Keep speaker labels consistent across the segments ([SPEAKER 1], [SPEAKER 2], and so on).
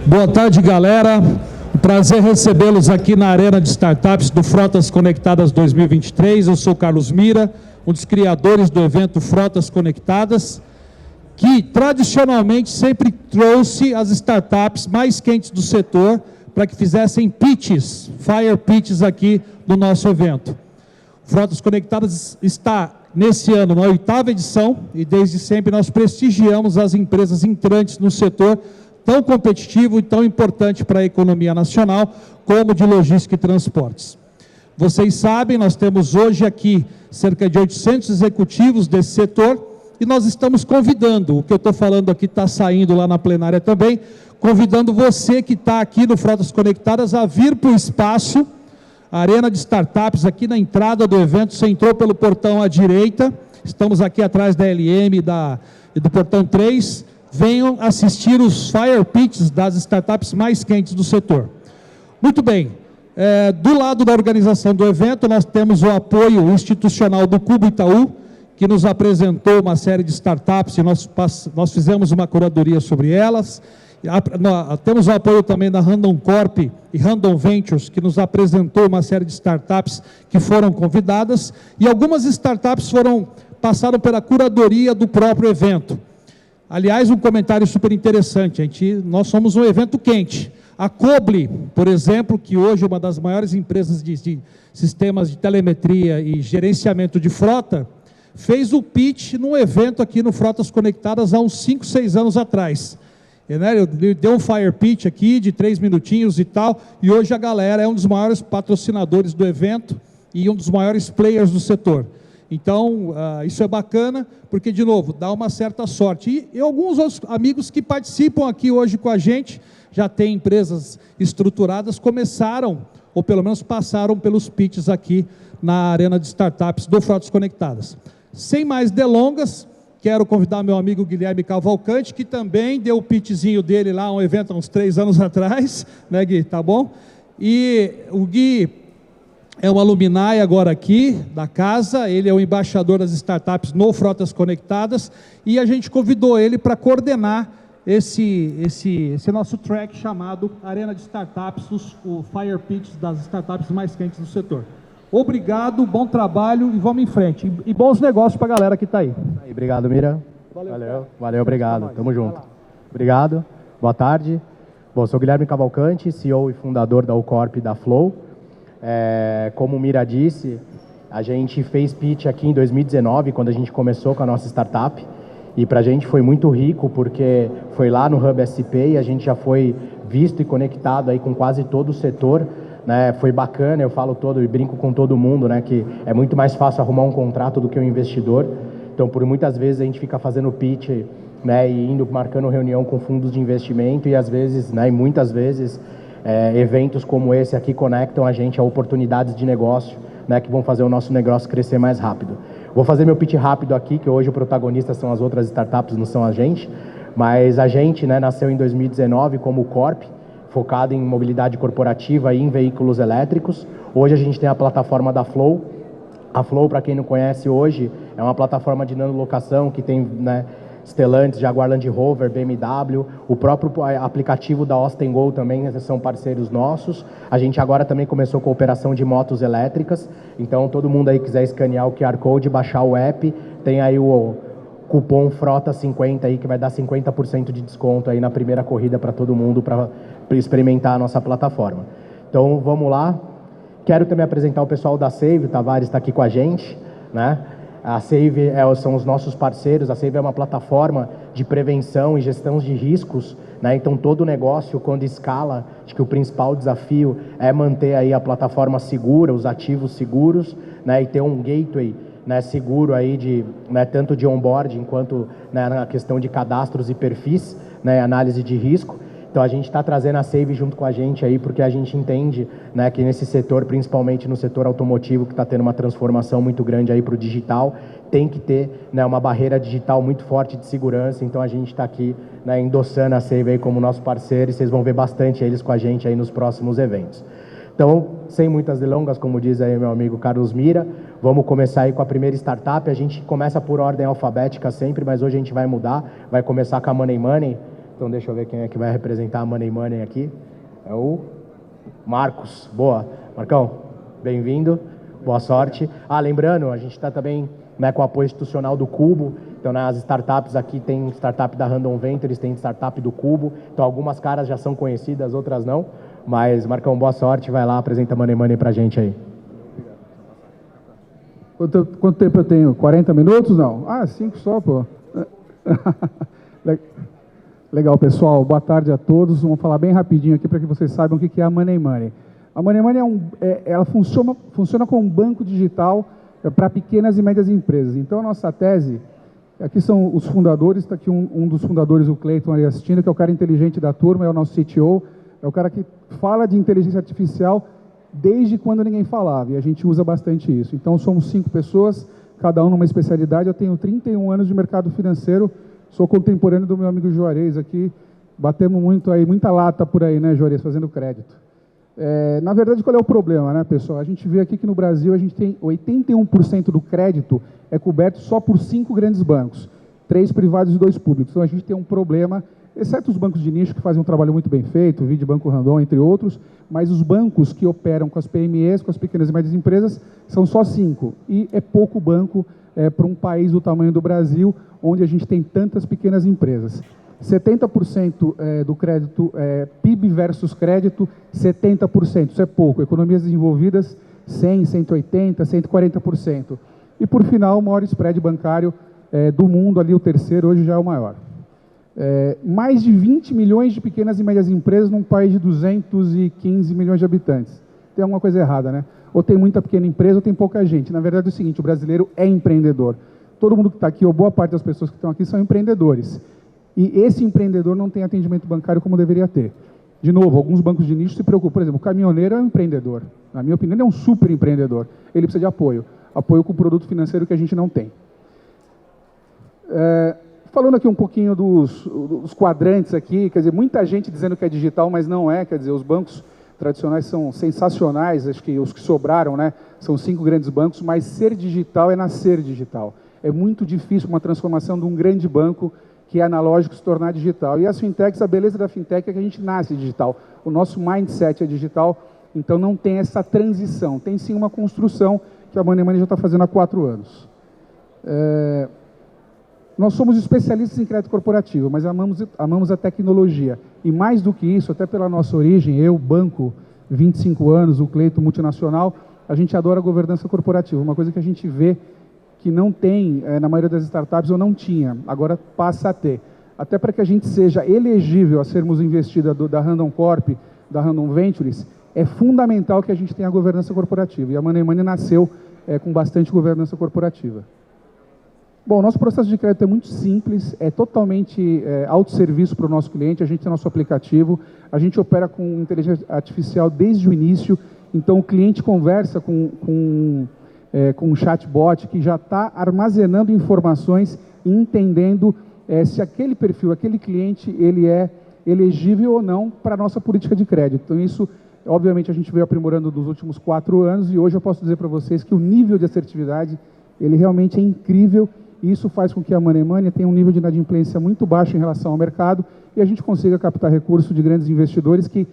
[SPEAKER 1] Boa tarde, galera. Um prazer recebê-los aqui na Arena de Startups do Frotas Conectadas 2023. Eu sou Carlos Mira, um dos criadores do evento Frotas Conectadas, que tradicionalmente sempre trouxe as startups mais quentes do setor para que fizessem pitches, fire pitches aqui no nosso evento. Frotas Conectadas está nesse ano na 8ª edição e desde sempre nós prestigiamos as empresas entrantes no setor tão competitivo e tão importante para a economia nacional, como de logística e transportes. Vocês sabem, nós temos hoje aqui cerca de 800 executivos desse setor, e nós estamos convidando, o que eu estou falando aqui está saindo lá na plenária também, convidando você que está aqui no Frotas Conectadas a vir para o espaço, a Arena de Startups, aqui na entrada do evento. Você entrou pelo portão à direita, estamos aqui atrás da LM e do portão 3, venham assistir os fire pitches das startups mais quentes do setor. Muito bem, do lado da organização do evento, nós temos o apoio institucional do Cubo Itaú, que nos apresentou uma série de startups e nós fizemos uma curadoria sobre elas. Temos o apoio também da Randon Corp e Randon Ventures, que nos apresentou uma série de startups que foram convidadas, e algumas startups passaram pela curadoria do próprio evento. Aliás, um comentário super interessante, nós somos um evento quente. A Cobly, por exemplo, que hoje é uma das maiores empresas de sistemas de telemetria e gerenciamento de frota, fez o pitch num evento aqui no Frotas Conectadas há uns 5, 6 anos atrás. Ele deu um fire pitch aqui de 3 minutinhos e tal, e hoje a galera é um dos maiores patrocinadores do evento e um dos maiores players do setor. Então, isso é bacana, porque, de novo, dá uma certa sorte. E alguns outros amigos que participam aqui hoje com a gente, já têm empresas estruturadas, começaram, ou pelo menos passaram pelos pitches aqui na Arena de Startups do Frotas Conectadas. Sem mais delongas, quero convidar meu amigo Guilherme Cavalcante, que também deu o pitchzinho dele lá, um evento há uns 3 anos atrás, né, Gui? Tá bom? E o Gui é um alumni agora aqui da casa, ele é o embaixador das startups no Frotas Conectadas, e a gente convidou ele para coordenar esse nosso track chamado Arena de Startups, o Fire Pitch das startups mais quentes do setor. Obrigado, bom trabalho e vamos em frente. E bons negócios para a galera que está aí.
[SPEAKER 2] Obrigado, Mira. Valeu, obrigado. Tamo junto. Obrigado, boa tarde. Bom, sou Guilherme Cavalcante, CEO e fundador da Ucorp e da Flow. Como o Mira disse, a gente fez pitch aqui em 2019, quando a gente começou com a nossa startup, e para a gente foi muito rico, porque foi lá no Hub SP e a gente já foi visto e conectado aí com quase todo o setor, né? Foi bacana, eu falo e brinco com todo mundo, né, que é muito mais fácil arrumar um contrato do que um investidor. Então, por muitas vezes a gente fica fazendo pitch, né, e marcando reunião com fundos de investimento, e às vezes, né, e muitas vezes, eventos como esse aqui conectam a gente a oportunidades de negócio, né, que vão fazer o nosso negócio crescer mais rápido. Vou fazer meu pitch rápido aqui, que hoje o protagonista são as outras startups, não são a gente, mas a gente, né, nasceu em 2019 como Corp, focado em mobilidade corporativa e em veículos elétricos. Hoje a gente tem a plataforma da Flow. A Flow, para quem não conhece hoje, é uma plataforma de nanolocação que tem, né, Stellantis, Jaguar Land Rover, BMW, o próprio aplicativo da Austin Go também são parceiros nossos. A gente agora também começou com a operação de motos elétricas, então todo mundo aí quiser escanear o QR Code, baixar o app, tem aí o cupom FROTA50 aí que vai dar 50% de desconto aí na primeira corrida para todo mundo para experimentar a nossa plataforma. Então vamos lá. Quero também apresentar o pessoal da Save, o Tavares está aqui com a gente, né? A Save são os nossos parceiros. A Save é uma plataforma de prevenção e gestão de riscos, né? Então todo negócio, quando escala, acho que o principal desafio é manter aí a plataforma segura, os ativos seguros, né? E ter um gateway, né, seguro aí né, tanto de onboarding quanto, né, na questão de cadastros e perfis, né, análise de risco. Então a gente está trazendo a Save junto com a gente aí, porque a gente entende, né, que nesse setor, principalmente no setor automotivo, que está tendo uma transformação muito grande aí para o digital, tem que ter, né, uma barreira digital muito forte de segurança. Então a gente está aqui, né, endossando a Save aí como nosso parceiro, e vocês vão ver bastante eles com a gente aí nos próximos eventos. Então, sem muitas delongas, como diz aí meu amigo Carlos Mira, vamos começar aí com a primeira startup. A gente começa por ordem alfabética sempre, mas hoje a gente vai mudar, vai começar com a Money Money, Então deixa eu ver quem é que vai representar a Money Money aqui. É o Marcos. Boa. Marcão, bem-vindo. Boa sorte. Lembrando, a gente está também, né, com o apoio institucional do Cubo. Então, nas startups aqui tem startup da Random Ventures, tem startup do Cubo. Então, algumas caras já são conhecidas, outras não. Mas, Marcão, boa sorte. Vai lá, apresenta a Money Money pra gente aí.
[SPEAKER 3] Quanto tempo eu tenho? 40 minutos? Não. 5 só, pô. Legal, pessoal. Boa tarde a todos. Vamos falar bem rapidinho aqui para que vocês saibam o que é a Money Money. A Money Money ela funciona como um banco digital para pequenas e médias empresas. Então, a nossa tese, aqui são os fundadores, está aqui um dos fundadores, o Cleiton ali assistindo, que é o cara inteligente da turma, é o nosso CTO, é o cara que fala de inteligência artificial desde quando ninguém falava, e a gente usa bastante isso. Então, somos 5 pessoas, cada um numa especialidade. Eu tenho 31 anos de mercado financeiro, sou contemporâneo do meu amigo Juarez aqui, batemos muito aí, muita lata por aí, né, Juarez, fazendo crédito. Na verdade, qual é o problema, né, pessoal? A gente vê aqui que no Brasil a gente tem 81% do crédito é coberto só por 5 grandes bancos, 3 privados e 2 públicos. Então a gente tem um problema, exceto os bancos de nicho que fazem um trabalho muito bem feito, o Vide Banco Randon, entre outros, mas os bancos que operam com as PMEs, com as pequenas e médias empresas, são só 5. E é pouco banco para um país do tamanho do Brasil, onde a gente tem tantas pequenas empresas. 70% do crédito, PIB versus crédito, 70%, isso é pouco. Economias desenvolvidas, 100%, 180%, 140%. E, por final, o maior spread bancário do mundo, ali o terceiro, hoje já é o maior. Mais de 20 milhões de pequenas e médias empresas num país de 215 milhões de habitantes. Tem alguma coisa errada, né? Ou tem muita pequena empresa ou tem pouca gente. Na verdade é o seguinte, o brasileiro é empreendedor. Todo mundo que está aqui, ou boa parte das pessoas que estão aqui, são empreendedores. E esse empreendedor não tem atendimento bancário como deveria ter. De novo, alguns bancos de nicho se preocupam. Por exemplo, o caminhoneiro é um empreendedor. Na minha opinião, ele é um super empreendedor. Ele precisa de apoio. Apoio com o produto financeiro que a gente não tem. Falando aqui um pouquinho dos quadrantes aqui, quer dizer, muita gente dizendo que é digital, mas não é. Quer dizer, os bancos tradicionais são sensacionais, acho que os que sobraram, né, são 5 grandes bancos, mas ser digital é nascer digital. É muito difícil uma transformação de um grande banco que é analógico se tornar digital. E as fintechs, a beleza da fintech é que a gente nasce digital. O nosso mindset é digital, então não tem essa transição. Tem sim uma construção que a Money Money já está fazendo há 4 anos. Nós somos especialistas em crédito corporativo, mas amamos a tecnologia. E mais do que isso, até pela nossa origem, eu, banco, 25 anos, o Cleiton, multinacional, a gente adora a governança corporativa, uma coisa que a gente vê que não tem na maioria das startups, ou não tinha, agora passa a ter. Até para que a gente seja elegível a sermos investida da Random Corp, da Random Ventures, é fundamental que a gente tenha a governança corporativa. E a Money Money nasceu com bastante governança corporativa. Bom, nosso processo de crédito é muito simples, é totalmente autosserviço para o nosso cliente, a gente tem nosso aplicativo, a gente opera com inteligência artificial desde o início, então o cliente conversa com um chatbot que já está armazenando informações e entendendo se aquele perfil, aquele cliente, ele é elegível ou não para a nossa política de crédito. Então isso, obviamente, a gente veio aprimorando nos últimos 4 anos e hoje eu posso dizer para vocês que o nível de assertividade, ele realmente é incrível. E isso faz com que a Money Money tenha um nível de inadimplência muito baixo em relação ao mercado e a gente consiga captar recursos de grandes investidores que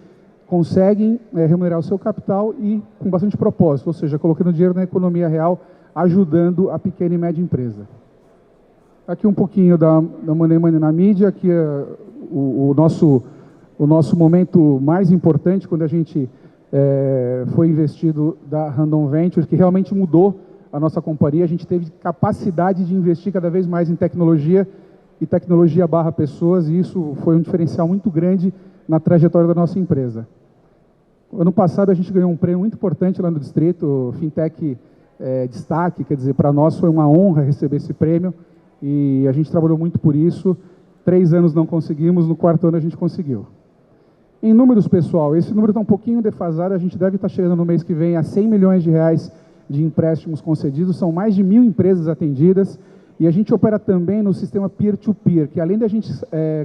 [SPEAKER 3] conseguem remunerar o seu capital e com bastante propósito, ou seja, colocando dinheiro na economia real, ajudando a pequena e média empresa. Aqui um pouquinho da Money Money na mídia, aqui é o nosso momento mais importante, quando a gente foi investido da Random Ventures, que realmente mudou a nossa companhia. A gente teve capacidade de investir cada vez mais em tecnologia e tecnologia barra pessoas, e isso foi um diferencial muito grande na trajetória da nossa empresa. Ano passado a gente ganhou um prêmio muito importante lá no Distrito, Fintech Destaque, quer dizer, para nós foi uma honra receber esse prêmio e a gente trabalhou muito por isso. 3 anos não conseguimos, no 4º ano a gente conseguiu. Em números, pessoal, esse número está um pouquinho defasado, a gente deve estar chegando no mês que vem a 100 milhões de reais de empréstimos concedidos, são mais de 1.000 empresas atendidas, e a gente opera também no sistema peer-to-peer, que além de a gente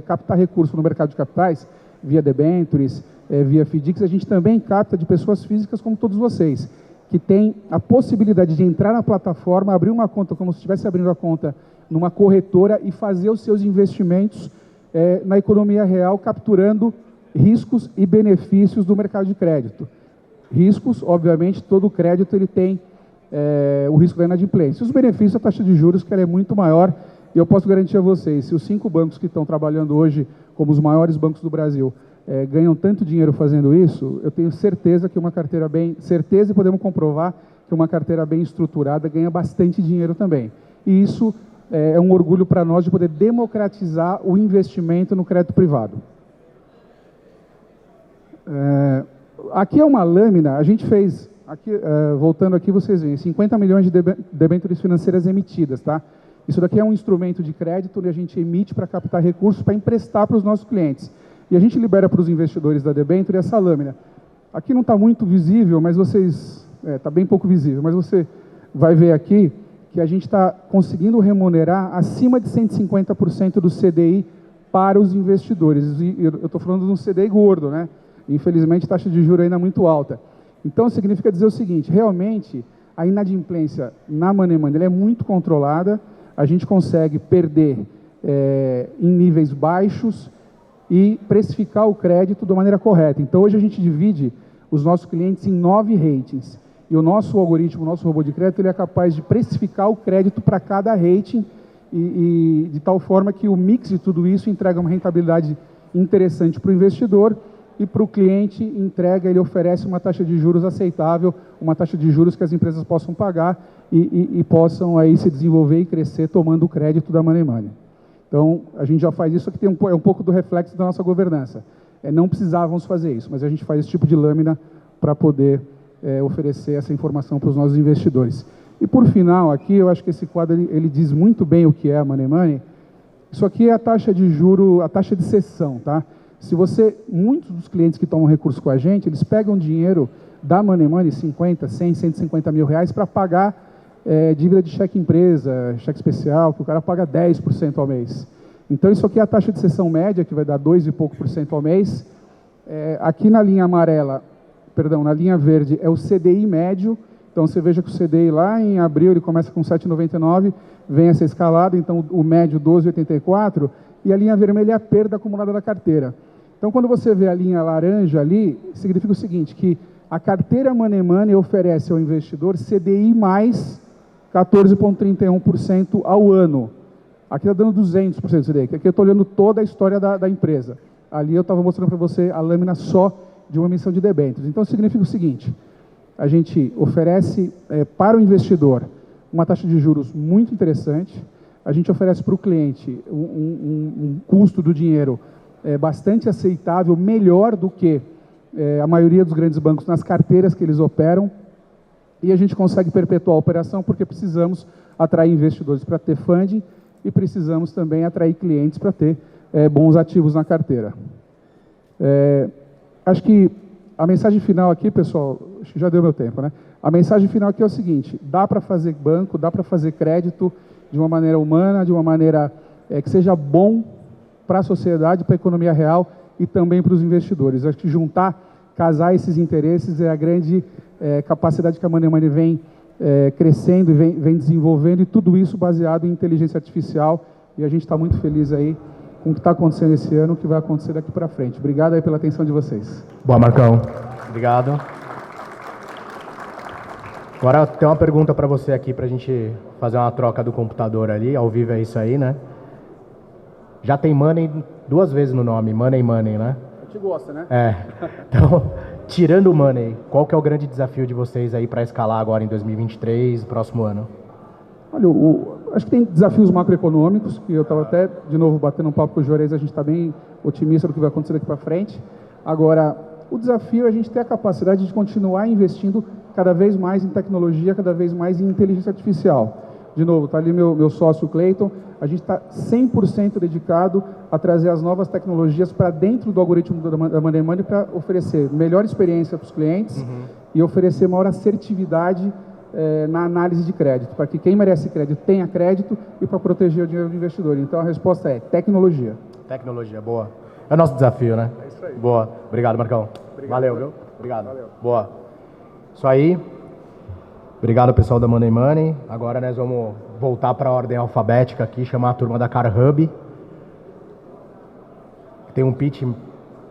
[SPEAKER 3] captar recurso no mercado de capitais, via debentures, via FDICs, a gente também capta de pessoas físicas como todos vocês, que têm a possibilidade de entrar na plataforma, abrir uma conta como se estivesse abrindo a conta numa corretora e fazer os seus investimentos na economia real, capturando riscos e benefícios do mercado de crédito. Riscos, obviamente, todo crédito ele tem o risco da inadimplência. Os benefícios, a taxa de juros, que ela é muito maior, e eu posso garantir a vocês, se os 5 bancos que estão trabalhando hoje como os maiores bancos do Brasil ganham tanto dinheiro fazendo isso, eu tenho certeza que uma carteira bem... Certeza, e podemos comprovar que uma carteira bem estruturada ganha bastante dinheiro também. E isso é um orgulho para nós de poder democratizar o investimento no crédito privado. Aqui é uma lâmina, a gente fez, aqui, voltando aqui vocês veem, 50 milhões de debêntures financeiras emitidas, tá? Isso daqui é um instrumento de crédito onde a gente emite para captar recursos para emprestar para os nossos clientes. E a gente libera para os investidores da debênture essa lâmina. Aqui não está muito visível, mas vocês... Está bem pouco visível, mas você vai ver aqui que a gente está conseguindo remunerar acima de 150% do CDI para os investidores. E eu estou falando de um CDI gordo, né? Infelizmente, taxa de juros ainda muito alta. Então, significa dizer o seguinte, realmente, a inadimplência na Money Money ela é muito controlada, a gente consegue perder em níveis baixos e precificar o crédito da maneira correta. Então, hoje a gente divide os nossos clientes em 9 ratings. E o nosso algoritmo, o nosso robô de crédito, ele é capaz de precificar o crédito para cada rating e de tal forma que o mix de tudo isso entrega uma rentabilidade interessante para o investidor e para o cliente ele oferece uma taxa de juros aceitável, uma taxa de juros que as empresas possam pagar e possam aí se desenvolver e crescer tomando o crédito da Money Money. Então, a gente já faz isso, aqui é um pouco do reflexo da nossa governança. Não precisávamos fazer isso, mas a gente faz esse tipo de lâmina para poder oferecer essa informação para os nossos investidores. E por final, aqui eu acho que esse quadro ele diz muito bem o que é a Money Money. Isso aqui é a taxa de juro, a taxa de cessão, tá? Muitos dos clientes que tomam recurso com a gente, eles pegam dinheiro da Money Money, 50, 100, 150 mil reais para pagar dívida de cheque empresa, cheque especial, que o cara paga 10% ao mês. Então isso aqui é a taxa de cessão média, que vai dar 2 e pouco por cento ao mês. Aqui na linha amarela, na linha verde é o CDI médio. Então você veja que o CDI lá em abril ele começa com 7,99, vem essa escalada, então o médio 12,84 e a linha vermelha é a perda acumulada da carteira. Então quando você vê a linha laranja ali, significa o seguinte, que a carteira Money Money oferece ao investidor CDI mais 14,31% ao ano. Aqui está dando 200% CDI, aqui eu estou olhando toda a história da empresa. Ali eu estava mostrando para você a lâmina só de uma emissão de debêntures. Então, significa o seguinte, a gente oferece para o investidor uma taxa de juros muito interessante, a gente oferece para o cliente um custo do dinheiro bastante aceitável, melhor do que a maioria dos grandes bancos nas carteiras que eles operam, e a gente consegue perpetuar a operação porque precisamos atrair investidores para ter funding e precisamos também atrair clientes para ter bons ativos na carteira. Acho que a mensagem final aqui, pessoal, acho que já deu meu tempo, né? A mensagem final aqui é o seguinte, dá para fazer banco, dá para fazer crédito de uma maneira humana, de uma maneira que seja bom para a sociedade, para a economia real e também para os investidores. Acho que casar esses interesses é a grande capacidade que a Money Money vem crescendo e vem desenvolvendo, e tudo isso baseado em inteligência artificial, e a gente está muito feliz aí com o que está acontecendo esse ano, o que vai acontecer daqui para frente. Obrigado aí pela atenção de vocês.
[SPEAKER 2] Boa, Marcão. Obrigado. Agora tem uma pergunta para você aqui, para a gente fazer uma troca do computador ali, ao vivo é isso aí, né? Já tem Money 2 vezes no nome, Money, né?
[SPEAKER 3] A gente gosta, né?
[SPEAKER 2] Então, tirando o Money, qual que é o grande desafio de vocês aí para escalar agora em 2023, próximo ano?
[SPEAKER 3] Olha, acho que tem desafios macroeconômicos, que eu estava até, de novo, batendo um papo com o Juarez, a gente está bem otimista do que vai acontecer daqui para frente. Agora, o desafio é a gente ter a capacidade de continuar investindo cada vez mais em tecnologia, cada vez mais em inteligência artificial. De novo, está ali meu sócio Clayton, a gente está 100% dedicado a trazer as novas tecnologias para dentro do algoritmo da Money Money para oferecer melhor experiência para os clientes e oferecer maior assertividade na análise de crédito, para que quem merece crédito tenha crédito e para proteger o dinheiro do investidor. Então a resposta é tecnologia.
[SPEAKER 2] Tecnologia, boa. É o nosso desafio, né?
[SPEAKER 3] É isso aí.
[SPEAKER 2] Boa. Obrigado, Marcão. Valeu, viu? Obrigado. Valeu. Boa. Isso aí. Obrigado, pessoal da Money Money. Agora nós vamos voltar para a ordem alfabética aqui, chamar a turma da Car Hub. que tem um pitch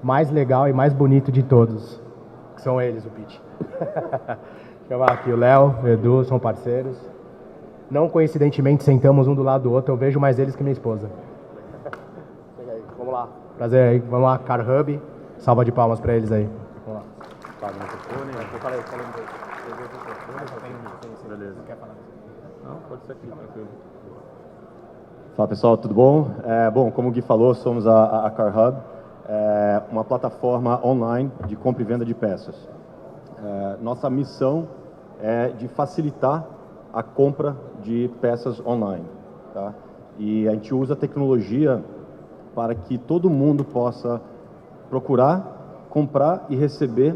[SPEAKER 2] mais legal e mais bonito de todos, que são eles, o pitch. Chamar aqui o Léo, o Edu, são parceiros. Não coincidentemente sentamos um do lado do outro, eu vejo mais eles que minha esposa. Chega aí, vamos lá. Prazer aí, vamos lá, Car Hub. Salva de palmas para eles aí. Vamos lá.
[SPEAKER 4] Beleza. Não, pode ser aqui, tranquilo. Fala pessoal, tudo bom? Bom, como o Gui falou, somos a Car Hub, uma plataforma online de compra e venda de peças. Nossa missão é de facilitar a compra de peças online, tá? E a gente usa a tecnologia para que todo mundo possa procurar, comprar e receber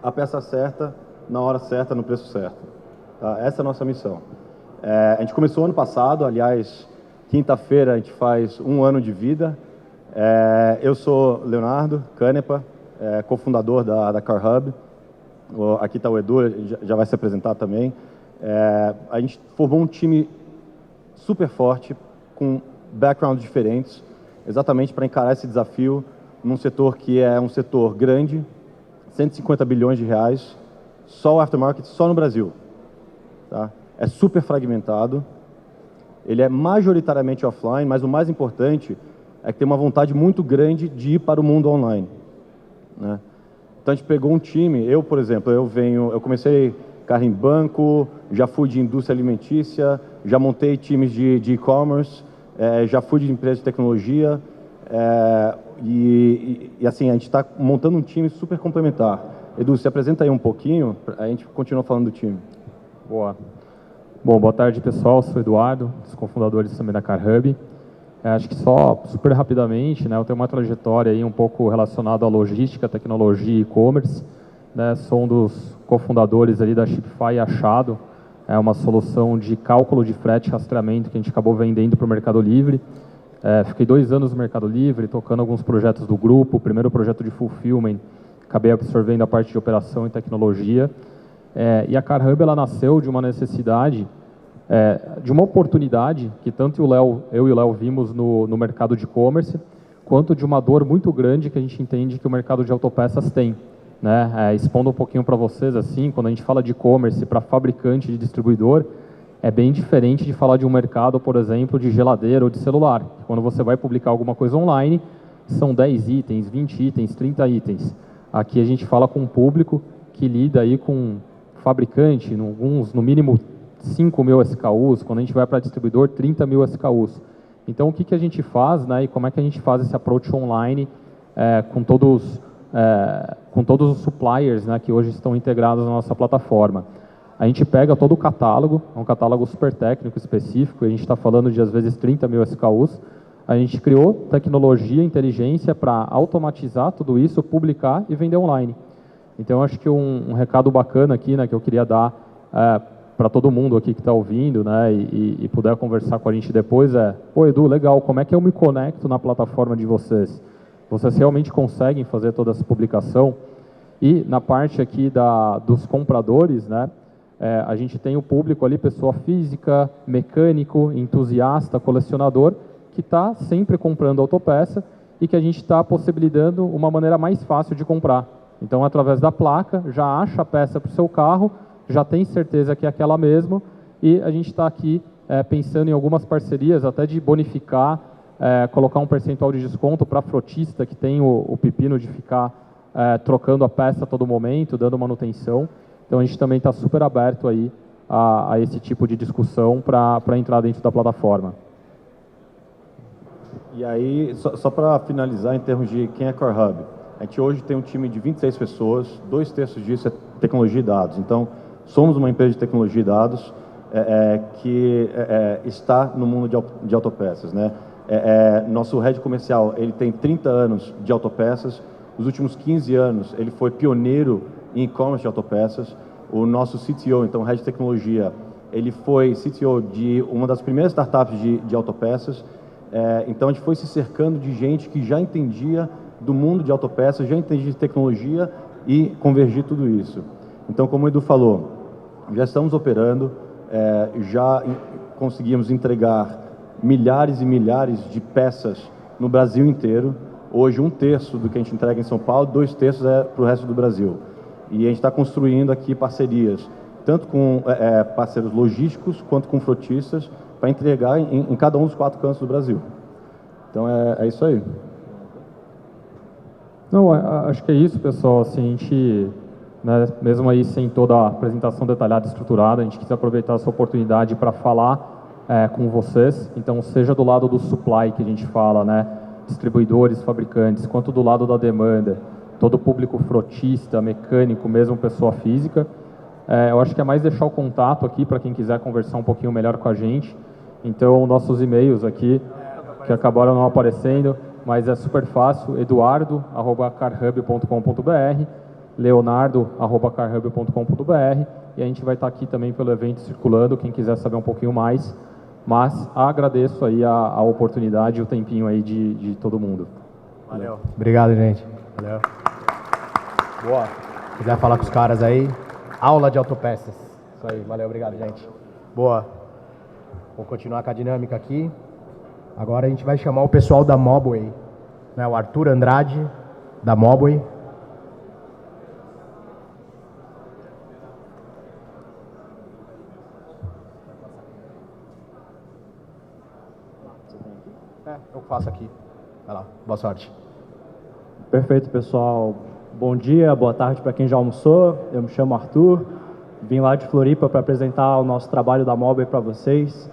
[SPEAKER 4] a peça certa, na hora certa, no preço certo. Tá? Essa é a nossa missão. A gente começou ano passado, aliás, quinta-feira a gente faz 1 ano de vida. Eu sou Leonardo Canepa, cofundador da Car Hub. Aqui está o Edu, já vai se apresentar também. A gente formou um time super forte, com backgrounds diferentes, exatamente para encarar esse desafio num setor que é um setor grande, 150 bilhões de reais, só o aftermarket, só no Brasil. Tá? É super fragmentado, ele é majoritariamente offline, mas o mais importante é que tem uma vontade muito grande de ir para o mundo online, né? Então a gente pegou um time, eu, por exemplo, eu comecei carro em banco, já fui de indústria alimentícia, já montei times de e-commerce, já fui de empresa de tecnologia, e assim, a gente está montando um time super complementar. Edu, se apresenta aí um pouquinho, a gente continua falando do time.
[SPEAKER 5] Boa. Bom, boa tarde pessoal, sou o Eduardo, dos cofundadores também da Car Hub. Acho que só super rapidamente, né, eu tenho uma trajetória aí um pouco relacionada à logística, tecnologia e e-commerce, né, sou um dos cofundadores ali da Shipify Achado, é uma solução de cálculo de frete e rastreamento que a gente acabou vendendo para o Mercado Livre. Fiquei 2 anos no Mercado Livre, tocando alguns projetos do grupo, o primeiro projeto de fulfillment, acabei absorvendo a parte de operação e tecnologia. E a Car Hub ela nasceu de uma necessidade, de uma oportunidade que tanto eu e o Léo vimos no mercado de e-commerce, quanto de uma dor muito grande que a gente entende que o mercado de autopeças tem, né? Expondo um pouquinho para vocês, assim, quando a gente fala de e-commerce para fabricante de distribuidor, é bem diferente de falar de um mercado, por exemplo, de geladeira ou de celular. Quando você vai publicar alguma coisa online, são 10 itens, 20 itens, 30 itens. Aqui a gente fala com um público que lida aí com fabricante, no mínimo 5.000 SKUs, quando a gente vai para distribuidor, 30.000 SKUs. Então, o que a gente faz, né, e como é que a gente faz esse approach online com todos os suppliers, né, que hoje estão integrados na nossa plataforma? A gente pega todo o catálogo, é um catálogo super técnico, específico, a gente está falando de, às vezes, 30.000 SKUs. A gente criou tecnologia, inteligência para automatizar tudo isso, publicar e vender online. Então, acho que um recado bacana aqui, né, que eu queria dar para todo mundo aqui que está ouvindo, né, e puder conversar com a gente depois pô, Edu, legal, como é que eu me conecto na plataforma de vocês? Vocês realmente conseguem fazer toda essa publicação? E na parte aqui dos compradores, né, a gente tem o público ali, pessoa física, mecânico, entusiasta, colecionador, que está sempre comprando autopeça e que a gente está possibilitando uma maneira mais fácil de comprar. Então, através da placa, já acha a peça para o seu carro, já tem certeza que é aquela mesmo, e a gente está aqui pensando em algumas parcerias, até de bonificar, colocar um percentual de desconto para a frotista que tem o pepino de ficar trocando a peça a todo momento, dando manutenção. Então, a gente também está super aberto aí a esse tipo de discussão para entrar dentro da plataforma.
[SPEAKER 4] E aí, só para finalizar, em termos de quem é Car Hub, a gente hoje tem um time de 26 pessoas, 2/3 disso é tecnologia e dados. Então, somos uma empresa de tecnologia e dados que está no mundo de autopeças, né? Nosso head comercial, ele tem 30 anos de autopeças. Os últimos 15 anos, ele foi pioneiro em e-commerce de autopeças. O nosso CTO, então, head de tecnologia, ele foi CTO de uma das primeiras startups de autopeças. Então, a gente foi se cercando de gente que já entendia do mundo de autopeças, já entendia de tecnologia e convergir tudo isso. Então, como o Edu falou, já estamos operando, já conseguimos entregar milhares e milhares de peças no Brasil inteiro. Hoje, 1/3 do que a gente entrega em São Paulo, 2/3 é para o resto do Brasil. E a gente está construindo aqui parcerias, tanto com parceiros logísticos, quanto com frotistas, para entregar em cada um dos 4 cantos do Brasil. Então, é isso aí.
[SPEAKER 5] Não, acho que é isso, pessoal. Assim, a gente, né, mesmo aí sem toda a apresentação detalhada e estruturada, a gente quis aproveitar essa oportunidade para falar com vocês. Então, seja do lado do supply que a gente fala, né, distribuidores, fabricantes, quanto do lado da demanda, todo o público frotista, mecânico, mesmo pessoa física. Eu acho que é mais deixar o contato aqui para quem quiser conversar um pouquinho melhor com a gente. Então, nossos e-mails aqui, que acabaram não aparecendo, mas é super fácil, eduardo@carhub.com.br, leonardo@carhub.com.br, e a gente vai estar aqui também pelo evento circulando, quem quiser saber um pouquinho mais. Mas agradeço aí a oportunidade e o tempinho aí de todo mundo.
[SPEAKER 2] Valeu. Obrigado, gente. Valeu. Boa. Se quiser falar com os caras aí, aula de autopeças. Isso aí, valeu, obrigado, gente. Boa. Vou continuar com a dinâmica aqui. Agora a gente vai chamar o pessoal da Mobway, né? O Arthur Andrade, da Mobway. Eu faço aqui. Vai lá, boa sorte.
[SPEAKER 6] Perfeito, pessoal. Bom dia, boa tarde para quem já almoçou. Eu me chamo Arthur, vim lá de Floripa para apresentar o nosso trabalho da Mobway para vocês.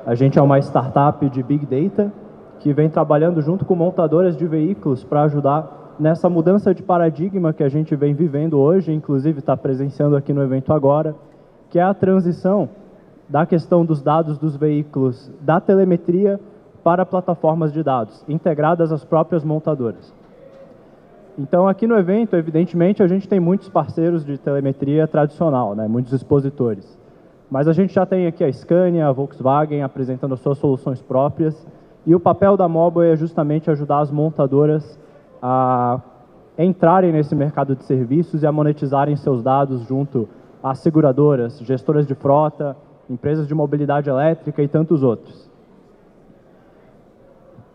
[SPEAKER 6] A gente é uma startup de Big Data que vem trabalhando junto com montadoras de veículos para ajudar nessa mudança de paradigma que a gente vem vivendo hoje, inclusive está presenciando aqui no evento agora, que é a transição da questão dos dados dos veículos da telemetria para plataformas de dados, integradas às próprias montadoras. Então, aqui no evento, evidentemente, a gente tem muitos parceiros de telemetria tradicional, né? Muitos expositores. Mas a gente já tem aqui a Scania, a Volkswagen apresentando as suas soluções próprias, e o papel da Mobway é justamente ajudar as montadoras a entrarem nesse mercado de serviços e a monetizarem seus dados junto às seguradoras, gestoras de frota, empresas de mobilidade elétrica e tantos outros.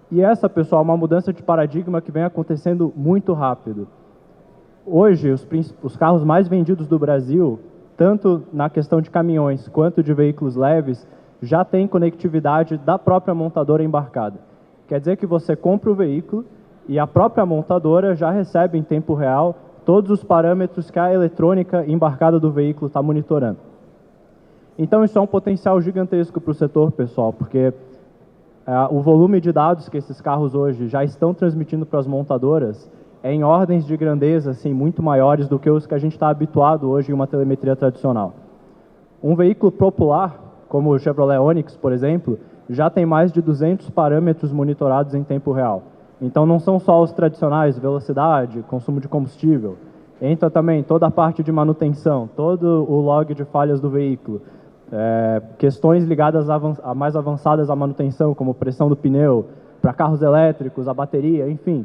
[SPEAKER 6] E essa, pessoal, é uma mudança de paradigma que vem acontecendo muito rápido. Hoje, os carros mais vendidos do Brasil, tanto na questão de caminhões quanto de veículos leves, já têm conectividade da própria montadora embarcada. Quer dizer que você compra o veículo e a própria montadora já recebe em tempo real todos os parâmetros que a eletrônica embarcada do veículo está monitorando. Então, isso é um potencial gigantesco para o setor, pessoal, porque o volume de dados que esses carros hoje já estão transmitindo para as montadoras é em ordens de grandeza assim, muito maiores do que os que a gente está habituado hoje em uma telemetria tradicional. Um veículo popular, como o Chevrolet Onix, por exemplo, já tem mais de 200 parâmetros monitorados em tempo real. Então, não são só os tradicionais, velocidade, consumo de combustível. Entra também toda a parte de manutenção, todo o log de falhas do veículo. Questões ligadas a mais avançadas à manutenção, como pressão do pneu, para carros elétricos, a bateria, enfim.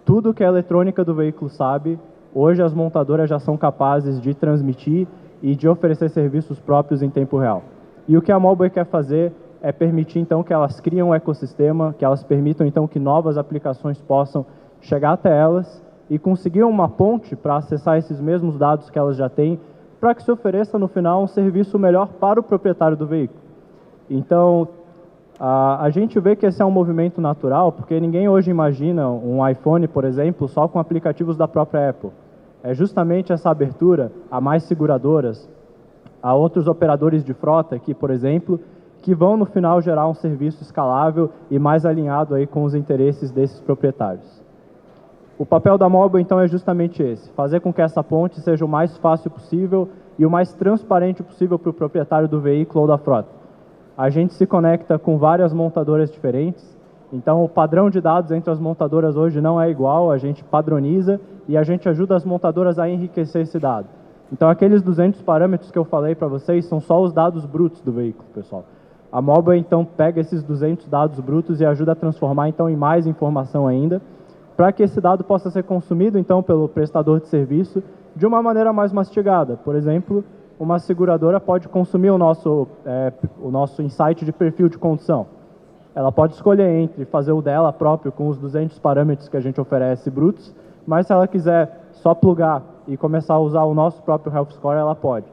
[SPEAKER 6] Tudo que a eletrônica do veículo sabe, hoje as montadoras já são capazes de transmitir e de oferecer serviços próprios em tempo real. E o que a Mobway quer fazer é permitir, então, que elas criem um ecossistema, que elas permitam, então, que novas aplicações possam chegar até elas e conseguir uma ponte para acessar esses mesmos dados que elas já têm, para que se ofereça, no final, um serviço melhor para o proprietário do veículo. Então, a gente vê que esse é um movimento natural, porque ninguém hoje imagina um iPhone, por exemplo, só com aplicativos da própria Apple. É justamente essa abertura a mais seguradoras, a outros operadores de frota aqui, por exemplo, que vão, no final, gerar um serviço escalável e mais alinhado aí com os interesses desses proprietários. O papel da Mobway, então, é justamente esse, fazer com que essa ponte seja o mais fácil possível e o mais transparente possível para o proprietário do veículo ou da frota. A gente se conecta com várias montadoras diferentes, então o padrão de dados entre as montadoras hoje não é igual, a gente padroniza e a gente ajuda as montadoras a enriquecer esse dado. Então, aqueles 200 parâmetros que eu falei para vocês são só os dados brutos do veículo, pessoal. A Mobway, então, pega esses 200 dados brutos e ajuda a transformar, então, em mais informação ainda, para que esse dado possa ser consumido, então, pelo prestador de serviço de uma maneira mais mastigada. Por exemplo, uma seguradora pode consumir o nosso insight de perfil de condução. ela pode escolher entre fazer o dela próprio com os 200 parâmetros que a gente oferece brutos, mas se ela quiser só plugar e começar a usar o nosso próprio Health Score, ela pode.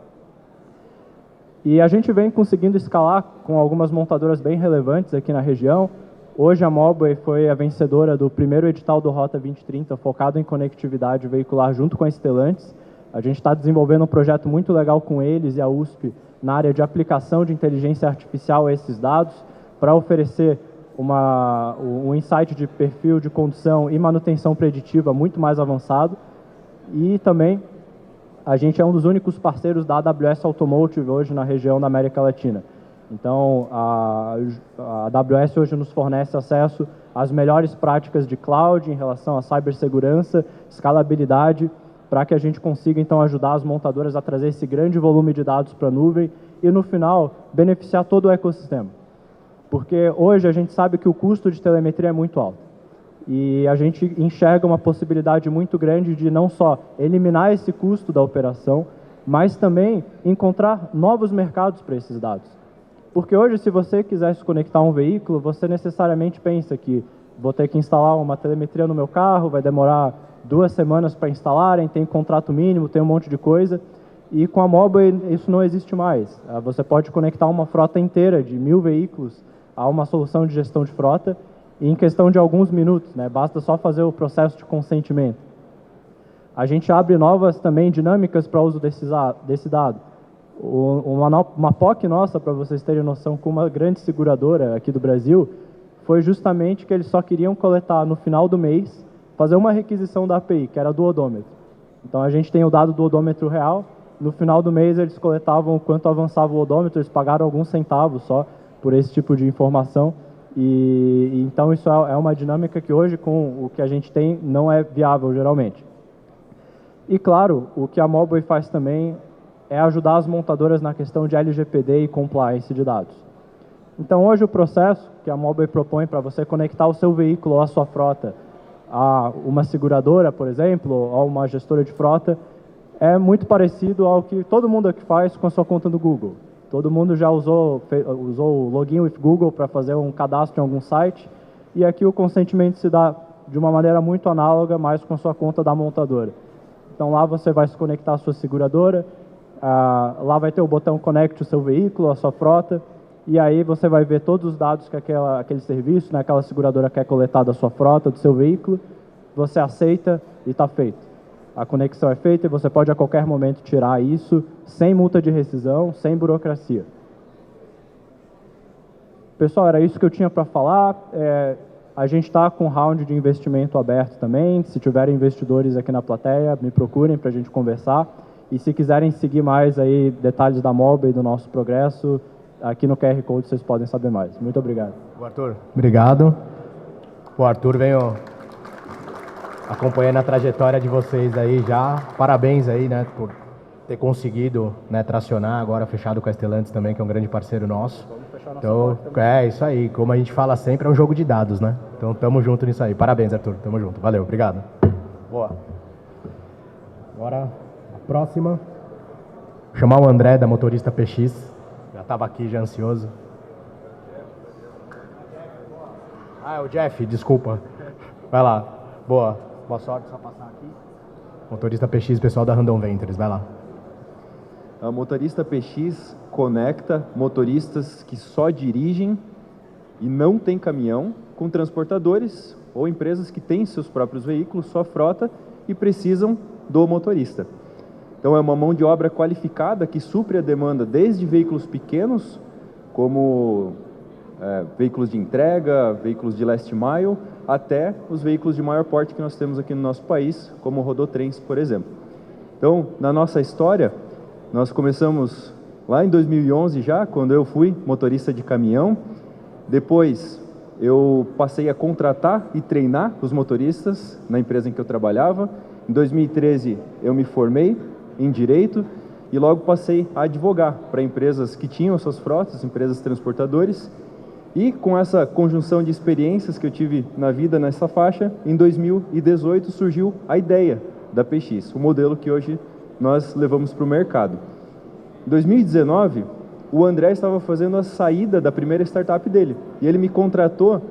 [SPEAKER 6] E a gente vem conseguindo escalar com algumas montadoras bem relevantes aqui na região. Hoje a Mobley foi a vencedora do primeiro edital do Rota 2030, focado em conectividade veicular junto com a Stellantis. A gente está desenvolvendo um projeto muito legal com eles e a USP na área de aplicação de inteligência artificial a esses dados, para oferecer um insight de perfil de condução e manutenção preditiva muito mais avançado. E também a gente é um dos únicos parceiros da AWS Automotive hoje na região da América Latina. Então, a AWS hoje nos fornece acesso às melhores práticas de cloud em relação à cibersegurança, escalabilidade, para que a gente consiga, então, ajudar as montadoras a trazer esse grande volume de dados para a nuvem e, no final, beneficiar todo o ecossistema. Porque hoje a gente sabe que o custo de telemetria é muito alto. E a gente enxerga uma possibilidade muito grande de não só eliminar esse custo da operação, mas também encontrar novos mercados para esses dados. Porque hoje, se você quiser se conectar a um veículo, você necessariamente pensa que vou ter que instalar uma telemetria no meu carro, vai demorar 2 semanas para instalarem, tem contrato mínimo, tem um monte de coisa. E com a Mobley isso não existe mais. Você pode conectar uma frota inteira de 1000 veículos a uma solução de gestão de frota em questão de alguns minutos, né? Basta só fazer o processo de consentimento. A gente abre novas também dinâmicas para o uso desse dado. Uma POC nossa, para vocês terem noção, com uma grande seguradora aqui do Brasil, foi justamente que eles só queriam coletar no final do mês, fazer uma requisição da API, que era do odômetro. Então a gente tem o dado do odômetro real, no final do mês eles coletavam o quanto avançava o odômetro, eles pagaram alguns centavos só por esse tipo de informação. E então isso é uma dinâmica que hoje, com o que a gente tem, não é viável geralmente. E claro, o que a Mobley faz também é ajudar as montadoras na questão de LGPD e compliance de dados. Então hoje o processo que a Mobley propõe para você conectar o seu veículo ou a sua frota a uma seguradora, por exemplo, ou a uma gestora de frota, é muito parecido ao que todo mundo aqui faz com a sua conta do Google. Todo mundo já usou o Login with Google para fazer um cadastro em algum site, e aqui o consentimento se dá de uma maneira muito análoga, mas com a sua conta da montadora. Então lá você vai se conectar à sua seguradora, lá vai ter o botão Conecte o seu veículo, a sua frota, e aí você vai ver todos os dados que aquele serviço, né, aquela seguradora quer coletar da sua frota, do seu veículo, você aceita e está feito. A conexão é feita e você pode a qualquer momento tirar isso sem multa de rescisão, sem burocracia. Pessoal, era isso que eu tinha para falar. A gente está com um round de investimento aberto também. Se tiverem investidores aqui na plateia, me procurem para a gente conversar. E se quiserem seguir mais aí detalhes da Mobley e do nosso progresso, aqui no QR Code vocês podem saber mais. Muito obrigado.
[SPEAKER 2] Arthur, obrigado. O Arthur veio acompanhando a trajetória de vocês aí já. Parabéns aí, né, por ter conseguido, né, tracionar, agora fechado com a Stellantis também, que é um grande parceiro nosso.
[SPEAKER 6] Vamos fechar nossa
[SPEAKER 2] Então, isso aí. Como a gente fala sempre, é um jogo de dados, né? Então, tamo junto nisso aí. Parabéns, Arthur. Tamo junto. Valeu, obrigado. Boa. Agora, a próxima. Vou chamar o André, da Motorista PX. Já estava aqui, já ansioso. É o Jeff, desculpa. Vai lá. Boa sorte, só passar aqui. Motorista PX, pessoal da Random Ventures, vai lá.
[SPEAKER 7] A Motorista PX conecta motoristas que só dirigem e não têm caminhão com transportadores ou empresas que têm seus próprios veículos, sua frota, e precisam do motorista. Então é uma mão de obra qualificada que supre a demanda desde veículos pequenos, como veículos de entrega, veículos de last mile, até os veículos de maior porte que nós temos aqui no nosso país, como o Rodotrens, por exemplo. Então, na nossa história, nós começamos lá em 2011 já, quando eu fui motorista de caminhão. Depois, eu passei a contratar e treinar os motoristas na empresa em que eu trabalhava. Em 2013, eu me formei em Direito e logo passei a advogar para empresas que tinham suas frotas, empresas transportadoras. E com essa conjunção de experiências que eu tive na vida nessa faixa, em 2018 surgiu a ideia da PX, o modelo que hoje nós levamos para o mercado. Em 2019, o André estava fazendo a saída da primeira startup dele. E ele me contratou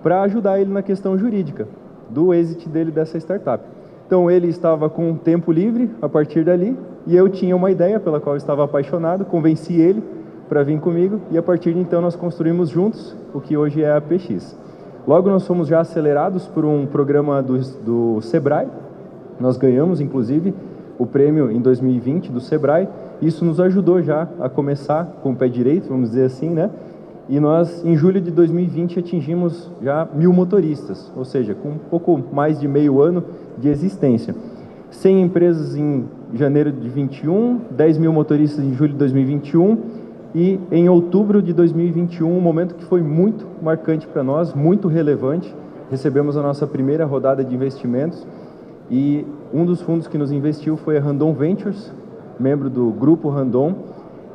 [SPEAKER 7] para ajudar ele na questão jurídica do exit dele dessa startup. Então ele estava com tempo livre a partir dali e eu tinha uma ideia pela qual eu estava apaixonado, convenci ele para vir comigo e a partir de então nós construímos juntos o que hoje é a PX. Logo nós fomos já acelerados por um programa do Sebrae, nós ganhamos inclusive o prêmio em 2020 do Sebrae, isso nos ajudou já a começar com o pé direito, vamos dizer assim, né? E nós, em julho de 2020, atingimos já 1.000 motoristas, ou seja, com um pouco mais de meio ano de existência. 100 empresas em janeiro de 21, 10.000 motoristas em julho de 2021 e em outubro de 2021, um momento que foi muito marcante para nós, muito relevante. Recebemos a nossa primeira rodada de investimentos e um dos fundos que nos investiu foi a Randon Ventures, membro do grupo Randon,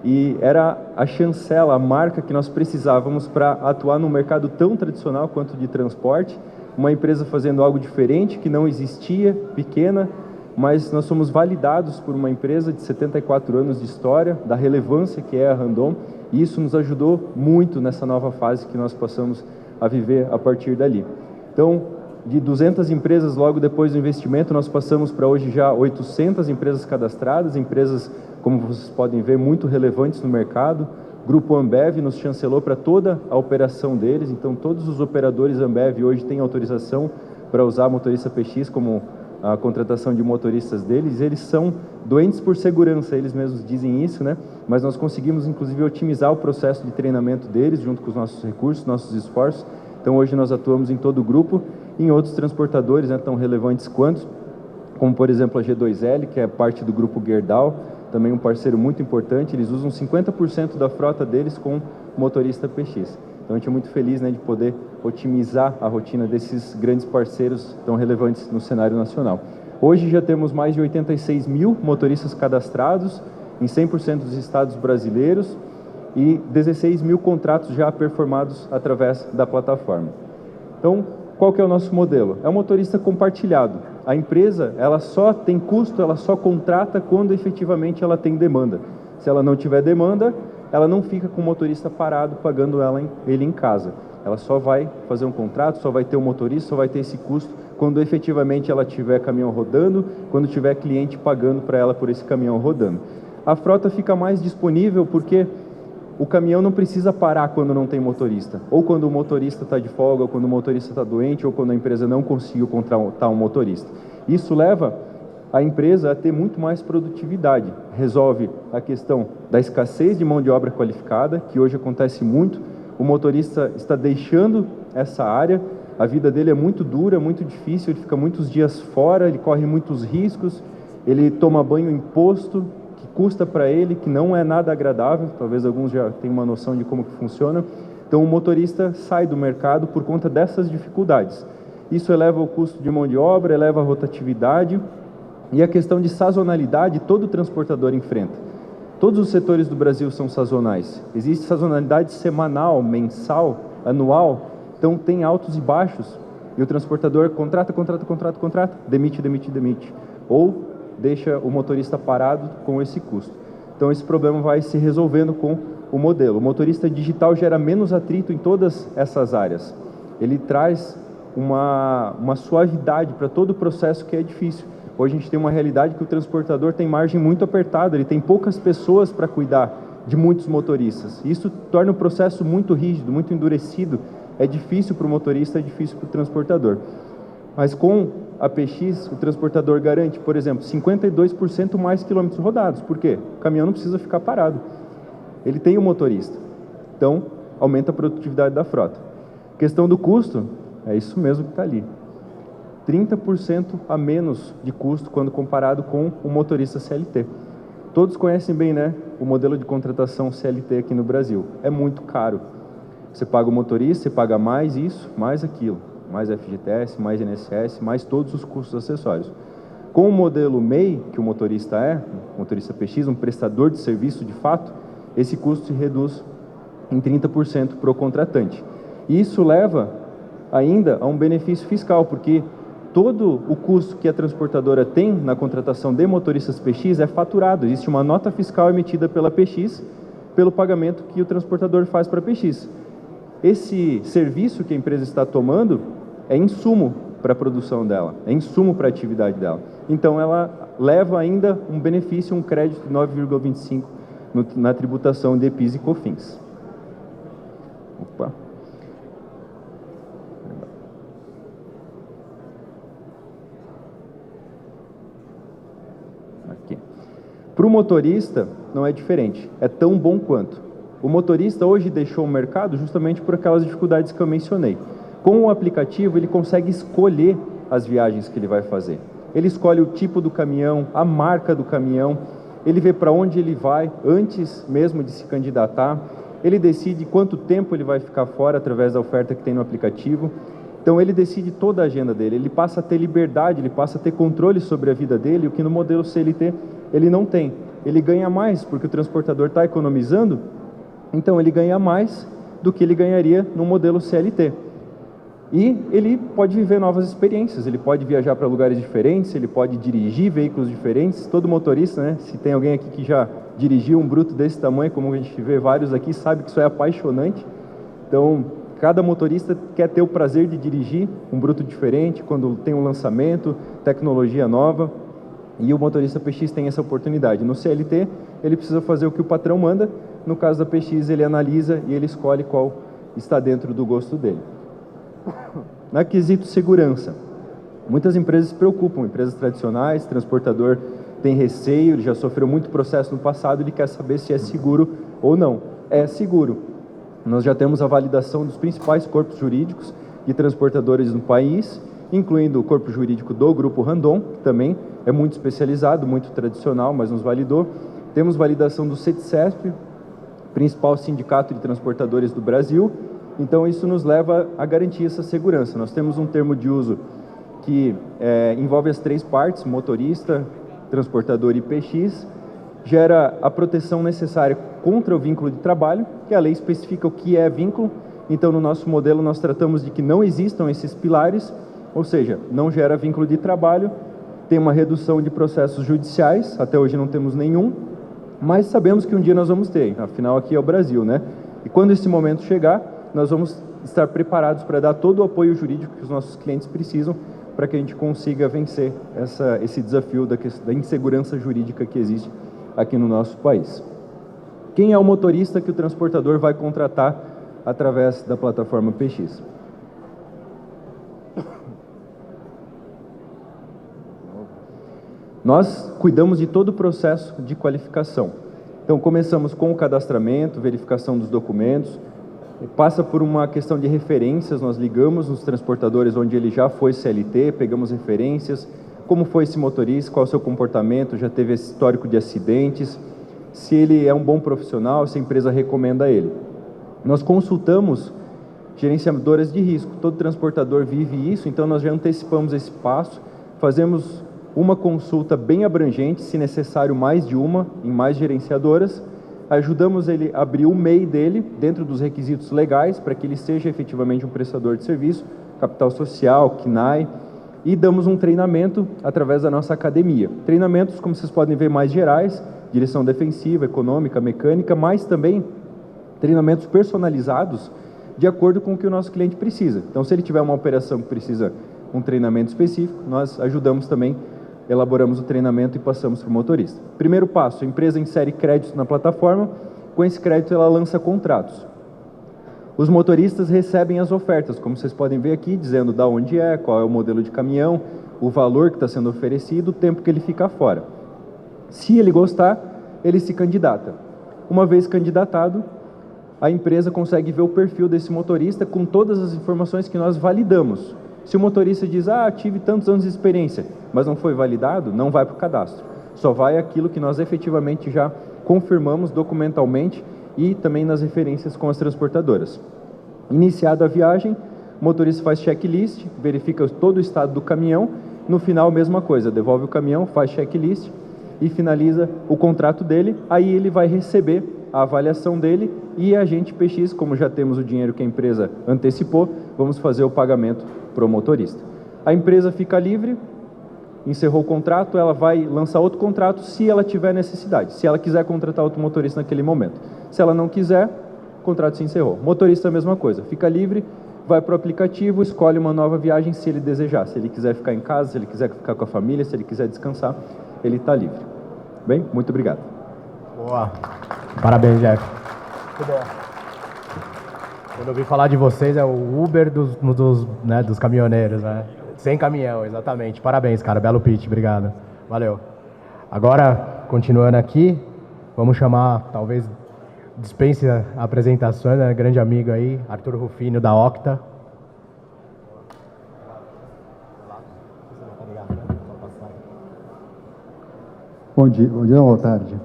[SPEAKER 7] e era a chancela, a marca que nós precisávamos para atuar num mercado tão tradicional quanto de transporte, uma empresa fazendo algo diferente, que não existia, pequena, mas nós somos validados por uma empresa de 74 anos de história, da relevância que é a Randon, e isso nos ajudou muito nessa nova fase que nós passamos a viver a partir dali. Então, de 200 empresas logo depois do investimento, nós passamos para hoje já 800 empresas cadastradas, empresas, como vocês podem ver, muito relevantes no mercado. O Grupo Ambev nos chancelou para toda a operação deles, então todos os operadores Ambev hoje têm autorização para usar a Motorista PX como a contratação de motoristas deles. Eles são doentes por segurança, eles mesmos dizem isso, né? Mas nós conseguimos inclusive otimizar o processo de treinamento deles junto com os nossos recursos, nossos esforços. Então hoje nós atuamos em todo o grupo, em outros transportadores, né, tão relevantes quanto, como por exemplo a G2L, que é parte do grupo Gerdau, também um parceiro muito importante. Eles usam 50% da frota deles com Motorista PX. Então a gente é muito feliz, né, de poder otimizar a rotina desses grandes parceiros tão relevantes no cenário nacional. Hoje já temos mais de 86.000 motoristas cadastrados em 100% dos estados brasileiros e 16.000 contratos já performados através da plataforma. Então, qual que é o nosso modelo? É um motorista compartilhado. A empresa, ela só tem custo, ela só contrata quando efetivamente ela tem demanda. Se ela não tiver demanda, ela não fica com o motorista parado pagando ele em casa. Ela só vai fazer um contrato, só vai ter um motorista, só vai ter esse custo quando efetivamente ela tiver caminhão rodando, quando tiver cliente pagando para ela por esse caminhão rodando. A frota fica mais disponível porque o caminhão não precisa parar quando não tem motorista, ou quando o motorista está de folga, ou quando o motorista está doente, ou quando a empresa não conseguiu contratar um motorista. Isso leva a empresa a ter muito mais produtividade, resolve a questão da escassez de mão de obra qualificada, que hoje acontece muito. O motorista está deixando essa área, a vida dele é muito dura, muito difícil, ele fica muitos dias fora, ele corre muitos riscos, ele toma banho em posto, que custa para ele, que não é nada agradável, talvez alguns já tenham uma noção de como que funciona. Então o motorista sai do mercado por conta dessas dificuldades. Isso eleva o custo de mão de obra, eleva a rotatividade e a questão de sazonalidade todo transportador enfrenta. Todos os setores do Brasil são sazonais. Existe sazonalidade semanal, mensal, anual, então tem altos e baixos e o transportador contrata, demite, ou deixa o motorista parado com esse custo. Então esse problema vai se resolvendo com o modelo. O motorista digital gera menos atrito em todas essas áreas. Ele traz uma suavidade para todo o processo que é difícil. Hoje a gente tem uma realidade que o transportador tem margem muito apertada, ele tem poucas pessoas para cuidar de muitos motoristas. Isso torna o processo muito rígido, muito endurecido. É difícil para o motorista, é difícil para o transportador. Mas com a PX, o transportador garante, por exemplo, 52% mais quilômetros rodados. Por quê? O caminhão não precisa ficar parado. Ele tem um motorista. Então, aumenta a produtividade da frota. Questão do custo, é isso mesmo que está ali. 30% a menos de custo quando comparado com o motorista CLT. Todos conhecem bem, né, o modelo de contratação CLT aqui no Brasil. É muito caro. Você paga o motorista, você paga mais isso, mais aquilo. Mais FGTS, mais INSS, mais todos os custos acessórios. Com o modelo MEI, que o motorista é, motorista PX, um prestador de serviço de fato, esse custo se reduz em 30% para o contratante. E isso leva ainda a um benefício fiscal, porque todo o custo que a transportadora tem na contratação de motoristas PX é faturado. Existe uma nota fiscal emitida pela PX pelo pagamento que o transportador faz para a PX. Esse serviço que a empresa está tomando é insumo para a produção dela, é insumo para a atividade dela. Então, ela leva ainda um benefício, um crédito de 9,25% na tributação de PIS e COFINS. Opa. Aqui. Para o motorista, não é diferente, é tão bom quanto. O motorista hoje deixou o mercado justamente por aquelas dificuldades que eu mencionei. Com o aplicativo, ele consegue escolher as viagens que ele vai fazer. Ele escolhe o tipo do caminhão, a marca do caminhão, ele vê para onde ele vai antes mesmo de se candidatar, ele decide quanto tempo ele vai ficar fora através da oferta que tem no aplicativo. Então, ele decide toda a agenda dele, ele passa a ter liberdade, ele passa a ter controle sobre a vida dele, o que no modelo CLT ele não tem. Ele ganha mais porque o transportador está economizando, então ele ganha mais do que ele ganharia no modelo CLT. E ele pode viver novas experiências, ele pode viajar para lugares diferentes, ele pode dirigir veículos diferentes. Todo motorista, né, se tem alguém aqui que já dirigiu um bruto desse tamanho, como a gente vê vários aqui, sabe que isso é apaixonante. Então, cada motorista quer ter o prazer de dirigir um bruto diferente, quando tem um lançamento, tecnologia nova, e o motorista PX tem essa oportunidade. No CLT, ele precisa fazer o que o patrão manda, no caso da PX, ele analisa e ele escolhe qual está dentro do gosto dele. Na quesito segurança, muitas empresas se preocupam, empresas tradicionais, transportador tem receio, ele já sofreu muito processo no passado, ele quer saber se é seguro ou não. É seguro. Nós já temos a validação dos principais corpos jurídicos de transportadores no país, incluindo o corpo jurídico do Grupo Randon, que também é muito especializado, muito tradicional, mas nos validou. Temos validação do CETCESP, principal sindicato de transportadores do Brasil. Então, isso nos leva a garantir essa segurança. Nós temos um termo de uso que envolve as três partes, motorista, transportador e PX, gera a proteção necessária contra o vínculo de trabalho, que a lei especifica o que é vínculo. Então, no nosso modelo, nós tratamos de que não existam esses pilares, ou seja, não gera vínculo de trabalho, tem uma redução de processos judiciais, até hoje não temos nenhum, mas sabemos que um dia nós vamos ter, afinal aqui é o Brasil, né? E quando esse momento chegar, nós vamos estar preparados para dar todo o apoio jurídico que os nossos clientes precisam para que a gente consiga vencer esse desafio da insegurança jurídica que existe aqui no nosso país. Quem é o motorista que o transportador vai contratar através da plataforma PX? Nós cuidamos de todo o processo de qualificação. Então, começamos com o cadastramento, verificação dos documentos, passa por uma questão de referências, nós ligamos nos transportadores onde ele já foi CLT, pegamos referências, como foi esse motorista, qual é o seu comportamento, já teve esse histórico de acidentes, se ele é um bom profissional, se a empresa recomenda ele. Nós consultamos gerenciadoras de risco, todo transportador vive isso, então nós já antecipamos esse passo, fazemos uma consulta bem abrangente, se necessário mais de uma, em mais gerenciadoras, ajudamos ele a abrir o MEI dele, dentro dos requisitos legais, para que ele seja efetivamente um prestador de serviço, capital social, CNAE, e damos um treinamento através da nossa academia. Treinamentos, como vocês podem ver, mais gerais, direção defensiva, econômica, mecânica, mas também treinamentos personalizados de acordo com o que o nosso cliente precisa. Então, se ele tiver uma operação que precisa um treinamento específico, nós ajudamos também, elaboramos o treinamento e passamos para o motorista. Primeiro passo, a empresa insere crédito na plataforma, com esse crédito ela lança contratos. Os motoristas recebem as ofertas, como vocês podem ver aqui, dizendo de onde é, qual é o modelo de caminhão, o valor que está sendo oferecido, o tempo que ele fica fora. Se ele gostar, ele se candidata. Uma vez candidatado, a empresa consegue ver o perfil desse motorista com todas as informações que nós validamos. Se o motorista diz, tive tantos anos de experiência, mas não foi validado, não vai para o cadastro. Só vai aquilo que nós efetivamente já confirmamos documentalmente e também nas referências com as transportadoras. Iniciada a viagem, o motorista faz checklist, verifica todo o estado do caminhão, no final, mesma coisa, devolve o caminhão, faz checklist e finaliza o contrato dele, aí ele vai receber a avaliação dele e a gente, PX, como já temos o dinheiro que a empresa antecipou, vamos fazer o pagamento para o motorista. A empresa fica livre, encerrou o contrato, ela vai lançar outro contrato se ela tiver necessidade, se ela quiser contratar outro motorista naquele momento. Se ela não quiser, o contrato se encerrou. Motorista é a mesma coisa, fica livre, vai para o aplicativo, escolhe uma nova viagem se ele desejar. Se ele quiser ficar em casa, se ele quiser ficar com a família, se ele quiser descansar, ele está livre. Bem, muito obrigado.
[SPEAKER 2] Boa. Parabéns, Jeff. Muito bom. Quando eu ouvi falar de vocês, é o Uber dos caminhoneiros, né? Sem caminhão, exatamente. Parabéns, cara. Belo pitch. Obrigado. Valeu. Agora, continuando aqui, vamos chamar, talvez, dispense a apresentação, né? Grande amigo aí, Arthur Rufino, da Octa.
[SPEAKER 8] Bom dia, boa tarde.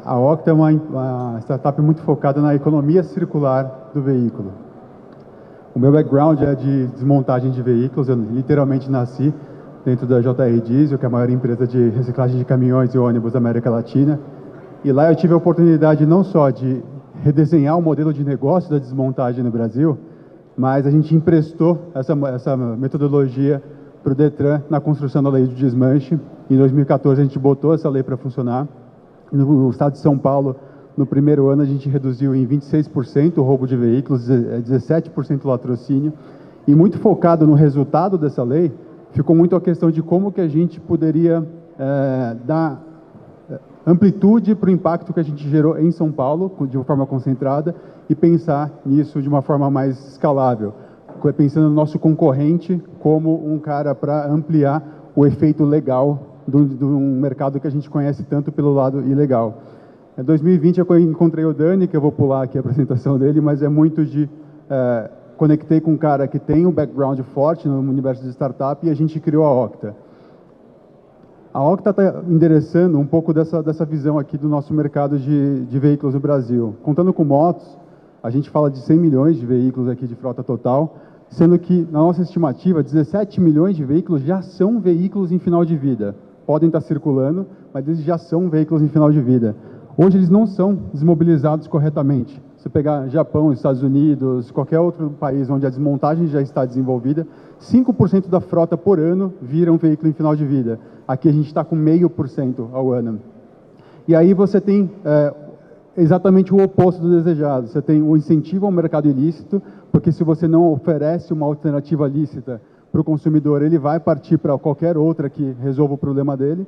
[SPEAKER 8] A Octa é uma startup muito focada na economia circular do veículo. O meu background é de desmontagem de veículos, eu literalmente nasci dentro da JR Diesel, que é a maior empresa de reciclagem de caminhões e ônibus da América Latina. E lá eu tive a oportunidade não só de redesenhar o modelo de negócio da desmontagem no Brasil, mas a gente emprestou essa metodologia para o Detran na construção da lei do desmanche. Em 2014 a gente botou essa lei para funcionar. No estado de São Paulo, no primeiro ano, a gente reduziu em 26% o roubo de veículos, 17% o latrocínio. E muito focado no resultado dessa lei, ficou muito a questão de como que a gente poderia dar amplitude para o impacto que a gente gerou em São Paulo, de uma forma concentrada, e pensar nisso de uma forma mais escalável, pensando no nosso concorrente como um cara para ampliar o efeito legal de um mercado que a gente conhece tanto pelo lado ilegal. Em 2020 eu encontrei o Dani, que eu vou pular aqui a apresentação dele, mas é muito de... conectei com um cara que tem um background forte no universo de startup e a gente criou a Octa. A Octa está endereçando um pouco dessa visão aqui do nosso mercado de veículos no Brasil. Contando com motos, a gente fala de 100 milhões de veículos aqui de frota total, sendo que, na nossa estimativa, 17 milhões de veículos já são veículos em final de vida. Podem estar circulando, mas eles já são veículos em final de vida. Hoje eles não são desmobilizados corretamente. Se pegar Japão, Estados Unidos, qualquer outro país onde a desmontagem já está desenvolvida, 5% da frota por ano vira um veículo em final de vida. Aqui a gente está com 0,5% ao ano. E aí você tem exatamente o oposto do desejado. Você tem o incentivo ao mercado ilícito, porque se você não oferece uma alternativa lícita para o consumidor, ele vai partir para qualquer outra que resolva o problema dele.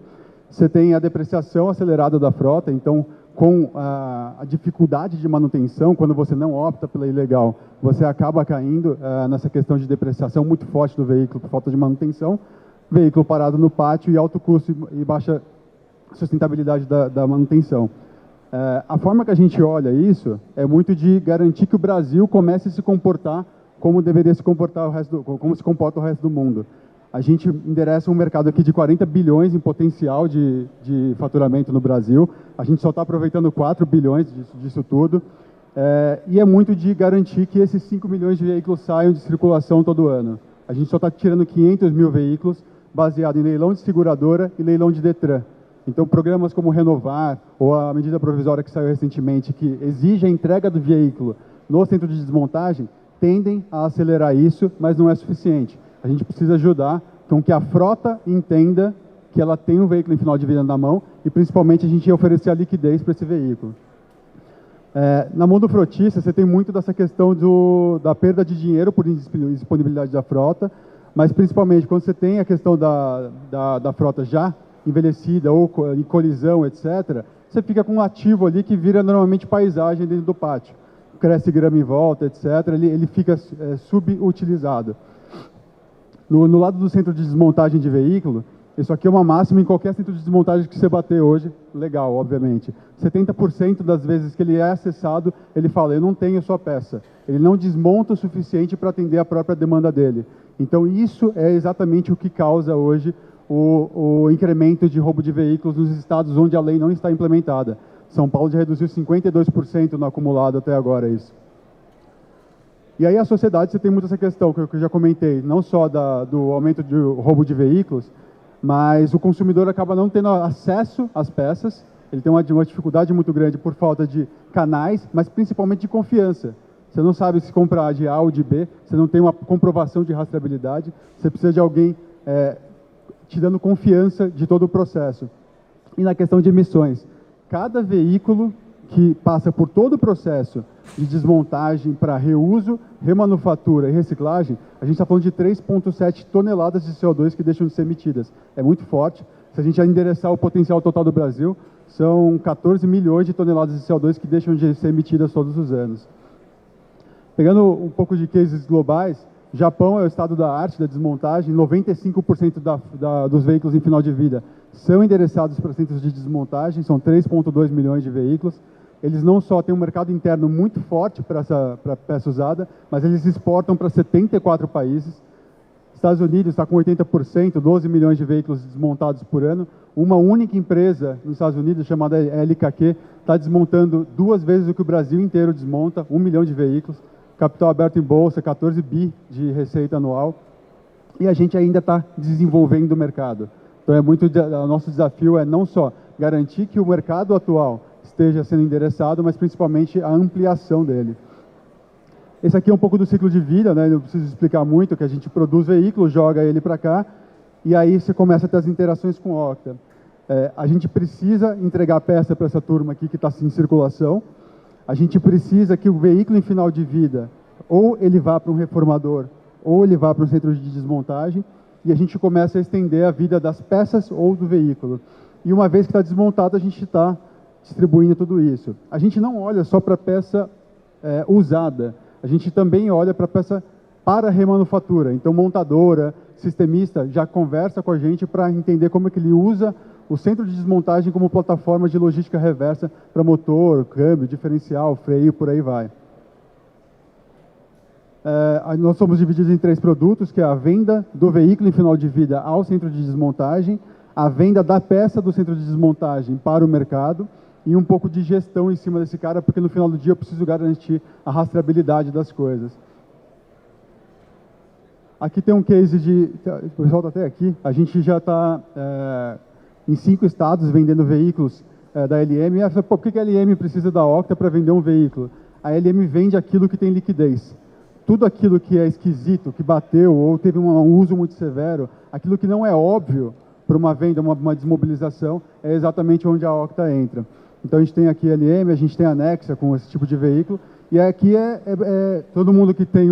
[SPEAKER 8] Você tem a depreciação acelerada da frota, então, com a dificuldade de manutenção, quando você não opta pela ilegal, você acaba caindo nessa questão de depreciação muito forte do veículo por falta de manutenção, veículo parado no pátio e alto custo e baixa sustentabilidade da manutenção. A forma que a gente olha isso é muito de garantir que o Brasil comece a se comportar como deveria se comportar como se comporta o resto do mundo. A gente endereça um mercado aqui de 40 bilhões em potencial de faturamento no Brasil. A gente só está aproveitando 4 bilhões disso tudo. E é muito de garantir que esses 5 milhões de veículos saiam de circulação todo ano. A gente só está tirando 500 mil veículos baseado em leilão de seguradora e leilão de Detran. Então, programas como Renovar ou a medida provisória que saiu recentemente, que exige a entrega do veículo no centro de desmontagem, tendem a acelerar isso, mas não é suficiente. A gente precisa ajudar com que a frota entenda que ela tem um veículo em final de vida na mão e, principalmente, a gente oferecer a liquidez para esse veículo. Na mão do frotista, você tem muito dessa questão da perda de dinheiro por indisponibilidade da frota, mas, principalmente, quando você tem a questão da frota já envelhecida ou em colisão, etc., você fica com um ativo ali que vira normalmente paisagem dentro do pátio. Cresce grama em volta, etc., ele fica subutilizado. No lado do centro de desmontagem de veículo, isso aqui é uma máxima em qualquer centro de desmontagem que você bater hoje, legal, obviamente. 70% das vezes que ele é acessado, ele fala, eu não tenho sua peça. Ele não desmonta o suficiente para atender a própria demanda dele. Então isso é exatamente o que causa hoje o incremento de roubo de veículos nos estados onde a lei não está implementada. São Paulo já reduziu 52% no acumulado até agora isso. E aí a sociedade, você tem muito essa questão que eu já comentei, não só do aumento do roubo de veículos, mas o consumidor acaba não tendo acesso às peças, ele tem uma dificuldade muito grande por falta de canais, mas principalmente de confiança. Você não sabe se comprar de A ou de B, você não tem uma comprovação de rastreabilidade, você precisa de alguém te dando confiança de todo o processo. E na questão de emissões, cada veículo que passa por todo o processo de desmontagem para reuso, remanufatura e reciclagem, a gente está falando de 3,7 toneladas de CO2 que deixam de ser emitidas. É muito forte. Se a gente endereçar o potencial total do Brasil, são 14 milhões de toneladas de CO2 que deixam de ser emitidas todos os anos. Pegando um pouco de cases globais, Japão é o estado da arte da desmontagem, 95% dos veículos em final de vida são endereçados para centros de desmontagem, são 3,2 milhões de veículos. Eles não só têm um mercado interno muito forte para peça usada, mas eles exportam para 74 países. Estados Unidos está com 80%, 12 milhões de veículos desmontados por ano. Uma única empresa nos Estados Unidos, chamada LKQ, está desmontando 2 vezes o que o Brasil inteiro desmonta, 1 milhão de veículos. Capital aberto em bolsa, 14 bi de receita anual. E a gente ainda está desenvolvendo o mercado. Então, o nosso desafio é não só garantir que o mercado atual esteja sendo endereçado, mas principalmente a ampliação dele. Esse aqui é um pouco do ciclo de vida, né? Não preciso explicar muito, que a gente produz veículo, joga ele para cá, e aí você começa a ter as interações com o Octa. A gente precisa entregar peça para essa turma aqui que está em circulação. A gente precisa que o veículo em final de vida, ou ele vá para um reformador, ou ele vá para um centro de desmontagem, e a gente começa a estender a vida das peças ou do veículo. E uma vez que está desmontado, a gente está distribuindo tudo isso. A gente não olha só para a peça usada, a gente também olha para a peça para remanufatura. Então, montadora, sistemista, já conversa com a gente para entender como é que ele usa o centro de desmontagem como plataforma de logística reversa para motor, câmbio, diferencial, freio, por aí vai. Nós somos divididos em 3 produtos, que é a venda do veículo em final de vida ao centro de desmontagem, a venda da peça do centro de desmontagem para o mercado e um pouco de gestão em cima desse cara, porque no final do dia eu preciso garantir a rastreabilidade das coisas. Aqui tem um case de... O pessoal está até aqui. A gente já está em 5 estados vendendo veículos da LM. Por que a LM precisa da Octa para vender um veículo? A LM vende aquilo que tem liquidez. Tudo aquilo que é esquisito, que bateu ou teve um uso muito severo, aquilo que não é óbvio para uma venda, uma desmobilização, é exatamente onde a Octa entra. Então a gente tem aqui a LM, a gente tem a Nexa com esse tipo de veículo, e aqui todo mundo que tem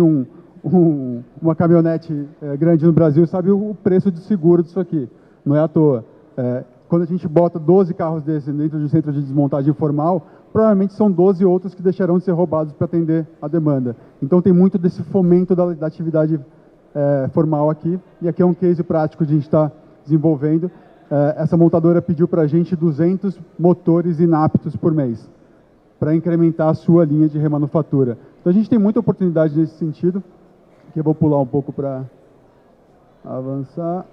[SPEAKER 8] uma caminhonete grande no Brasil sabe o preço de seguro disso aqui, não é à toa. Quando a gente bota 12 carros desses dentro de um centro de desmontagem formal, provavelmente são 12 outros que deixarão de ser roubados para atender a demanda. Então tem muito desse fomento da atividade formal aqui, e aqui é um case prático de a gente estar desenvolvendo. Essa montadora pediu para a gente 200 motores inaptos por mês, para incrementar a sua linha de remanufatura. Então a gente tem muita oportunidade nesse sentido. Aqui eu vou pular um pouco para avançar.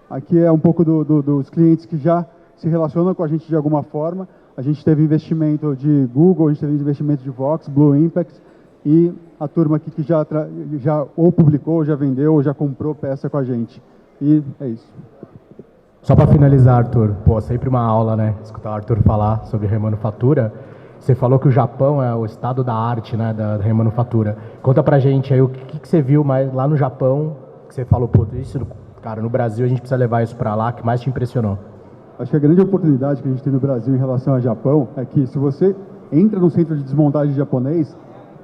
[SPEAKER 8] Aqui é um pouco dos clientes que já se relacionam com a gente de alguma forma. A gente teve investimento de Google, a gente teve investimento de Vox, Blue Impact, e a turma aqui que já ou publicou, ou já vendeu, ou já comprou peça com a gente. E é isso.
[SPEAKER 2] Só para finalizar, Arthur, sempre uma aula, né? Escutar o Arthur falar sobre remanufatura. Você falou que o Japão é o estado da arte, né, da remanufatura. Conta pra gente aí o que você viu mais lá no Japão, que você falou, isso, cara, no Brasil a gente precisa levar isso para lá, que mais te impressionou?
[SPEAKER 8] Acho que a grande oportunidade que a gente tem no Brasil em relação ao Japão é que se você entra no centro de desmontagem japonês,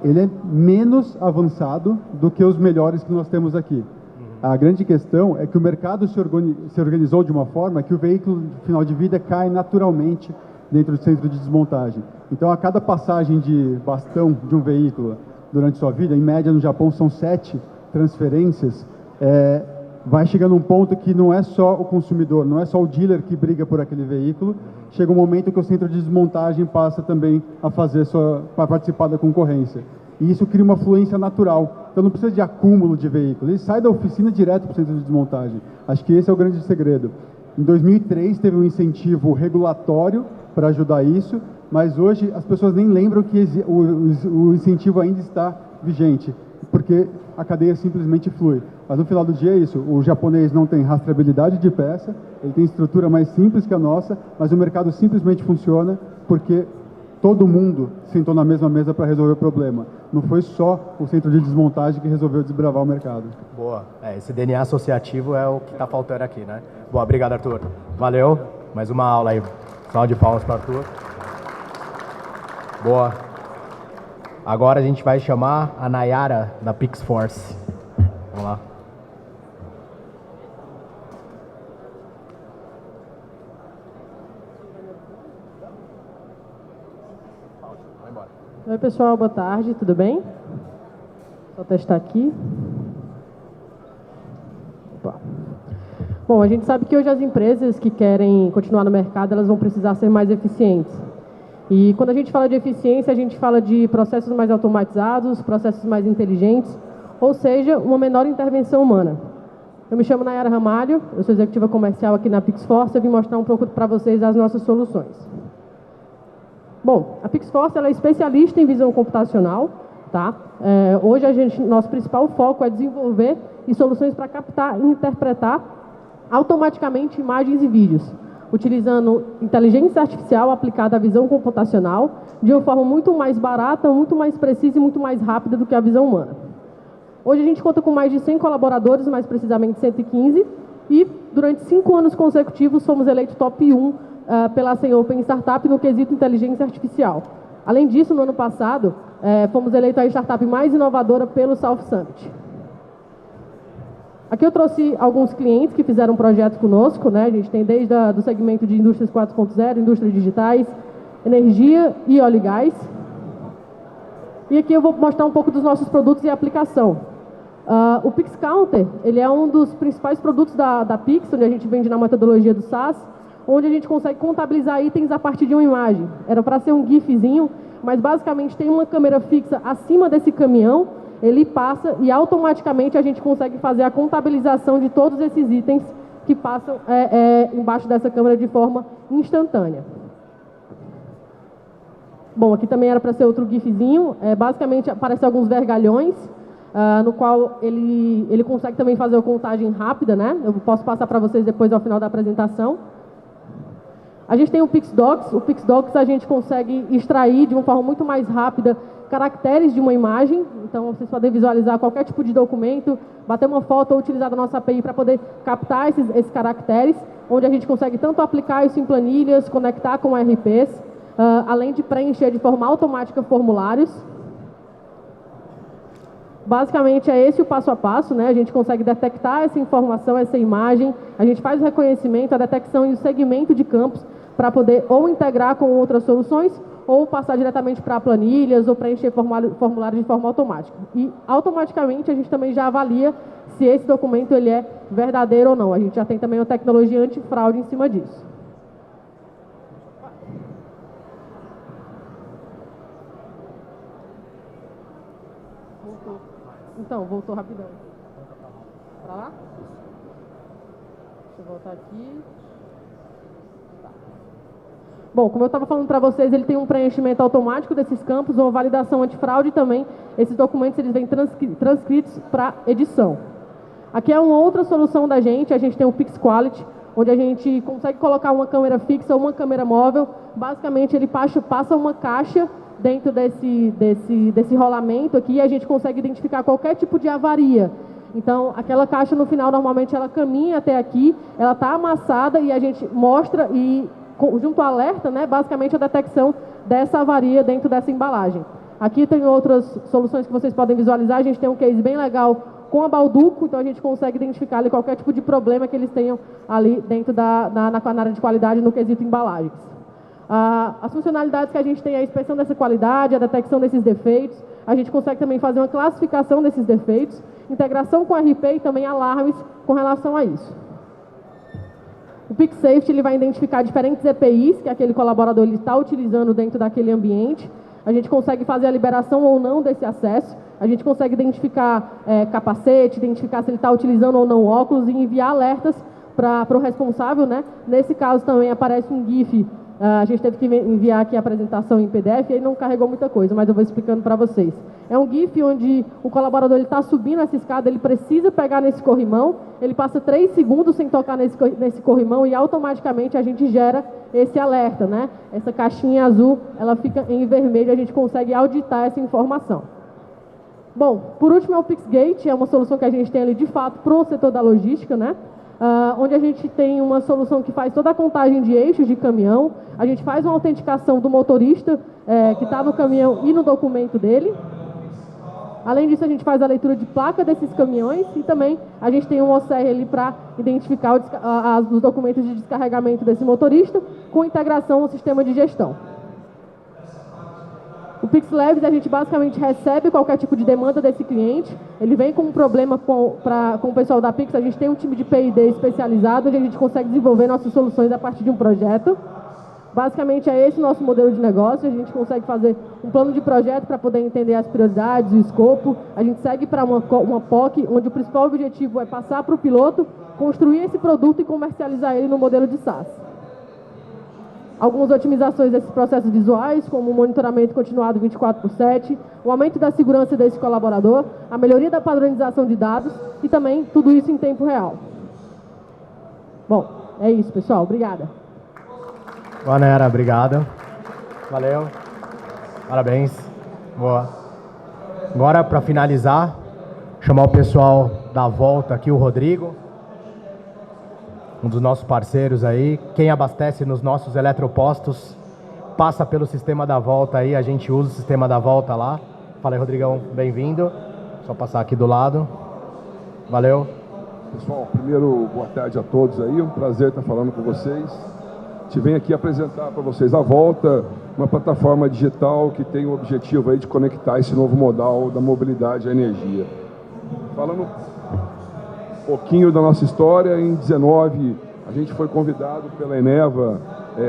[SPEAKER 8] ele é menos avançado do que os melhores que nós temos aqui. A grande questão é que o mercado se organizou de uma forma que o veículo final de vida cai naturalmente dentro do centro de desmontagem. Então, a cada passagem de bastão de um veículo durante sua vida, em média no Japão são 7 transferências, vai chegando um ponto que não é só o consumidor, não é só o dealer que briga por aquele veículo, chega um momento que o centro de desmontagem passa também a para participar da concorrência. E isso cria uma fluência natural. Então não precisa de acúmulo de veículos. Ele sai da oficina direto para o centro de desmontagem. Acho que esse é o grande segredo. Em 2003 teve um incentivo regulatório para ajudar isso, mas hoje as pessoas nem lembram que o incentivo ainda está vigente, porque a cadeia simplesmente flui. Mas no final do dia é isso. O japonês não tem rastreabilidade de peça, ele tem estrutura mais simples que a nossa, mas o mercado simplesmente funciona porque todo mundo sentou na mesma mesa para resolver o problema. Não foi só o centro de desmontagem que resolveu desbravar o mercado.
[SPEAKER 2] Boa. Esse DNA associativo é o que está faltando aqui, né? Boa, obrigado, Arthur. Valeu. Mais uma aula aí. Salve de palmas para Arthur. Boa. Agora a gente vai chamar a Nayara da PixForce. Vamos lá.
[SPEAKER 9] Oi, pessoal, boa tarde, tudo bem? Só testar aqui. Opa. Bom, a gente sabe que hoje as empresas que querem continuar no mercado, elas vão precisar ser mais eficientes. E quando a gente fala de eficiência, a gente fala de processos mais automatizados, processos mais inteligentes, ou seja, uma menor intervenção humana. Eu me chamo Nayara Ramalho, eu sou executiva comercial aqui na PixForce, eu vim mostrar um pouco para vocês as nossas soluções. Bom, a PixForce ela é especialista em visão computacional, tá? Hoje nosso principal foco é desenvolver soluções para captar e interpretar automaticamente imagens e vídeos, utilizando inteligência artificial aplicada à visão computacional de uma forma muito mais barata, muito mais precisa e muito mais rápida do que a visão humana. Hoje a gente conta com mais de 100 colaboradores, mais precisamente 115, e durante 5 anos consecutivos fomos eleitos top 1 pela Sem Open Startup no quesito inteligência artificial. Além disso, no ano passado, fomos eleitos a startup mais inovadora pelo South Summit. Aqui eu trouxe alguns clientes que fizeram projetos conosco, né? A gente tem desde do segmento de indústrias 4.0, indústrias digitais, energia e óleo e gás. E aqui eu vou mostrar um pouco dos nossos produtos e aplicação. O Pix Counter, ele é um dos principais produtos da Pix, onde a gente vende na metodologia do SaaS, onde a gente consegue contabilizar itens a partir de uma imagem. Era para ser um GIFzinho, mas basicamente tem uma câmera fixa acima desse caminhão, ele passa e automaticamente a gente consegue fazer a contabilização de todos esses itens que passam embaixo dessa câmera de forma instantânea. Bom, aqui também era para ser outro GIFzinho, basicamente aparecem alguns vergalhões, no qual ele consegue também fazer a contagem rápida, né? Eu posso passar para vocês depois ao final da apresentação. A gente tem o PixDocs. O PixDocs a gente consegue extrair de uma forma muito mais rápida caracteres de uma imagem. Então, vocês podem visualizar qualquer tipo de documento, bater uma foto ou utilizar a nossa API para poder captar esses caracteres, onde a gente consegue tanto aplicar isso em planilhas, conectar com RPs, além de preencher de forma automática formulários. Basicamente é esse o passo a passo, né? A gente consegue detectar essa informação, essa imagem, a gente faz o reconhecimento, a detecção e o segmento de campos para poder ou integrar com outras soluções ou passar diretamente para planilhas ou preencher formulários de forma automática. E automaticamente a gente também já avalia se esse documento ele é verdadeiro ou não. A gente já tem também uma tecnologia antifraude em cima disso. Então, voltou rapidão. Para lá? Deixa eu voltar aqui. Tá. Bom, como eu estava falando para vocês, ele tem um preenchimento automático desses campos, uma validação antifraude também. Esses documentos eles vêm transcritos para edição. Aqui é uma outra solução da gente, a gente tem o Pix Quality, onde a gente consegue colocar uma câmera fixa ou uma câmera móvel. Basicamente, ele passa uma caixa dentro desse rolamento aqui, a gente consegue identificar qualquer tipo de avaria. Então, aquela caixa no final, normalmente, ela caminha até aqui, ela está amassada e a gente mostra e, junto ao alerta, né, basicamente a detecção dessa avaria dentro dessa embalagem. Aqui tem outras soluções que vocês podem visualizar, a gente tem um case bem legal com a Balduco, então a gente consegue identificar ali qualquer tipo de problema que eles tenham ali dentro na área de qualidade no quesito embalagens. As funcionalidades que a gente tem é a inspeção dessa qualidade, a detecção desses defeitos, a gente consegue também fazer uma classificação desses defeitos, integração com RP e também alarmes com relação a isso. O PixSafety ele vai identificar diferentes EPIs que aquele colaborador está utilizando dentro daquele ambiente, a gente consegue fazer a liberação ou não desse acesso, a gente consegue identificar capacete, identificar se ele está utilizando ou não óculos e enviar alertas para o responsável, né? Nesse caso também aparece um GIF. A gente teve que enviar aqui a apresentação em PDF e aí não carregou muita coisa, mas eu vou explicando para vocês. É um GIF onde o colaborador está subindo essa escada, ele precisa pegar nesse corrimão, ele passa 3 segundos sem tocar nesse corrimão e automaticamente a gente gera esse alerta, né? Essa caixinha azul, ela fica em vermelho, a gente consegue auditar essa informação. Bom, por último é o PixGate, é uma solução que a gente tem ali de fato para o setor da logística, né? Onde a gente tem uma solução que faz toda a contagem de eixos de caminhão, a gente faz uma autenticação do motorista que está no caminhão e no documento dele. Além disso, a gente faz a leitura de placa desses caminhões e também a gente tem um OCR ali para identificar os documentos de descarregamento desse motorista com integração ao sistema de gestão. O PixLabs, a gente basicamente recebe qualquer tipo de demanda desse cliente, ele vem com um problema com o pessoal da Pix, a gente tem um time de P&D especializado, onde a gente consegue desenvolver nossas soluções a partir de um projeto. Basicamente é esse o nosso modelo de negócio, a gente consegue fazer um plano de projeto para poder entender as prioridades, o escopo, a gente segue para uma POC, onde o principal objetivo é passar para o piloto, construir esse produto e comercializar ele no modelo de SaaS. Algumas otimizações desses processos visuais, como o monitoramento continuado 24/7, o aumento da segurança desse colaborador, a melhoria da padronização de dados e também tudo isso em tempo real. Bom, é isso, pessoal. Obrigada.
[SPEAKER 2] Boa, Nera. Obrigado. Valeu. Parabéns. Boa. Agora, para finalizar, chamar o pessoal da volta aqui, o Rodrigo, um dos nossos parceiros aí. Quem abastece nos nossos eletropostos passa pelo sistema da volta aí, a gente usa o sistema da volta lá. Fala aí, Rodrigão, bem-vindo. Só passar aqui do lado. Valeu.
[SPEAKER 10] Pessoal, primeiro, boa tarde a todos aí, um prazer estar falando com vocês. Te venho aqui apresentar para vocês a volta, uma plataforma digital que tem o objetivo aí de conectar esse novo modal da mobilidade à energia. Falando um pouquinho da nossa história, em 19 a gente foi convidado pela Eneva,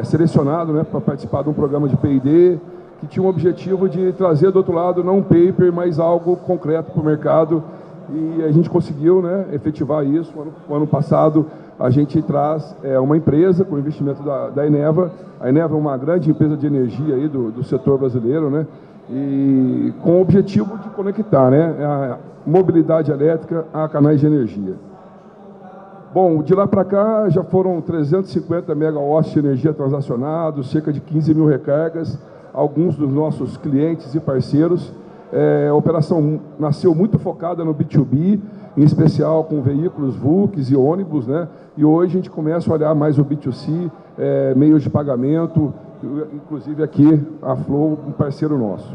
[SPEAKER 10] selecionado, né, para participar de um programa de P&D que tinha o objetivo de trazer do outro lado não um paper, mas algo concreto para o mercado, e a gente conseguiu, né, efetivar isso. O ano passado a gente traz uma empresa com investimento da Eneva. A Eneva é uma grande empresa de energia aí do setor brasileiro, né, e com o objetivo de conectar, né, a mobilidade elétrica a canais de energia. Bom, de lá para cá já foram 350 megawatts de energia transacionados, cerca de 15 mil recargas, alguns dos nossos clientes e parceiros. A operação nasceu muito focada no B2B, em especial com veículos VUCs e ônibus, né? E hoje a gente começa a olhar mais o B2C, meios de pagamento, inclusive aqui a Flow, um parceiro nosso.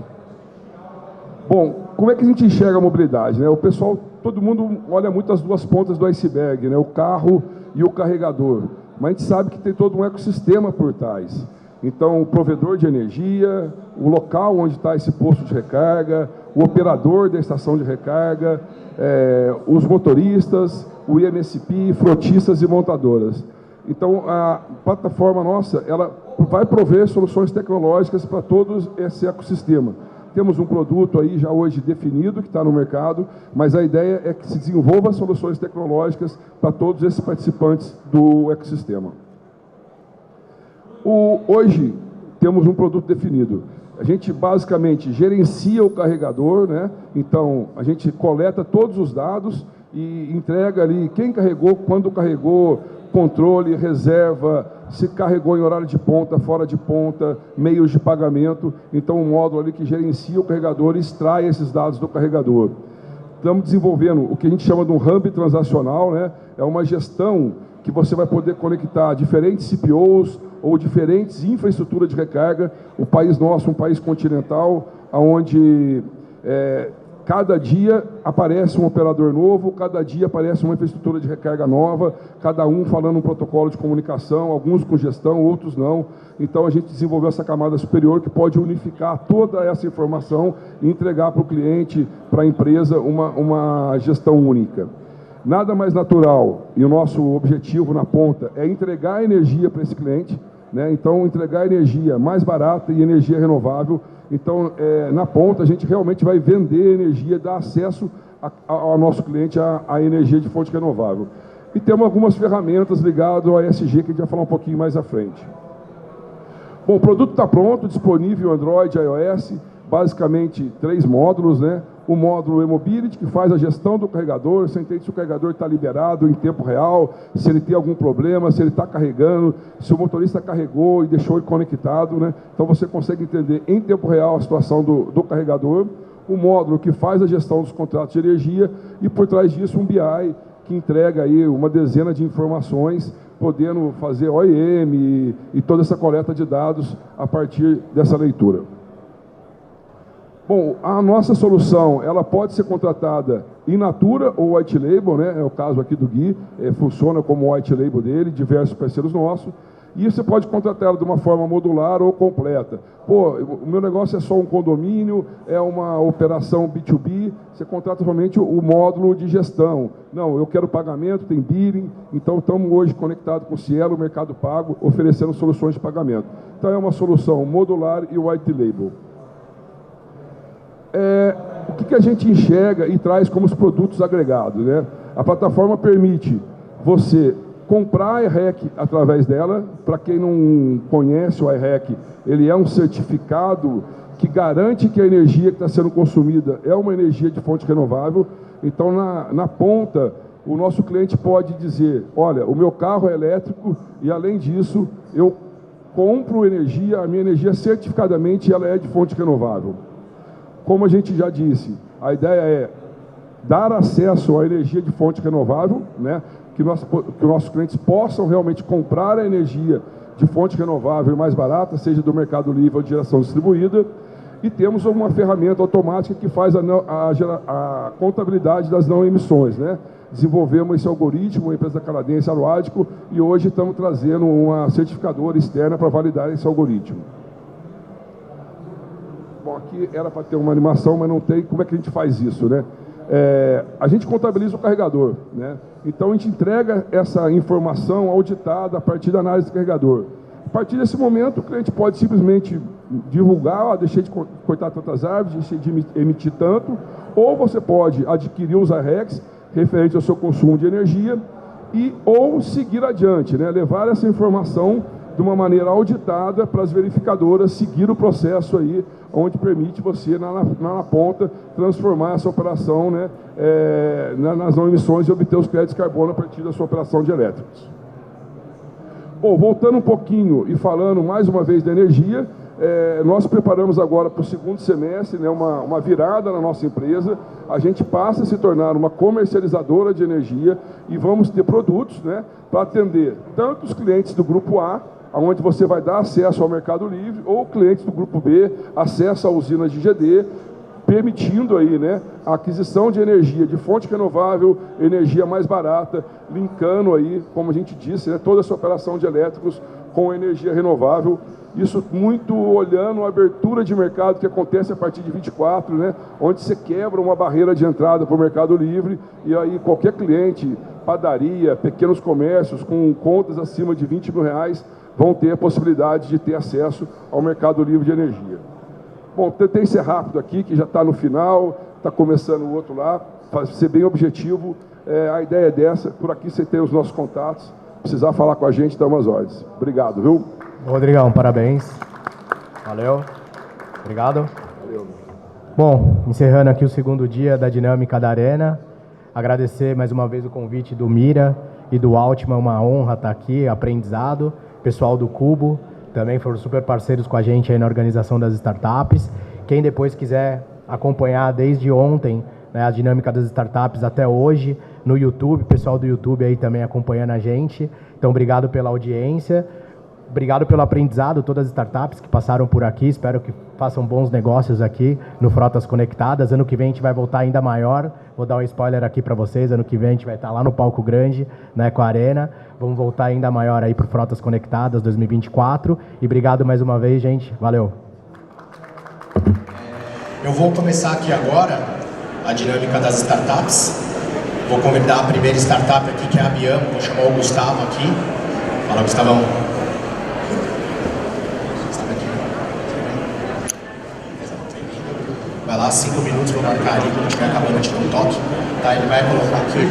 [SPEAKER 10] Bom, como é que a gente enxerga a mobilidade, né? O pessoal, todo mundo olha muito as duas pontas do iceberg, né? O carro e o carregador. Mas a gente sabe que tem todo um ecossistema por trás. Então, o provedor de energia, o local onde está esse posto de recarga, o operador da estação de recarga, os motoristas, o IMSP, frotistas e montadoras. Então, a plataforma nossa, ela vai prover soluções tecnológicas para todo esse ecossistema. Temos um produto aí já hoje definido, que está no mercado, mas a ideia é que se desenvolva soluções tecnológicas para todos esses participantes do ecossistema. Hoje temos um produto definido. A gente basicamente gerencia o carregador, né? Então a gente coleta todos os dados e entrega ali quem carregou, quando carregou, controle, reserva, se carregou em horário de ponta, fora de ponta, meios de pagamento. Então um módulo ali que gerencia o carregador e extrai esses dados do carregador. Estamos desenvolvendo o que a gente chama de um hub transacional, né? É uma gestão que você vai poder conectar diferentes CPOs ou diferentes infraestruturas de recarga. O país nosso, um país continental, onde cada dia aparece um operador novo, cada dia aparece uma infraestrutura de recarga nova, cada um falando um protocolo de comunicação, alguns com gestão, outros não. Então a gente desenvolveu essa camada superior que pode unificar toda essa informação e entregar para o cliente, para a empresa, uma gestão única. Nada mais natural, e o nosso objetivo na ponta é entregar energia para esse cliente, né? Então, entregar energia mais barata e energia renovável. Então, na ponta, a gente realmente vai vender energia, dar acesso ao nosso cliente à energia de fonte renovável. E temos algumas ferramentas ligadas ao ESG, que a gente vai falar um pouquinho mais à frente. Bom, o produto está pronto, disponível Android e iOS, basicamente 3 módulos, né? o módulo e-mobility, que faz a gestão do carregador, você entende se o carregador está liberado em tempo real, se ele tem algum problema, se ele está carregando, se o motorista carregou e deixou ele conectado, né? Então você consegue entender em tempo real a situação do carregador, o módulo que faz a gestão dos contratos de energia e por trás disso um BI que entrega aí uma dezena de informações, podendo fazer OEM e toda essa coleta de dados a partir dessa leitura. Bom, a nossa solução, ela pode ser contratada in natura ou white label, né? É o caso aqui do Gui, funciona como white label dele, diversos parceiros nossos, e você pode contratar ela de uma forma modular ou completa. Pô, o meu negócio é só um condomínio, é uma operação B2B, você contrata somente o módulo de gestão. Não, eu quero pagamento, tem billing, então estamos hoje conectados com o Cielo, o Mercado Pago, oferecendo soluções de pagamento. Então é uma solução modular e white label. O que a gente enxerga e traz como os produtos agregados, né? A plataforma permite você comprar a iREC através dela. Para quem não conhece o iREC, ele é um certificado que garante que a energia que está sendo consumida é uma energia de fonte renovável. Então, na ponta, o nosso cliente pode dizer, olha, o meu carro é elétrico e, além disso, eu compro energia, a minha energia certificadamente ela é de fonte renovável. Como a gente já disse, a ideia é dar acesso à energia de fonte renovável, né? Que nossos clientes possam realmente comprar a energia de fonte renovável mais barata, seja do Mercado Livre ou de geração distribuída, e temos uma ferramenta automática que faz a contabilidade das não emissões, né? Desenvolvemos esse algoritmo, a empresa canadense Aeroádico, e hoje estamos trazendo uma certificadora externa para validar esse algoritmo. Bom, aqui era para ter uma animação, mas não tem. Como é que a gente faz isso, né? A gente contabiliza o carregador, né? Então a gente entrega essa informação auditada a partir da análise do carregador. A partir desse momento, o cliente pode simplesmente divulgar, deixei de cortar tantas árvores, deixei de emitir tanto, ou você pode adquirir os iRECs referente ao seu consumo de energia ou seguir adiante, né? Levar essa informação de uma maneira auditada para as verificadoras seguir o processo aí, onde permite você, na ponta, transformar essa operação, né, nas não emissões e obter os créditos de carbono a partir da sua operação de elétricos. Bom, voltando um pouquinho e falando mais uma vez da energia, nós preparamos agora para o segundo semestre, né, uma virada na nossa empresa. A gente passa a se tornar uma comercializadora de energia e vamos ter produtos, né, para atender tanto os clientes do Grupo A, onde você vai dar acesso ao Mercado Livre, ou clientes do Grupo B, acesso a usinas de GD, permitindo aí, né, a aquisição de energia de fonte renovável, energia mais barata, linkando aí, como a gente disse, né, toda essa operação de elétricos com energia renovável. Isso muito olhando a abertura de mercado que acontece a partir de 24, né, onde você quebra uma barreira de entrada para o Mercado Livre e aí qualquer cliente, padaria, pequenos comércios com contas acima de R$20 mil vão ter a possibilidade de ter acesso ao Mercado Livre de energia. Bom, tentei ser rápido aqui, que já está no final, está começando o outro lá, para ser bem objetivo. A ideia é dessa, por aqui você tem os nossos contatos, precisar falar com a gente, dá umas ordens. Obrigado, viu?
[SPEAKER 2] Rodrigão, parabéns. Valeu. Obrigado.
[SPEAKER 10] Valeu.
[SPEAKER 2] Bom, encerrando aqui o segundo dia da dinâmica da Arena, agradecer mais uma vez o convite do Mira e do Altman, uma honra estar aqui, aprendizado. Pessoal do Cubo também foram super parceiros com a gente aí na organização das startups. Quem depois quiser acompanhar desde ontem, né, a dinâmica das startups até hoje no YouTube, pessoal do YouTube aí também acompanhando a gente. Então, obrigado pela audiência. Obrigado pelo aprendizado, todas as startups que passaram por aqui. Espero que façam bons negócios aqui no Frotas Conectadas. Ano que vem a gente vai voltar ainda maior. Vou dar um spoiler aqui para vocês. Ano que vem a gente vai estar lá no palco grande, né, com a Arena. Vamos voltar ainda maior aí para o Frotas Conectadas 2024. E obrigado mais uma vez, gente. Valeu.
[SPEAKER 11] Eu vou começar aqui agora a dinâmica das startups. Vou convidar a primeira startup aqui, que é a Biamo. Vou chamar o Gustavo aqui. Fala, Gustavão. Vai lá, 5 minutos, vou marcar ali, quando estiver acabando, eu te dou um toque. Tá, ele vai colocar aqui.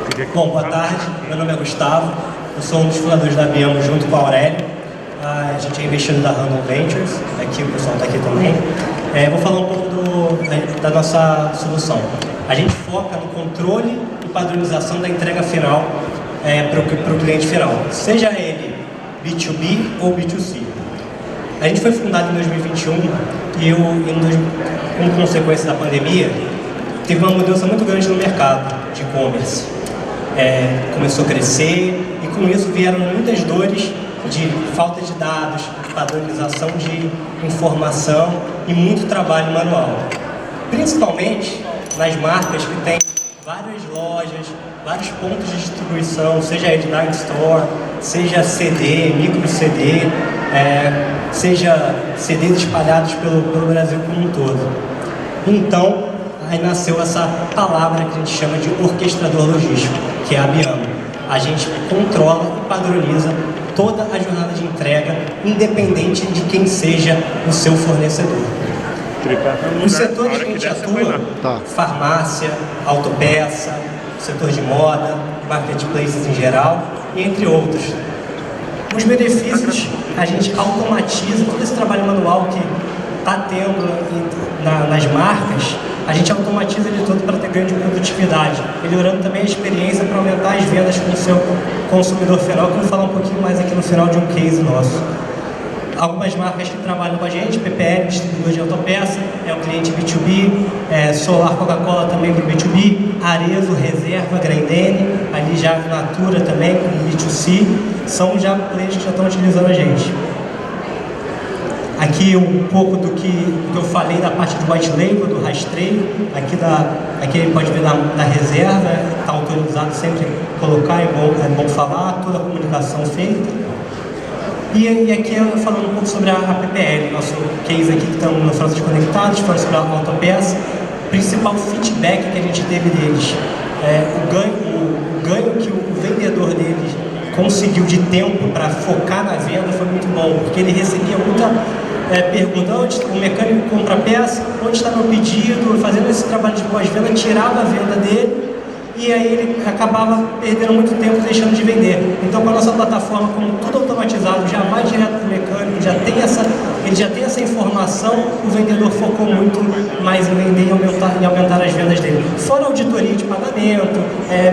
[SPEAKER 12] Queria Bom, boa tarde, meu nome é Gustavo, eu sou um dos fundadores da Abiamo junto com a Aurélio. A gente é investidor da Random Ventures, aqui o pessoal está aqui também. Vou falar um pouco da nossa solução. A gente foca no controle e padronização da entrega final para o cliente final, seja ele B2B ou B2C. A gente foi fundado em 2021 e como consequência da pandemia, teve uma mudança muito grande no mercado de e-commerce. Começou a crescer e com isso vieram muitas dores de falta de dados, padronização de informação e muito trabalho manual. Principalmente nas marcas que têm várias lojas, vários pontos de distribuição, seja ele Dark Store, seja CD, micro CD, seja CDs espalhados pelo Brasil como um todo. Então, aí nasceu essa palavra que a gente chama de orquestrador logístico, que é a Abiamo. A gente controla e padroniza toda a jornada de entrega, independente de quem seja o seu fornecedor. Os setores que a gente atua, farmácia, autopeça, setor de moda, marketplaces em geral, entre outros. Os benefícios, a gente automatiza todo esse trabalho manual que está tendo nas marcas, a gente automatiza ele todo para ter grande produtividade, melhorando também a experiência para aumentar as vendas com o seu consumidor final, que eu vou falar um pouquinho mais aqui no final de um case nosso. Algumas marcas que trabalham com a gente, PPL, distribuidor de autopeça, é o cliente B2B, Solar Coca-Cola também para o B2B, Arezzo, Reserva, Grendene, ali já Natura também, com B2C, são já players que já estão utilizando a gente. Aqui um pouco do que eu falei da parte do white label, do rastreio, aqui pode ver da reserva, está autorizado sempre colocar, é bom falar, toda a comunicação feita. E aqui eu falando um pouco sobre a PPL, nosso case aqui que estamos na frota de conectados, falando sobre a autopeça. O principal feedback que a gente teve deles, o ganho que o vendedor deles conseguiu de tempo para focar na venda foi muito bom, porque ele recebia muita pergunta, onde o mecânico compra a peça, onde está meu pedido, fazendo esse trabalho de pós-venda, tirava a venda dele e aí ele acabava perdendo muito tempo deixando de vender. Então com a nossa plataforma, como tudo automatizado, já vai direto para o mecânico, ele já tem essa informação, o vendedor focou muito mais em vender e aumentar as vendas dele. Fora a auditoria de pagamento,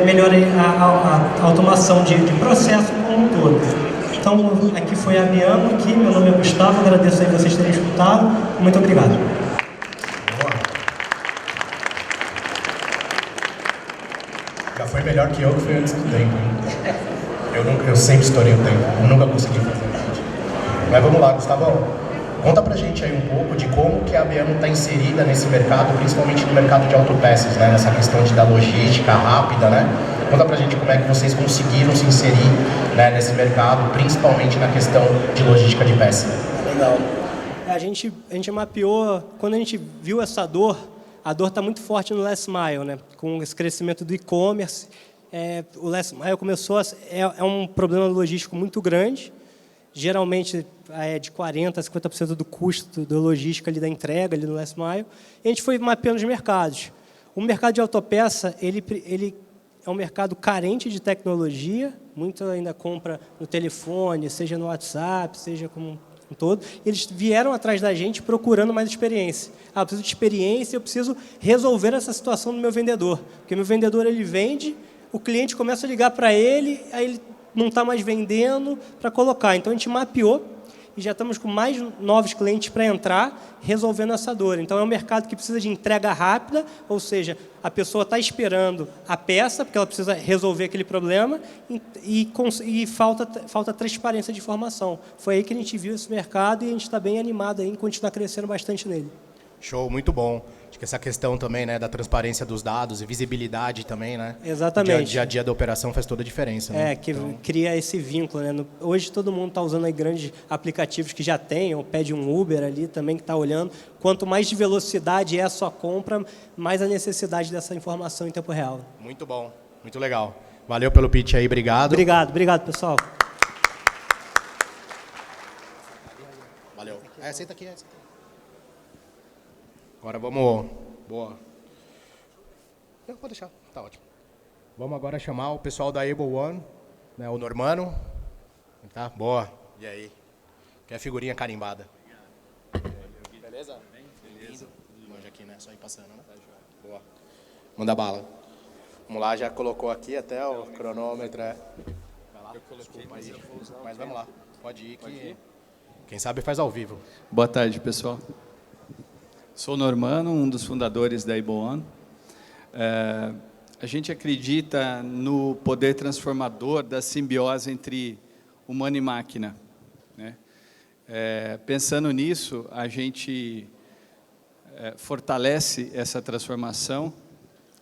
[SPEAKER 12] melhora a automação de processo como um todo. Então, aqui foi a Abiamo, meu nome é Gustavo, agradeço aí vocês terem escutado, muito obrigado.
[SPEAKER 11] Já foi melhor que fui antes do tempo. Eu sempre estourei o tempo, eu nunca consegui fazer. Mas vamos lá, Gustavão, conta pra gente aí um pouco de como que a Abiamo está inserida nesse mercado, principalmente no mercado de autopeças, né? Nessa questão da logística rápida, né? Conta pra gente como é que vocês conseguiram se inserir, né, nesse mercado, principalmente na questão de logística de peça.
[SPEAKER 12] Legal. A gente mapeou, quando a gente viu essa dor, a dor está muito forte no last mile, né? Com esse crescimento do e-commerce, o last mile começou é um problema logístico muito grande, geralmente de 40% a 50% do custo da logística ali da entrega ali no last mile, e a gente foi mapeando os mercados. O mercado de autopeça, ele é um mercado carente de tecnologia, muito ainda compra no telefone, seja no WhatsApp, seja como um todo. Eles vieram atrás da gente procurando mais experiência. Eu preciso de experiência, eu preciso resolver essa situação do meu vendedor. Porque meu vendedor ele vende, o cliente começa a ligar para ele, aí ele não está mais vendendo para colocar. Então, a gente mapeou e já estamos com mais novos clientes para entrar, resolvendo essa dor. Então, é um mercado que precisa de entrega rápida, ou seja, a pessoa está esperando a peça, porque ela precisa resolver aquele problema, e falta transparência de informação. Foi aí que a gente viu esse mercado e a gente está bem animado em continuar crescendo bastante nele.
[SPEAKER 11] Show, muito bom. Acho que essa questão também, né, da transparência dos dados e visibilidade também, né?
[SPEAKER 12] Exatamente.
[SPEAKER 11] Dia a dia da operação faz toda a diferença, né?
[SPEAKER 12] Que cria esse vínculo, né? Hoje todo mundo está usando aí grandes aplicativos que já tem, ou pede um Uber ali também que está olhando. Quanto mais de velocidade é a sua compra, mais a necessidade dessa informação em tempo real.
[SPEAKER 11] Muito bom, muito legal. Valeu pelo pitch aí, obrigado.
[SPEAKER 12] Obrigado, pessoal.
[SPEAKER 11] Valeu. Senta aqui, Agora vamos... Boa. Não, pode deixar. Tá ótimo. Vamos agora chamar o pessoal da Able One, né, o Normano. Tá? Boa. E aí? Quer figurinha carimbada? Beleza? Beleza. Longe aqui, né? Só ir passando, né? Boa. Manda bala. Vamos lá, já colocou aqui até o cronômetro. Vai lá. Desculpa aí. Mas vamos lá. Pode ir que... Quem sabe faz ao vivo.
[SPEAKER 13] Boa tarde, pessoal. Sou Normano, um dos fundadores da Able One. A gente acredita no poder transformador da simbiose entre humano e máquina, né? Pensando nisso, a gente fortalece essa transformação,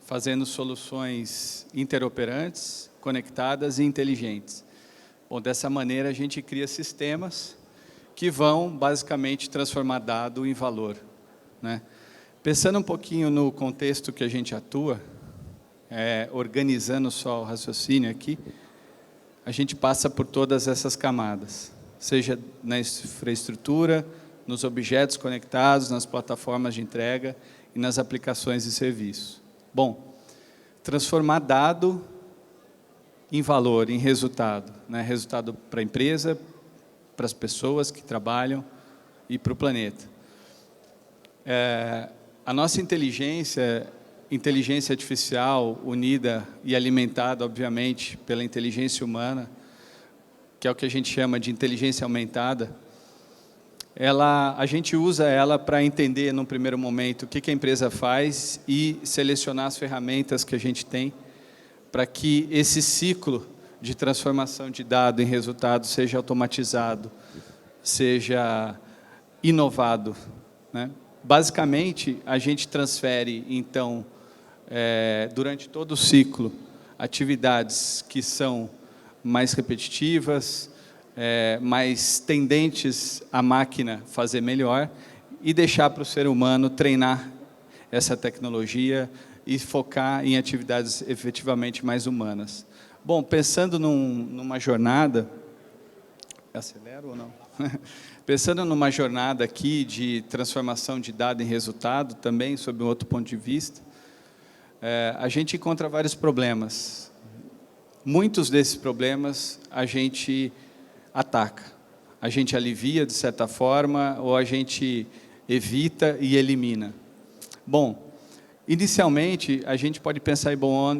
[SPEAKER 13] fazendo soluções interoperantes, conectadas e inteligentes. Bom, dessa maneira, a gente cria sistemas que vão, basicamente, transformar dado em valor, né? Pensando um pouquinho no contexto que a gente atua, organizando só o raciocínio aqui, a gente passa por todas essas camadas, seja na infraestrutura, nos objetos conectados, nas plataformas de entrega e nas aplicações e serviços. Bom, transformar dado em valor, em resultado, né? Resultado para a empresa, para as pessoas que trabalham e para o planeta. A nossa inteligência artificial unida e alimentada, obviamente, pela inteligência humana, que é o que a gente chama de inteligência aumentada, a gente usa ela para entender, num primeiro momento, o que a empresa faz e selecionar as ferramentas que a gente tem para que esse ciclo de transformação de dado em resultado seja automatizado, seja inovado, né? Basicamente, a gente transfere, então, durante todo o ciclo, atividades que são mais repetitivas, mais tendentes à máquina fazer melhor e deixar para o ser humano treinar essa tecnologia e focar em atividades efetivamente mais humanas. Bom, pensando numa jornada... Acelero ou não? Pensando numa jornada aqui de transformação de dado em resultado, também, sob um outro ponto de vista, a gente encontra vários problemas. Muitos desses problemas a gente ataca, a gente alivia de certa forma, ou a gente evita e elimina. Bom, inicialmente, a gente pode pensar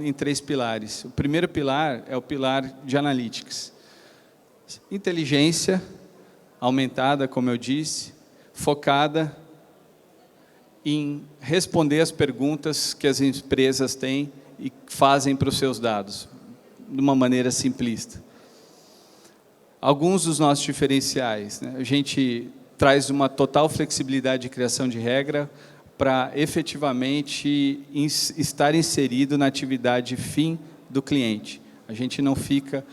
[SPEAKER 13] em 3 pilares. O primeiro pilar é o pilar de Analytics. Inteligência aumentada, como eu disse, focada em responder as perguntas que as empresas têm e fazem para os seus dados, de uma maneira simplista. Alguns dos nossos diferenciais, né? A gente traz uma total flexibilidade de criação de regra para efetivamente estar inserido na atividade fim do cliente. A gente não fica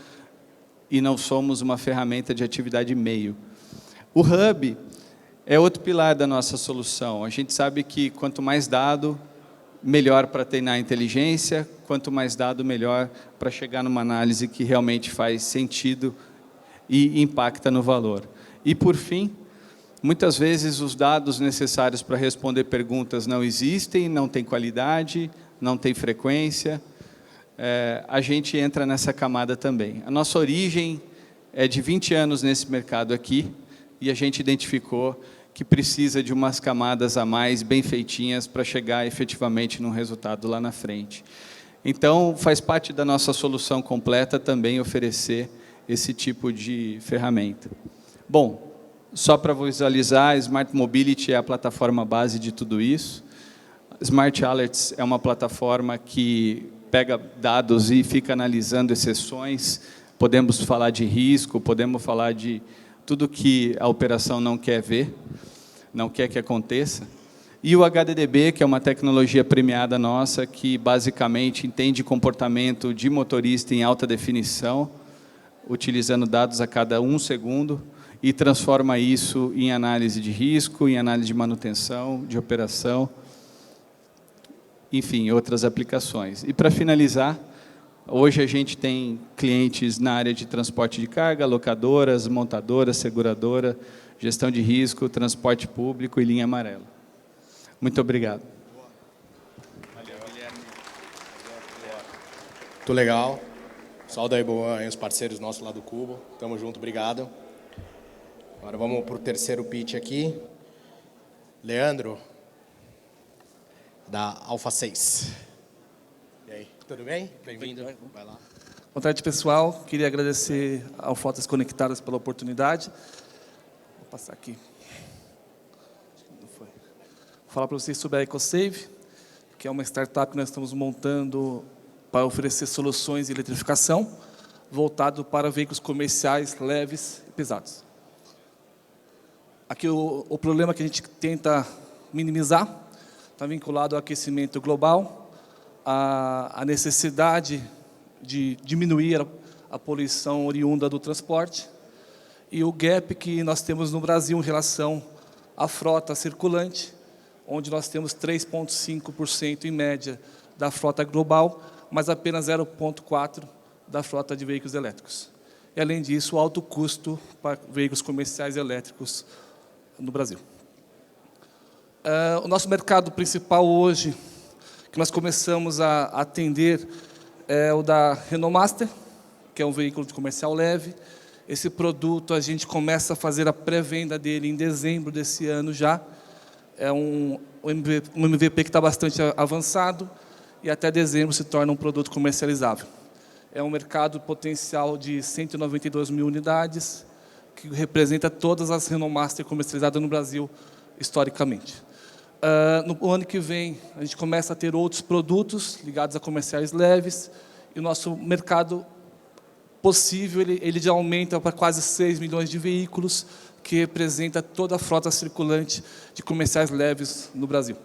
[SPEAKER 13] e não somos uma ferramenta de atividade meio. O Hub é outro pilar da nossa solução. A gente sabe que quanto mais dado, melhor para treinar a inteligência, quanto mais dado, melhor para chegar numa análise que realmente faz sentido e impacta no valor. E, por fim, muitas vezes os dados necessários para responder perguntas não existem, não tem qualidade, não tem frequência. A gente entra nessa camada também. A nossa origem é de 20 anos nesse mercado aqui, e a gente identificou que precisa de umas camadas a mais, bem feitinhas, para chegar efetivamente num resultado lá na frente. Então, faz parte da nossa solução completa também oferecer esse tipo de ferramenta. Bom, só para visualizar, a Smart Mobility é a plataforma base de tudo isso. Smart Alerts é uma plataforma que pega dados e fica analisando exceções. Podemos falar de risco, podemos falar de tudo que a operação não quer ver, não quer que aconteça. E o HDDB, que é uma tecnologia premiada nossa, que basicamente entende comportamento de motorista em alta definição, utilizando dados a cada 1 segundo, e transforma isso em análise de risco, em análise de manutenção, de operação, enfim, outras aplicações. E para finalizar, hoje a gente tem clientes na área de transporte de carga, locadoras, montadoras, seguradora, gestão de risco, transporte público e linha amarela. Muito obrigado.
[SPEAKER 14] Muito legal. Pessoal da Eboan e os parceiros nossos lá do Cubo. Tamo junto, obrigado. Agora vamos para o terceiro pitch aqui. Leandro, da Alpha 6. E aí, tudo bem? Bem-vindo. Vai lá.
[SPEAKER 15] Boa tarde, pessoal. Queria agradecer ao Frotas Conectadas pela oportunidade. Vou passar aqui. Vou falar para vocês sobre a EcoSave, que é uma startup que nós estamos montando para oferecer soluções de eletrificação voltado para veículos comerciais leves e pesados. Aqui o problema que a gente tenta minimizar está vinculado ao aquecimento global, à necessidade de diminuir a poluição oriunda do transporte e o gap que nós temos no Brasil em relação à frota circulante, onde nós temos 3,5% em média da frota global, mas apenas 0,4% da frota de veículos elétricos. E, além disso, o alto custo para veículos comerciais elétricos no Brasil. O nosso mercado principal hoje, que nós começamos a atender, é o da Renault Master, que é um veículo de comercial leve. Esse produto, a gente começa a fazer a pré-venda dele em dezembro desse ano já. É um MVP que está bastante avançado e até dezembro se torna um produto comercializável. É um mercado potencial de 192 mil unidades, que representa todas as Renault Master comercializadas no Brasil historicamente. No ano que vem, a gente começa a ter outros produtos ligados a comerciais leves, e o nosso mercado possível ele já aumenta para quase 6 milhões de veículos, que representa toda a frota circulante de comerciais leves no Brasil.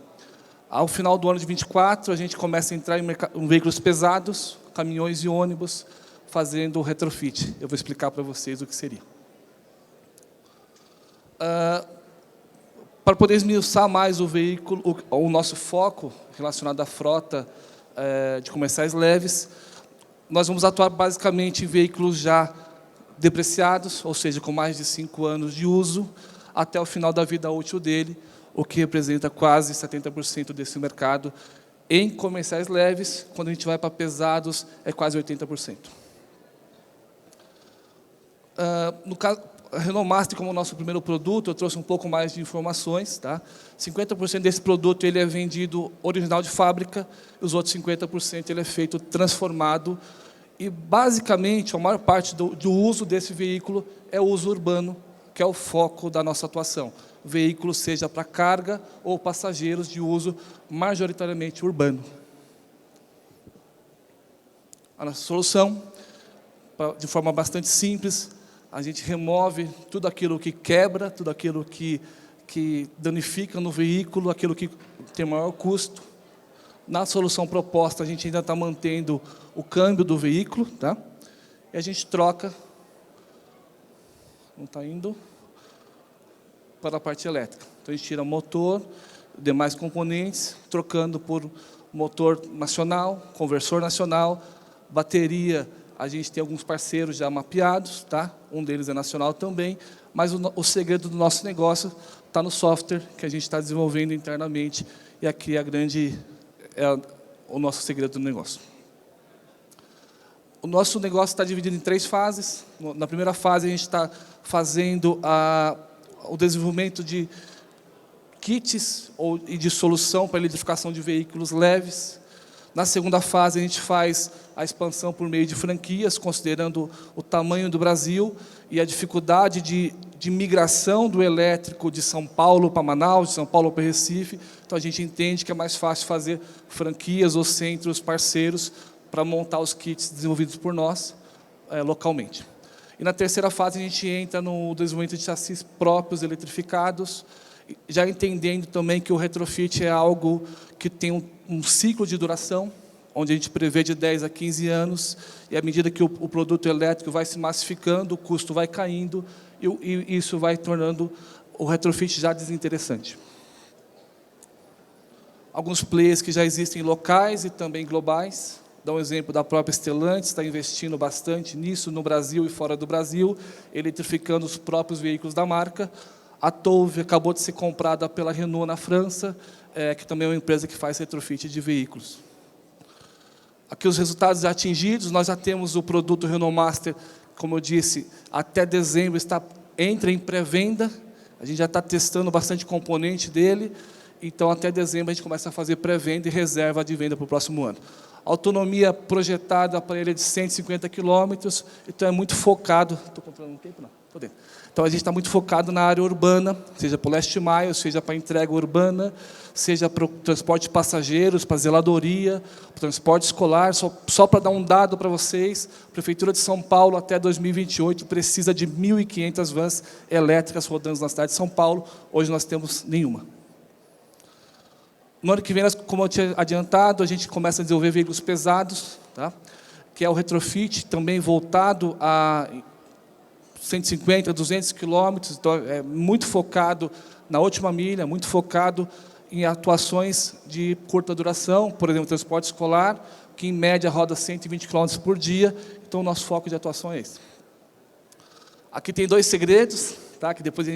[SPEAKER 15] Ao final do ano de 24, a gente começa a entrar em veículos pesados, caminhões e ônibus, fazendo o retrofit. Eu vou explicar para vocês o que seria. Para poder esmiuçar mais o veículo, o nosso foco relacionado à frota de comerciais leves, nós vamos atuar basicamente em veículos já depreciados, ou seja, com mais de 5 anos de uso, até o final da vida útil dele, o que representa quase 70% desse mercado. Em comerciais leves, quando a gente vai para pesados, é quase 80%. No caso, a Renault Master, como nosso primeiro produto, eu trouxe um pouco mais de informações. Tá? 50% desse produto ele é vendido original de fábrica, e os outros 50% ele é feito transformado. E, basicamente, a maior parte do uso desse veículo é o uso urbano, que é o foco da nossa atuação. Veículo seja para carga ou passageiros de uso majoritariamente urbano. A nossa solução, de forma bastante simples, a gente remove tudo aquilo que quebra, tudo aquilo que danifica no veículo, aquilo que tem maior custo. Na solução proposta, a gente ainda está mantendo o câmbio do veículo, tá? E a gente troca, não está indo, para a parte elétrica. Então, a gente tira motor, demais componentes, trocando por motor nacional, conversor nacional, bateria. A gente tem alguns parceiros já mapeados, tá? Um deles é nacional também, mas o segredo do nosso negócio está no software que a gente está desenvolvendo internamente, e aqui é o nosso segredo do negócio. O nosso negócio está dividido em 3 fases. Na primeira fase, a gente está fazendo o desenvolvimento de kits e de solução para a eletrificação de veículos leves. Na segunda fase, a gente faz a expansão por meio de franquias, considerando o tamanho do Brasil e a dificuldade de migração do elétrico de São Paulo para Manaus, de São Paulo para Recife. Então, a gente entende que é mais fácil fazer franquias ou centros parceiros para montar os kits desenvolvidos por nós localmente. E na terceira fase, a gente entra no desenvolvimento de chassis próprios eletrificados, já entendendo também que o retrofit é algo que tem um ciclo de duração, onde a gente prevê de 10 a 15 anos, e à medida que o produto elétrico vai se massificando, o custo vai caindo, e isso vai tornando o retrofit já desinteressante. Alguns players que já existem locais e também globais, dá um exemplo da própria Stellantis, está investindo bastante nisso no Brasil e fora do Brasil, eletrificando os próprios veículos da marca. A Touve acabou de ser comprada pela Renault na França, que também é uma empresa que faz retrofit de veículos. Aqui os resultados atingidos, nós já temos o produto Renault Master, como eu disse, até dezembro entra em pré-venda, a gente já está testando bastante componente dele, então até dezembro a gente começa a fazer pré-venda e reserva de venda para o próximo ano. A autonomia projetada para ele é de 150 km, então é muito focado... Estou controlando o tempo? Não, estou dentro. Então a gente está muito focado na área urbana, seja para o last mile, seja para a entrega urbana, seja para o transporte de passageiros, para a zeladoria, para o transporte escolar. Só para dar um dado para vocês, a Prefeitura de São Paulo, até 2028, precisa de 1.500 vans elétricas rodando na cidade de São Paulo. Hoje nós temos nenhuma. No ano que vem, como eu tinha adiantado, a gente começa a desenvolver veículos pesados, tá? Que é o retrofit, também voltado a 150, 200 quilômetros, então é muito focado na última milha, muito focado em atuações de curta duração, por exemplo, transporte escolar, que em média roda 120 km por dia, então o nosso foco de atuação é esse. Aqui tem 2 segredos, tá? Que depois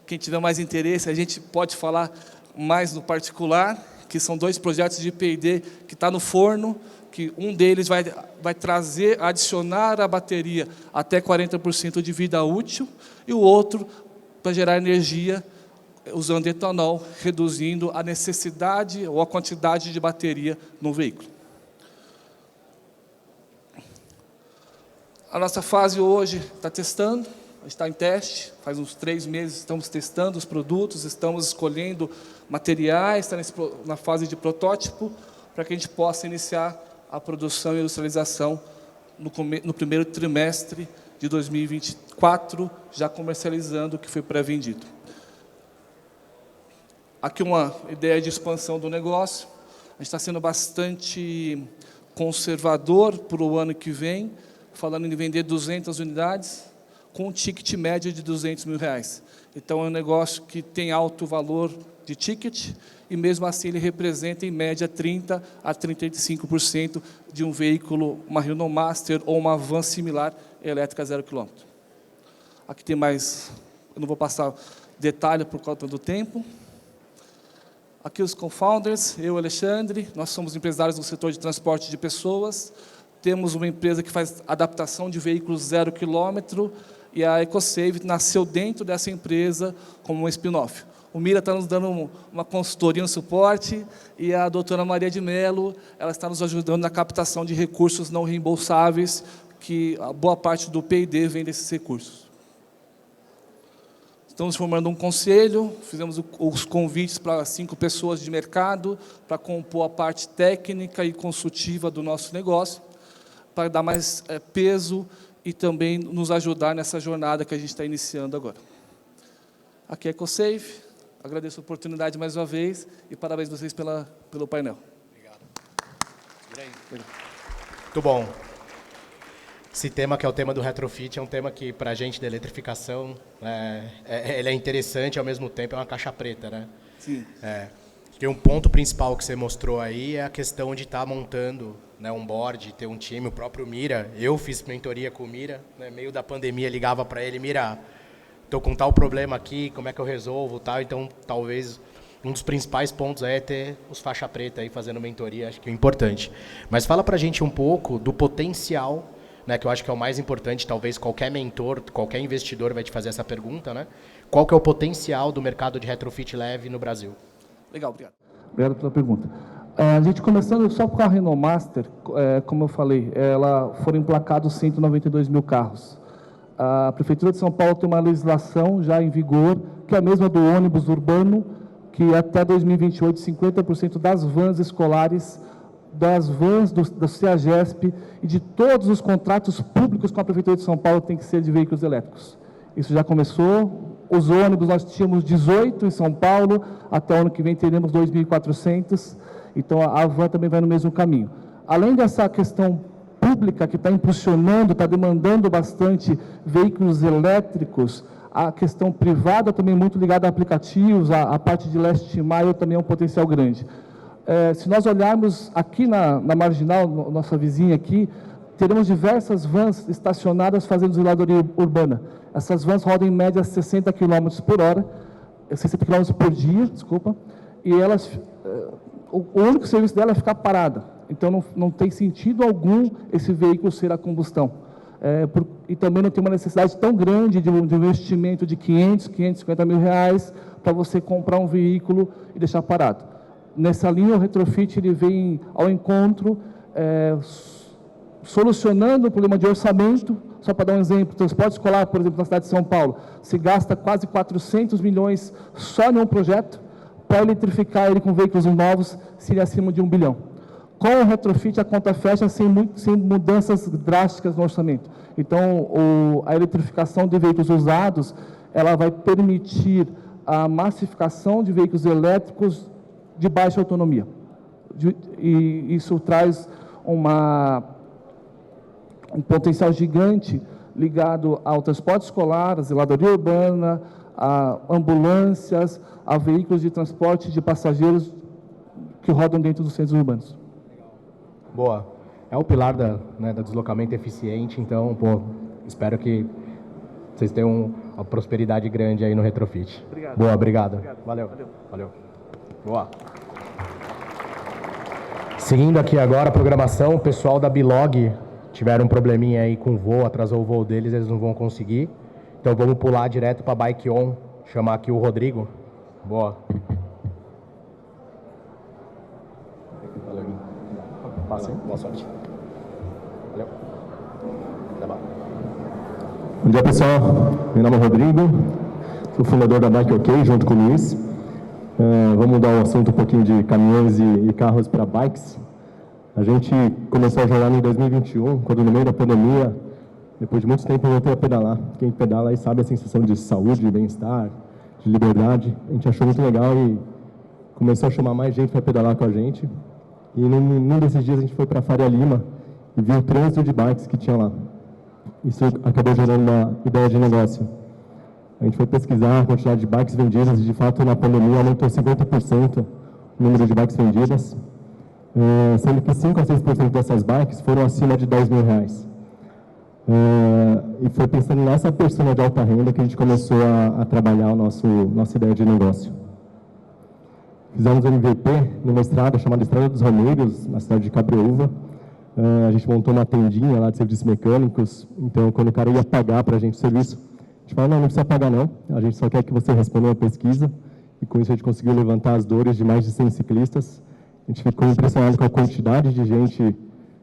[SPEAKER 15] quem tiver mais interesse, a gente pode falar mais no particular, que são 2 projetos de P&D que está no forno, que um deles vai trazer, adicionar à bateria até 40% de vida útil, e o outro para gerar energia usando etanol, reduzindo a necessidade ou a quantidade de bateria no veículo. A nossa fase hoje está testando, está em teste, faz uns 3 meses estamos testando os produtos, estamos escolhendo materiais, está na fase de protótipo, para que a gente possa iniciar a produção e industrialização no primeiro trimestre de 2024, já comercializando o que foi pré-vendido. Aqui uma ideia de expansão do negócio. A gente está sendo bastante conservador para o ano que vem, falando em vender 200 unidades, com um ticket médio de R$200 mil. Então, é um negócio que tem alto valor de ticket, e mesmo assim ele representa, em média, 30% a 35% de um veículo, uma Renault Master ou uma van similar, elétrica 0 km. Aqui tem mais, eu não vou passar detalhe por conta do tempo. Aqui os co-founders, eu e o Alexandre, nós somos empresários do setor de transporte de pessoas, temos uma empresa que faz adaptação de veículos 0 km, e a EcoSave nasceu dentro dessa empresa como um spin-off. O Mira está nos dando uma consultoria, um suporte, e a doutora Maria de Mello, ela está nos ajudando na captação de recursos não reembolsáveis, que a boa parte do P&D vem desses recursos. Estamos formando um conselho, fizemos os convites para 5 pessoas de mercado, para compor a parte técnica e consultiva do nosso negócio, para dar mais peso e também nos ajudar nessa jornada que a gente está iniciando agora. Aqui é a EcoSave. Agradeço a oportunidade mais uma vez e parabéns a vocês pelo painel.
[SPEAKER 14] Obrigado. Muito bom. Esse tema, que é o tema do retrofit, é um tema que, para a gente da eletrificação, ele é interessante e, ao mesmo tempo, é uma caixa preta, né?
[SPEAKER 15] Sim.
[SPEAKER 14] Tem um ponto principal que você mostrou aí, é a questão de estar montando, né, um board, ter um time, o próprio Mira. Eu fiz mentoria com o Mira, né, meio da pandemia, ligava para ele, Mira, estou com tal problema aqui, como é que eu resolvo, tal. Então, talvez um dos principais pontos é ter os faixa preta aí fazendo mentoria, acho que é importante. Mas fala para a gente um pouco do potencial, né, que eu acho que é o mais importante, talvez qualquer mentor, qualquer investidor vai te fazer essa pergunta, né? Qual que é o potencial do mercado de retrofit leve no Brasil?
[SPEAKER 15] Legal, obrigado.
[SPEAKER 16] Obrigado pela pergunta. A gente começando só com a Renault Master, como eu falei, foram emplacados 192 mil carros. A Prefeitura de São Paulo tem uma legislação já em vigor, que é a mesma do ônibus urbano, que até 2028, 50% das vans escolares, das vans da CEAGESP e de todos os contratos públicos com a Prefeitura de São Paulo tem que ser de veículos elétricos. Isso já começou. Os ônibus, nós tínhamos 18 em São Paulo, até o ano que vem teremos 2.400, então a van também vai no mesmo caminho. Além dessa questão pública que está impulsionando, está demandando bastante veículos elétricos, a questão privada também muito ligada a aplicativos, a parte de last mile também é um potencial grande. Se nós olharmos aqui na Marginal, nossa vizinha aqui, teremos diversas vans estacionadas fazendo zeladoria urbana. Essas vans rodam em média 60 km por hora, 60 km por dia, desculpa, e elas, o único serviço dela é ficar parada. Então, não tem sentido algum esse veículo ser a combustão. E também não tem uma necessidade tão grande de um investimento de 550 mil reais para você comprar um veículo e deixar parado. Nessa linha, o retrofit ele vem ao encontro, solucionando o problema de orçamento. Só para dar um exemplo, transporte escolar, por exemplo, na cidade de São Paulo, se gasta quase 400 milhões só em um projeto. Para eletrificar ele com veículos novos, seria acima de 1 bilhão. Com o retrofit, a conta fecha sem mudanças drásticas no orçamento. Então, a eletrificação de veículos usados, ela vai permitir a massificação de veículos elétricos de baixa autonomia. E isso traz um potencial gigante ligado ao transporte escolar, à zeladoria urbana, a ambulâncias, a veículos de transporte de passageiros que rodam dentro dos centros urbanos.
[SPEAKER 2] Boa. É o pilar do deslocamento eficiente, então, espero que vocês tenham uma prosperidade grande aí no retrofit.
[SPEAKER 16] Obrigado.
[SPEAKER 2] Boa, obrigado.
[SPEAKER 16] Valeu.
[SPEAKER 2] Boa. Seguindo aqui agora a programação, o pessoal da Bilog tiveram um probleminha aí com o voo, atrasou o voo deles, eles não vão conseguir. Então vamos pular direto para Bike On, chamar aqui o Rodrigo. Boa. Valeu. Passa, hein? Boa sorte. Valeu. Tá bom.
[SPEAKER 17] Bom dia, pessoal. Meu nome é Rodrigo, sou fundador da Bike OK, junto com o Luiz. Vamos mudar o assunto um pouquinho de caminhões e carros para bikes. A gente começou a jogar em 2021, quando no meio da pandemia, depois de muito tempo eu voltei a pedalar. Quem pedala aí sabe a sensação de saúde, de bem-estar, de liberdade. A gente achou muito legal e começou a chamar mais gente para pedalar com a gente. E num desses dias a gente foi para Faria Lima e viu o trânsito de bikes que tinha lá. Isso acabou gerando uma ideia de negócio. A gente foi pesquisar a quantidade de bikes vendidas e, de fato, na pandemia aumentou 50% o número de bikes vendidas, sendo que 5 a 6% dessas bikes foram acima de 10 mil reais. E foi pensando nessa persona de alta renda que a gente começou a trabalhar a nossa ideia de negócio. Fizemos um MVP numa estrada chamada Estrada dos Romeiros, na cidade de Cabreúva. A gente montou uma tendinha lá de serviços mecânicos, então quando o cara ia pagar para a gente o serviço, a gente falou, não precisa pagar não, a gente só quer que você responda uma pesquisa, e com isso a gente conseguiu levantar as dores de mais de 100 ciclistas. A gente ficou impressionado com a quantidade de gente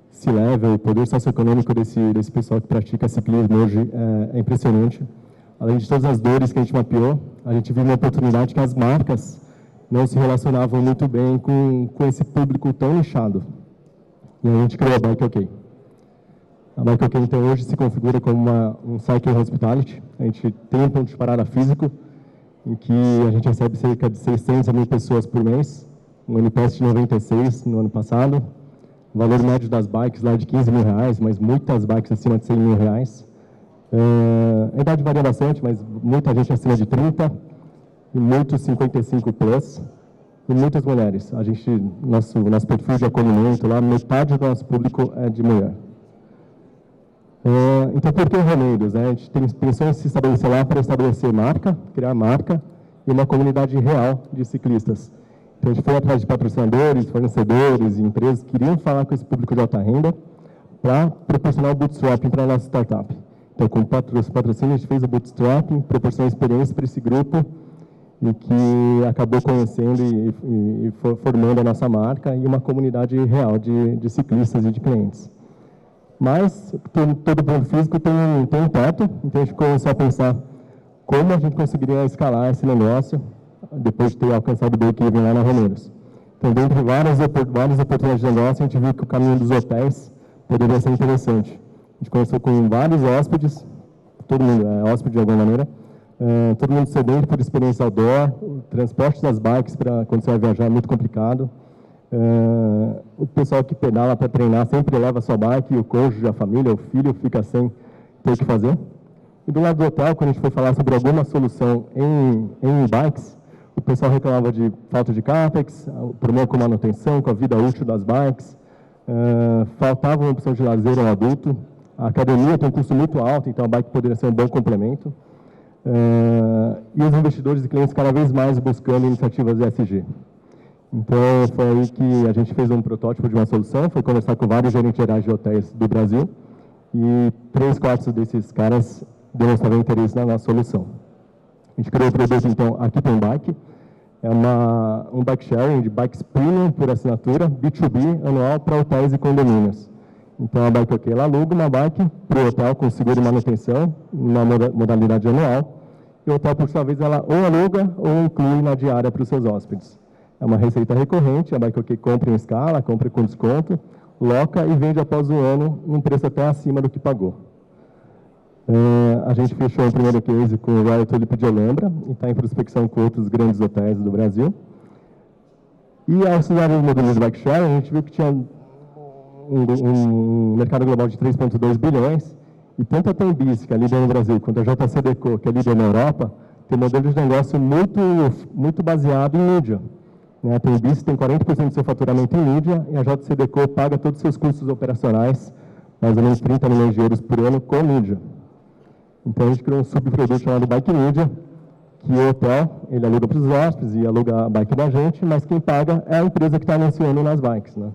[SPEAKER 17] C-level, o poder socioeconômico desse pessoal que pratica ciclismo hoje é impressionante. Além de todas as dores que a gente mapeou, a gente viu uma oportunidade que as marcas não se relacionavam muito bem com esse público tão nichado. E a gente criou a Bike OK. A Bike OK, então, hoje se configura como um cycle hospitality. A gente tem um ponto de parada físico, em que a gente recebe cerca de 600 a 1.000 pessoas por mês, um NPS de 96 no ano passado. O valor médio das bikes lá é de 15 mil reais, mas muitas bikes acima de 100 mil reais. A idade varia bastante, mas muita gente acima de 30, e muitos 55 plus, e muitas mulheres. A gente, nosso perfil de acolhimento lá, metade do nosso público é de mulher. Então, por que o Romeiros? A gente pensou em se estabelecer lá para estabelecer marca, criar marca, e uma comunidade real de ciclistas. Então, a gente foi atrás de patrocinadores, fornecedores e empresas que queriam falar com esse público de alta renda para proporcionar o bootstrapping para a nossa startup. Então, com patrocínio, a gente fez o bootstrapping, proporcionou experiência para esse grupo e que acabou conhecendo e formando a nossa marca e uma comunidade real de ciclistas e de clientes. Mas todo ponto físico tem um teto, então a gente começou a pensar como a gente conseguiria escalar esse negócio depois de ter alcançado o break-even lá na Romeiros. Então, dentre várias oportunidades de negócio, a gente viu que o caminho dos hotéis poderia ser interessante. A gente começou com vários hóspedes, todo mundo é hóspede de alguma maneira, todo mundo sedento por experiência outdoor, o transporte das bikes para quando você vai viajar é muito complicado. O pessoal que pedala para treinar sempre leva a sua bike, e o cônjuge, a família, o filho fica sem ter o que fazer. E do lado do hotel, quando a gente foi falar sobre alguma solução em bikes, o pessoal reclamava de falta de CAPEX, problema com manutenção, com a vida útil das bikes, faltava uma opção de lazer ao adulto. A academia tem um custo muito alto, então a bike poderia ser um bom complemento. E os investidores e clientes cada vez mais buscando iniciativas ESG. Então, foi aí que a gente fez um protótipo de uma solução, foi conversar com vários gerentes gerais de hotéis do Brasil, e 3/4 desses caras demonstraram interesse na nossa solução. A gente criou o produto, então, Aqui Tem Bike, é um bike sharing de bikes premium por assinatura, B2B, anual para hotéis e condomínios. Então, a Bike OK, ela aluga uma bike para o hotel com seguro e manutenção, na modalidade anual, e o hotel, por sua vez, ela ou aluga ou inclui na diária para os seus hóspedes. É uma receita recorrente, a Bike OK compra em escala, compra com desconto, loca e vende após um ano um preço até acima do que pagou. A gente fechou o primeiro case com o Royal Tulip de Olambra e está em prospecção com outros grandes hotéis do Brasil. E ao estudar os modelos de bike sharing, a gente viu que tinha um mercado global de 3,2 bilhões e tanto a Tembis, que é líder no Brasil, quanto a JCDecaux, que é líder na Europa, tem modelos de negócio muito baseado em mídia. A Tembis tem 40% do seu faturamento em mídia e a JCDecaux paga todos os seus custos operacionais, mais ou menos 30 milhões de euros por ano com mídia. Então, a gente criou um subproduto chamado Bike Media, que o hotel, ele aluga para os hóspedes e aluga a bike da gente, mas quem paga é a empresa que está anunciando nas bikes, né?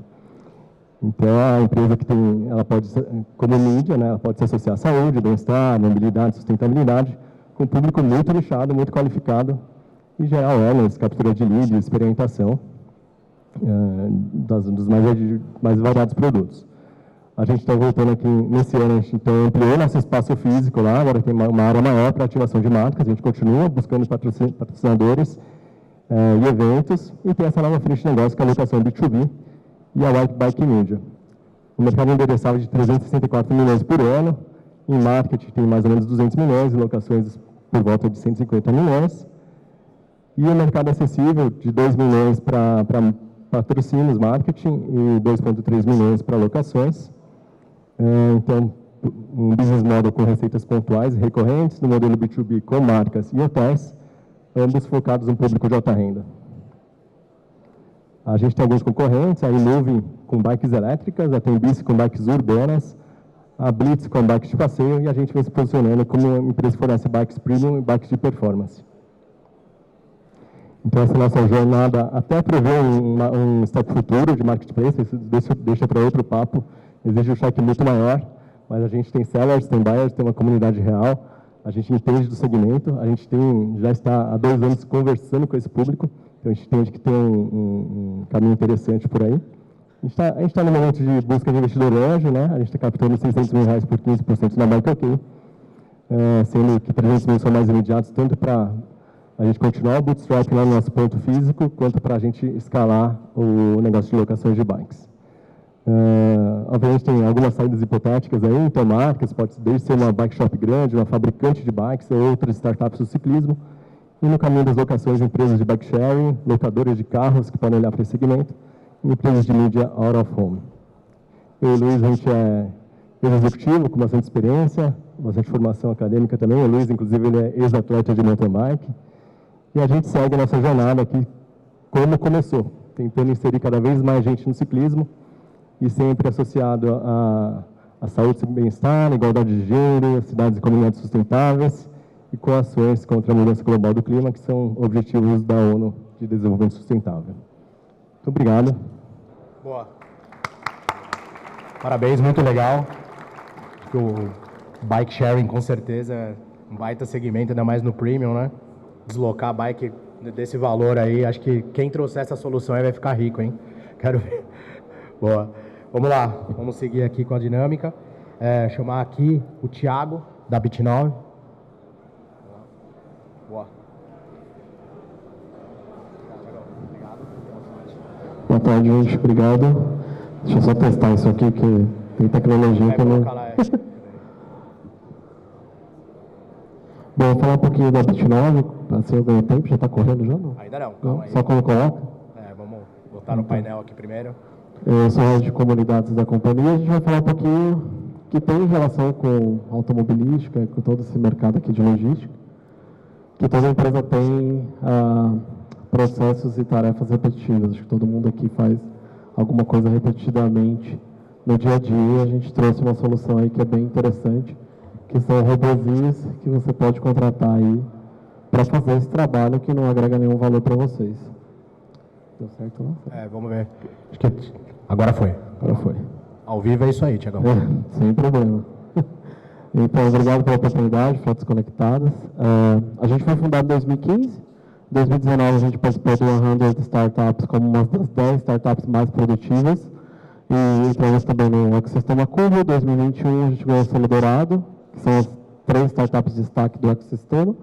[SPEAKER 17] Então, a empresa que tem, ela pode, como mídia, né, ela pode se associar à saúde, bem-estar, mobilidade, sustentabilidade, com um público muito nichado, muito qualificado, e gerar awareness, captura de leads, experimentação dos mais variados produtos. A gente está voltando aqui, nesse ano, a gente então ampliou nosso espaço físico lá, agora tem uma área maior para ativação de marcas, a gente continua buscando patrocinadores e eventos, e tem essa nova frente de negócio, que é a locação B2B e a White Bike Media. O mercado endereçava de 364 milhões por ano, em marketing tem mais ou menos 200 milhões, em locações por volta de 150 milhões, e o mercado acessível de 2 milhões para patrocínios, marketing, e 2,3 milhões para locações. Então, um business model com receitas pontuais e recorrentes, no modelo B2B com marcas e hotéis, ambos focados no público de alta renda. A gente tem alguns concorrentes, a Imoving com bikes elétricas, a Tembis com bikes urbanas, a Blitz com bikes de passeio, e a gente vem se posicionando como uma empresa que fornece bikes premium e bikes de performance. Então, essa nossa jornada até prever um step futuro de marketplace, isso deixa para outro papo, exige um cheque muito maior, mas a gente tem sellers, tem buyers, tem uma comunidade real, a gente entende do segmento, a gente já está há 2 anos conversando com esse público, então a gente entende que tem um caminho interessante por aí. A gente está no momento de busca de investidor anjo, né? A gente está captando R$600 mil por 15% na Bike OK, sendo que 300 mil são mais imediatos, tanto para a gente continuar o bootstrap lá no nosso ponto físico, quanto para a gente escalar o negócio de locações de bikes. Obviamente tem algumas saídas hipotéticas aí, então marcas, pode desde ser uma bike shop grande, uma fabricante de bikes ou outras startups do ciclismo, e no caminho das locações, empresas de bike sharing, locadoras de carros que podem olhar para esse segmento, e empresas de mídia out of home. Eu e o Luiz, a gente é executivo, com bastante experiência, bastante formação acadêmica também. O Luiz, inclusive, ele é ex-atleta de mountain bike. E a gente segue a nossa jornada aqui como começou, tentando inserir cada vez mais gente no ciclismo e sempre associado à saúde e bem-estar, igualdade de gênero, cidades e comunidades sustentáveis e com ações contra a mudança global do clima, que são objetivos da ONU de Desenvolvimento Sustentável. Muito obrigado.
[SPEAKER 2] Boa. Parabéns, muito legal. O bike sharing, com certeza, é um baita segmento, ainda mais no premium, né? Deslocar a bike desse valor aí, acho que quem trouxer essa solução aí vai ficar rico, hein? Quero ver. Boa. Vamos lá, vamos seguir aqui com a dinâmica. Chamar aqui o Thiago, da Bit9. Boa.
[SPEAKER 18] Boa tarde, gente. Obrigado. Deixa eu só testar isso aqui, que tem tecnologia que eu não... Bom, vou falar um pouquinho da Bit9, assim eu ganho tempo, já está correndo já? Não?
[SPEAKER 2] Ainda não, calma aí.
[SPEAKER 18] Só quando coloca?
[SPEAKER 2] Vamos botar no painel aqui primeiro.
[SPEAKER 18] Eu sou head de comunidades da companhia, a gente vai falar um pouquinho que tem relação com automobilística, com todo esse mercado aqui de logística, que toda empresa tem processos e tarefas repetitivas. Acho que todo mundo aqui faz alguma coisa repetidamente no dia a dia. A gente trouxe uma solução aí que é bem interessante, que são robozinhos que você pode contratar aí para fazer esse trabalho que não agrega nenhum valor para vocês. Deu certo lá?
[SPEAKER 14] Vamos ver. Acho que agora foi.
[SPEAKER 18] Agora foi.
[SPEAKER 14] Ao vivo é isso aí, Tiagão.
[SPEAKER 18] Sem problema. Então, obrigado pela oportunidade, Frotas Conectadas. A gente foi fundado em 2015. Em 2019, a gente participou do 100 Startups como uma das 10 startups mais produtivas. E entramos também no ecossistema Curva. Em 2021, a gente ganhou o Selo Dourado, que são as 3 startups de destaque do ecossistema.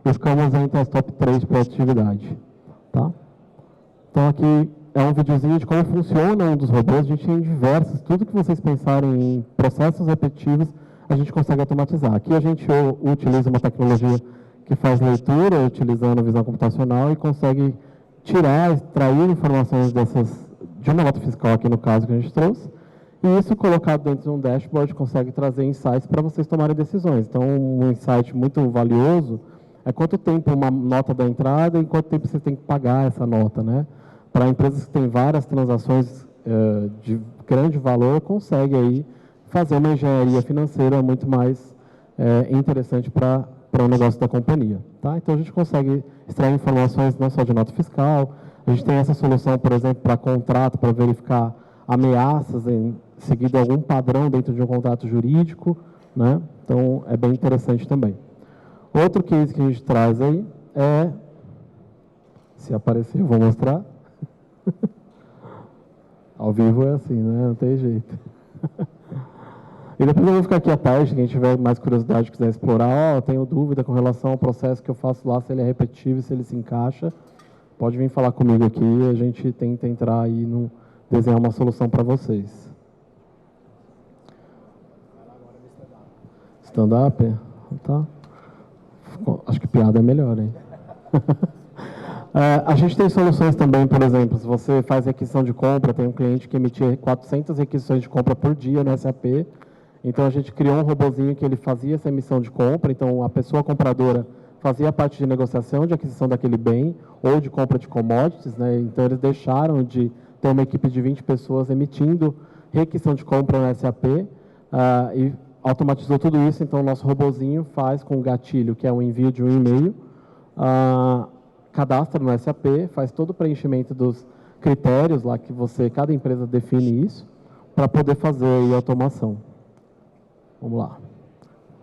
[SPEAKER 18] E ficamos entre as top 3 de produtividade. Tá? Então, aqui é um videozinho de como funciona um dos robôs. A gente tem diversos, tudo que vocês pensarem em processos repetitivos, a gente consegue automatizar. Aqui a gente utiliza uma tecnologia que faz leitura, utilizando visão computacional, e consegue tirar, extrair informações de uma nota fiscal, aqui no caso que a gente trouxe, e isso colocado dentro de um dashboard consegue trazer insights para vocês tomarem decisões. Então, um insight muito valioso é quanto tempo uma nota da entrada e quanto tempo você tem que pagar essa nota, né? Para empresas que têm várias transações de grande valor, consegue aí fazer uma engenharia financeira muito mais interessante para o negócio da companhia. Tá? Então, a gente consegue extrair informações não só de nota fiscal, a gente tem essa solução, por exemplo, para contrato, para verificar ameaças seguido algum padrão dentro de um contrato jurídico, né? Então, é bem interessante também. Outro case que a gente traz aí se aparecer, eu vou mostrar. Ao vivo é assim, né? Não tem jeito. E depois eu vou ficar aqui à tarde, quem tiver mais curiosidade, quiser explorar, eu tenho dúvida com relação ao processo que eu faço lá, se ele é repetível, se ele se encaixa, pode vir falar comigo aqui e a gente tenta entrar aí desenhar uma solução para vocês. Stand-up? Tá. Acho que piada é melhor, hein? A gente tem soluções também, por exemplo, se você faz requisição de compra, tem um cliente que emitia 400 requisições de compra por dia no SAP, então a gente criou um robozinho que ele fazia essa emissão de compra, então a pessoa compradora fazia a parte de negociação de aquisição daquele bem ou de compra de commodities, né? Então eles deixaram de ter uma equipe de 20 pessoas emitindo requisição de compra no SAP e automatizou tudo isso, então o nosso robozinho faz com o gatilho, que é o envio de um e-mail, cadastra no SAP, faz todo o preenchimento dos critérios lá que cada empresa define isso, para poder fazer aí a automação. Vamos lá.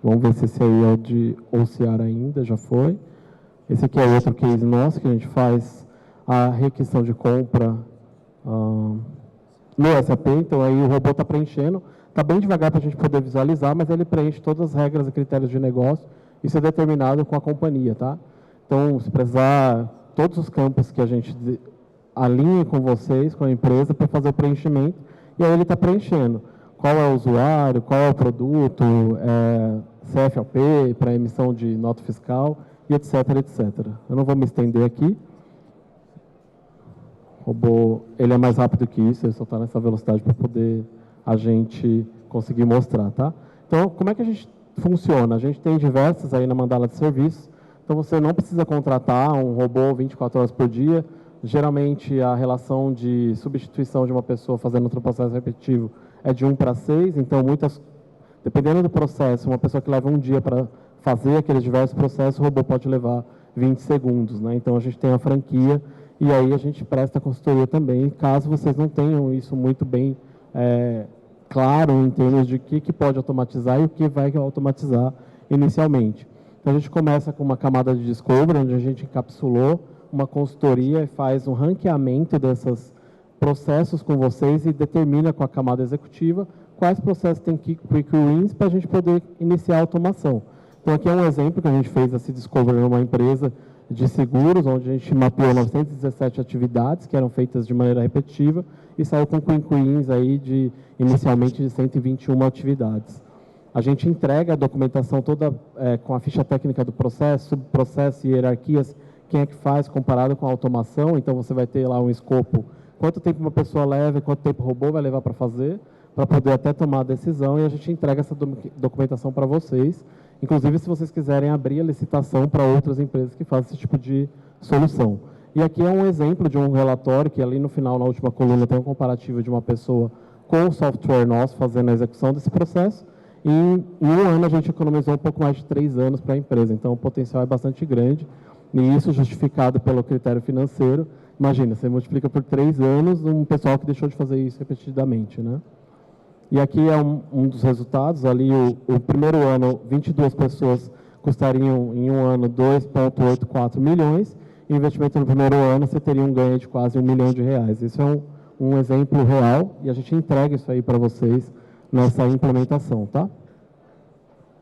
[SPEAKER 18] Vamos ver se esse aí é o de OCR ainda, já foi. Esse aqui é outro case nosso, que a gente faz a requisição de compra no SAP, então aí o robô está preenchendo, está bem devagar para a gente poder visualizar, mas ele preenche todas as regras e critérios de negócio, isso é determinado com a companhia, tá? Então, se precisar, todos os campos que a gente alinha com vocês, com a empresa, para fazer o preenchimento, e aí ele está preenchendo. Qual é o usuário, qual é o produto, CFLP para emissão de nota fiscal, e etc, etc. Eu não vou me estender aqui. O robô, ele é mais rápido que isso, ele só está nessa velocidade para poder a gente conseguir mostrar, tá? Então, como é que a gente funciona? A gente tem diversas aí na mandala de serviços. Então, você não precisa contratar um robô 24 horas por dia. Geralmente, a relação de substituição de uma pessoa fazendo outro processo repetitivo é de 1 para 6. Então, dependendo do processo, uma pessoa que leva um dia para fazer aqueles diversos processos, o robô pode levar 20 segundos, né? Então, a gente tem a franquia e aí a gente presta consultoria também, caso vocês não tenham isso muito bem claro em termos de o que pode automatizar e o que vai automatizar inicialmente. Então, a gente começa com uma camada de discovery, onde a gente encapsulou uma consultoria e faz um ranqueamento desses processos com vocês e determina com a camada executiva quais processos tem quick wins para a gente poder iniciar a automação. Então, aqui é um exemplo que a gente fez esse discovery numa empresa de seguros, onde a gente mapeou 917 atividades que eram feitas de maneira repetitiva e saiu com quick wins aí inicialmente de 121 atividades. A gente entrega a documentação toda com a ficha técnica do processo, subprocesso e hierarquias, quem é que faz comparado com a automação. Então, você vai ter lá um escopo, quanto tempo uma pessoa leva e quanto tempo o robô vai levar para fazer, para poder até tomar a decisão, e a gente entrega essa documentação para vocês. Inclusive, se vocês quiserem abrir a licitação para outras empresas que fazem esse tipo de solução. E aqui é um exemplo de um relatório, que ali no final, na última coluna, tem um comparativo de uma pessoa com o software nosso fazendo a execução desse processo. E em um ano a gente economizou um pouco mais de 3 anos para a empresa, então o potencial é bastante grande, e isso justificado pelo critério financeiro, Imagina, você multiplica por 3 anos um pessoal que deixou de fazer isso repetidamente, né? E aqui é um dos resultados. Ali, o primeiro ano, 22 pessoas custariam, em um ano, 2,84 milhões. E investimento no primeiro ano, você teria um ganho de quase R$1 milhão. Isso é um exemplo real e a gente entrega isso aí para vocês nessa implementação, tá?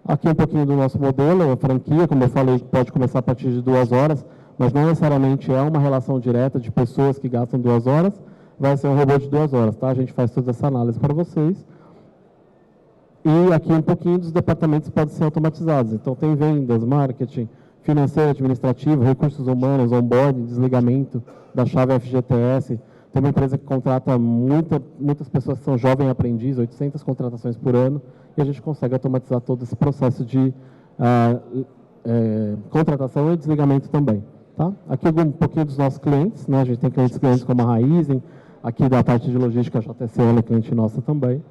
[SPEAKER 18] Aqui um pouquinho do nosso modelo, a franquia, como eu falei, pode começar a partir de 2 horas, mas não necessariamente é uma relação direta de pessoas que gastam 2 horas, vai ser um robô de 2 horas, tá? A gente faz toda essa análise para vocês. E aqui um pouquinho dos departamentos podem ser automatizados. Então, tem vendas, marketing, financeiro, administrativo, recursos humanos, onboarding, desligamento da chave FGTS. Tem uma empresa que contrata muitas pessoas que são jovens aprendizes, 800 contratações por ano, e a gente consegue automatizar todo esse processo de contratação e desligamento também. Tá? Aqui um pouquinho dos nossos clientes, né? A gente tem clientes como a Raizen, aqui da parte de logística, a JCL é cliente nossa também.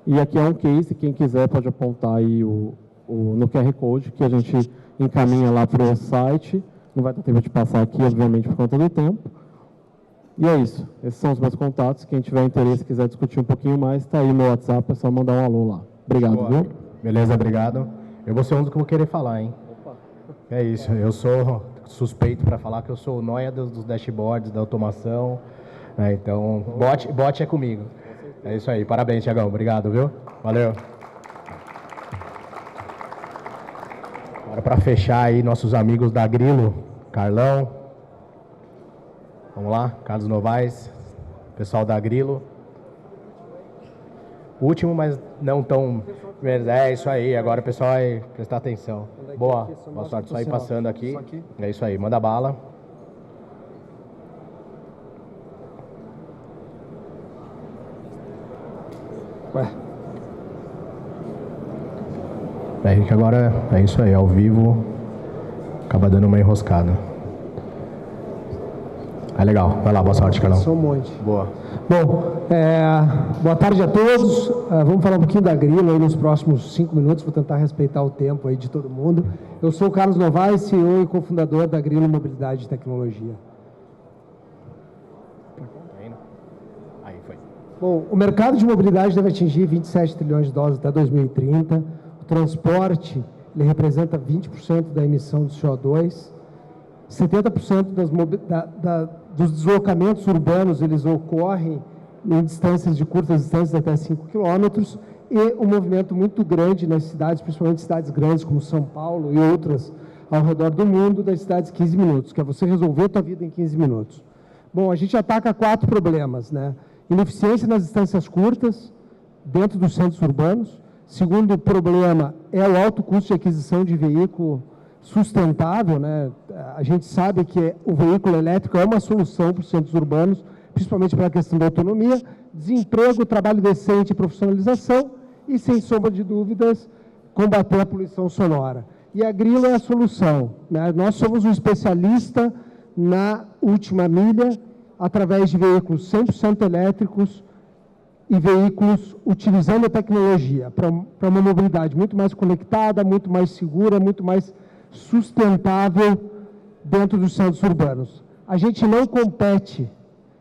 [SPEAKER 18] E aqui é um case, quem quiser pode apontar aí no QR Code, que a gente encaminha lá para o site. Não vai dar tempo de passar aqui, obviamente, por conta do tempo. E é isso. Esses são os meus contatos. Quem tiver interesse, quiser discutir um pouquinho mais, está aí o meu WhatsApp, é só mandar um alô lá. Obrigado,
[SPEAKER 19] Boa.
[SPEAKER 18] Viu?
[SPEAKER 19] Beleza, obrigado. Eu vou ser um dos que eu vou querer falar, hein? Opa. É isso, eu sou suspeito para falar que eu sou o nóia dos dashboards, da automação. Né? Então, bot é comigo. É isso aí. Parabéns, Thiagão. Obrigado, viu? Valeu. Agora, para fechar aí, nossos amigos da Grilo, Carlão. Vamos lá, Carlos Novaes, pessoal da Grilo. Último, mas não tão... É isso aí, agora o pessoal vai prestar atenção. Boa sorte, só ir passando aqui. É isso aí, manda bala.
[SPEAKER 20] Ué.
[SPEAKER 19] Que agora é isso aí, ao vivo, acaba dando uma enroscada. É legal. Vai lá, boa sorte, Carlão.
[SPEAKER 20] Só um monte.
[SPEAKER 19] Boa.
[SPEAKER 20] Bom, boa tarde a todos. Vamos falar um pouquinho da Grilo aí nos próximos 5 minutos, vou tentar respeitar o tempo aí de todo mundo. Eu sou o Carlos Novaes, CEO e cofundador da Grilo Mobilidade e Tecnologia.
[SPEAKER 19] Aí foi.
[SPEAKER 20] Bom, o mercado de mobilidade deve atingir 27 trilhões de dólares até 2030. O transporte, ele representa 20% da emissão de CO2. 70% dos deslocamentos urbanos, eles ocorrem em distâncias de curtas distâncias, até 5 quilômetros, e um movimento muito grande nas cidades, principalmente cidades grandes como São Paulo e outras ao redor do mundo, das cidades 15 minutos, que é você resolver a tua vida em 15 minutos. Bom, a gente ataca 4 problemas, né? Ineficiência nas distâncias curtas, dentro dos centros urbanos. Segundo problema é o alto custo de aquisição de veículo sustentável, né? A gente sabe que o veículo elétrico é uma solução para os centros urbanos, principalmente para a questão da autonomia, desemprego, trabalho decente e profissionalização e, sem sombra de dúvidas, combater a poluição sonora. E a Grilo é a solução, né? Nós somos um especialista na última milha, através de veículos 100% elétricos e veículos utilizando a tecnologia para uma mobilidade muito mais conectada, muito mais segura, muito mais sustentável dentro dos centros urbanos. A gente não compete.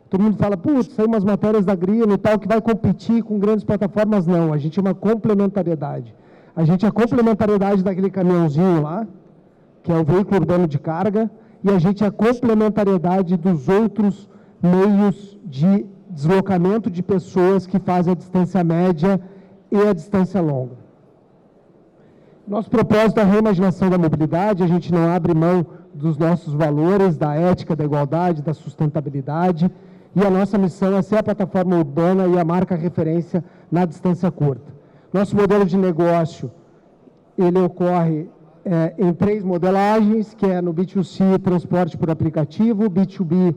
[SPEAKER 20] Todo mundo fala, putz, saiu umas matérias da Grilo e tal, que vai competir com grandes plataformas. Não, a gente é uma complementariedade. A gente é a complementariedade daquele caminhãozinho lá, que é o veículo urbano de carga, e a gente é a complementariedade dos outros meios de deslocamento de pessoas que fazem a distância média e a distância longa. Nosso propósito é a reimaginação da mobilidade, a gente não abre mão dos nossos valores, da ética, da igualdade, da sustentabilidade, e a nossa missão é ser a plataforma urbana e a marca referência na distância curta. Nosso modelo de negócio, ele ocorre em 3 modelagens, que é no B2C, transporte por aplicativo, B2B,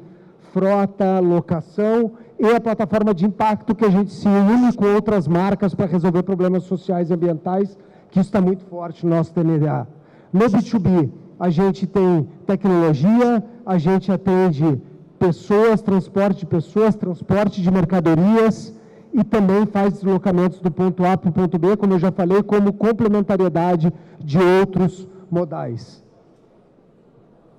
[SPEAKER 20] frota, locação, e a plataforma de impacto que a gente se une com outras marcas para resolver problemas sociais e ambientais, que isso está muito forte no nosso DNA. No B2B, a gente tem tecnologia, a gente atende pessoas, transporte de mercadorias e também faz deslocamentos do ponto A para o ponto B, como eu já falei, como complementariedade de outros modais.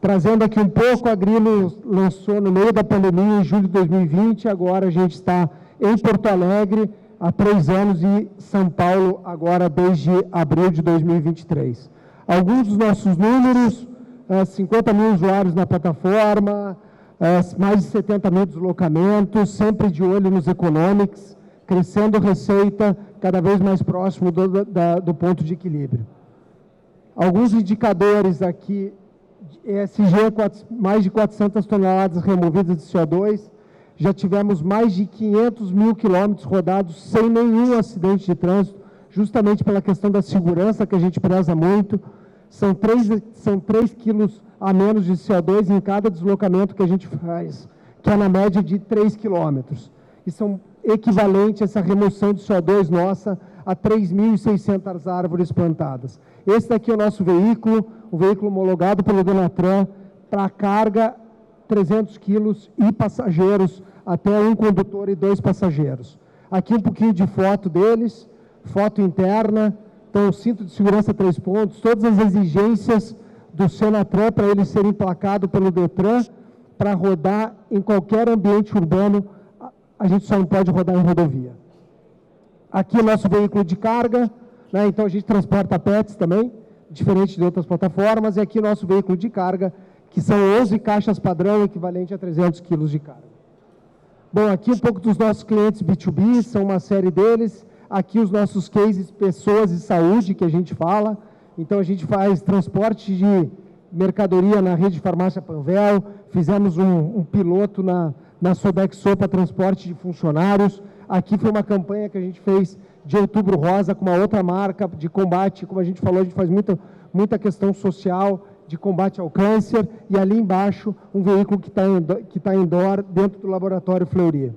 [SPEAKER 20] Trazendo aqui um pouco, a Grilo lançou no meio da pandemia, em julho de 2020, agora a gente está em Porto Alegre há 3 anos e São Paulo agora desde abril de 2023. Alguns dos nossos números, 50 mil usuários na plataforma, mais de 70 mil deslocamentos, sempre de olho nos economics, crescendo receita cada vez mais próximo do ponto de equilíbrio. Alguns indicadores aqui, ESG, mais de 400 toneladas removidas de CO2, já tivemos mais de 500 mil quilômetros rodados sem nenhum acidente de trânsito, justamente pela questão da segurança que a gente preza muito. São 3 quilos a menos de CO2 em cada deslocamento que a gente faz, que é na média de 3 quilômetros. E são equivalentes essa remoção de CO2 nossa a 3.600 árvores plantadas. Esse daqui é o nosso veículo, o veículo homologado pelo Denatran para carga 300 quilos e passageiros, até 1 condutor e 2 passageiros. Aqui um pouquinho de foto deles, foto interna, então cinto de segurança 3 pontos, todas as exigências do Senatran para ele ser emplacado pelo Detran para rodar em qualquer ambiente urbano, a gente só não pode rodar em rodovia. Aqui o nosso veículo de carga, né? Então a gente transporta PETs também, diferente de outras plataformas, e aqui o nosso veículo de carga, que são 11 caixas padrão, equivalente a 300 quilos de carga. Bom, aqui um pouco dos nossos clientes B2B, são uma série deles. Aqui os nossos cases, pessoas e saúde, que a gente fala. Então a gente faz transporte de mercadoria na rede de farmácia Panvel, fizemos um piloto na Sodexo para transporte de funcionários. Aqui foi uma campanha que a gente fez de Outubro Rosa com uma outra marca de combate, como a gente falou, a gente faz muita questão social de combate ao câncer, e ali embaixo um veículo que está indoor dentro do laboratório Fleury.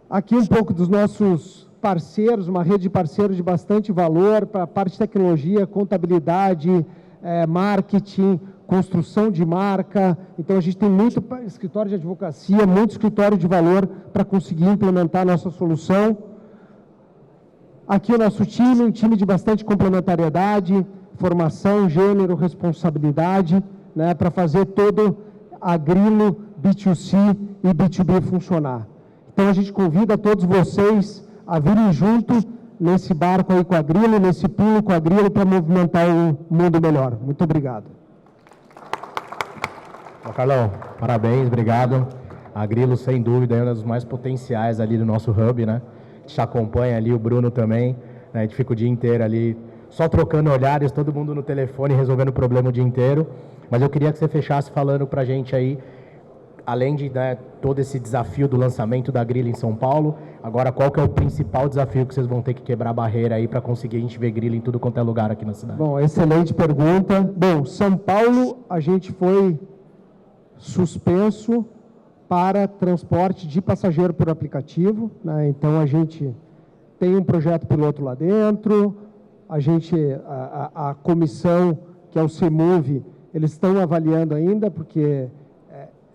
[SPEAKER 20] Aqui um pouco dos nossos parceiros, uma rede de parceiros de bastante valor para a parte de tecnologia, contabilidade, marketing, construção de marca. Então a gente tem muito escritório de advocacia, muito escritório de valor para conseguir implementar a nossa solução. Aqui o nosso time, um time de bastante complementariedade, formação, gênero, responsabilidade, né, para fazer todo a Grilo B2C e B2B funcionar. Então a gente convida todos vocês a virem junto nesse barco aí com a Grilo, nesse pulo com a Grilo, para movimentar um mundo melhor. Muito obrigado.
[SPEAKER 19] Bom, Carlão, parabéns, obrigado. A Grilo, sem dúvida, é um dos mais potenciais ali do nosso hub, né? Te acompanha ali, o Bruno também, né? A gente fica o dia inteiro ali, só trocando olhares, todo mundo no telefone, resolvendo o problema o dia inteiro. Mas eu queria que você fechasse falando pra gente aí, além de, né, todo esse desafio do lançamento da Grilo em São Paulo, agora qual que é o principal desafio que vocês vão ter que quebrar a barreira aí para conseguir a gente ver Grilo em tudo quanto é lugar aqui na cidade?
[SPEAKER 20] Bom, excelente pergunta. Bom, São Paulo, a gente foi suspenso para transporte de passageiro por aplicativo, né? Então a gente tem um projeto piloto lá dentro, a comissão, que é o CEMOVE, eles estão avaliando ainda, porque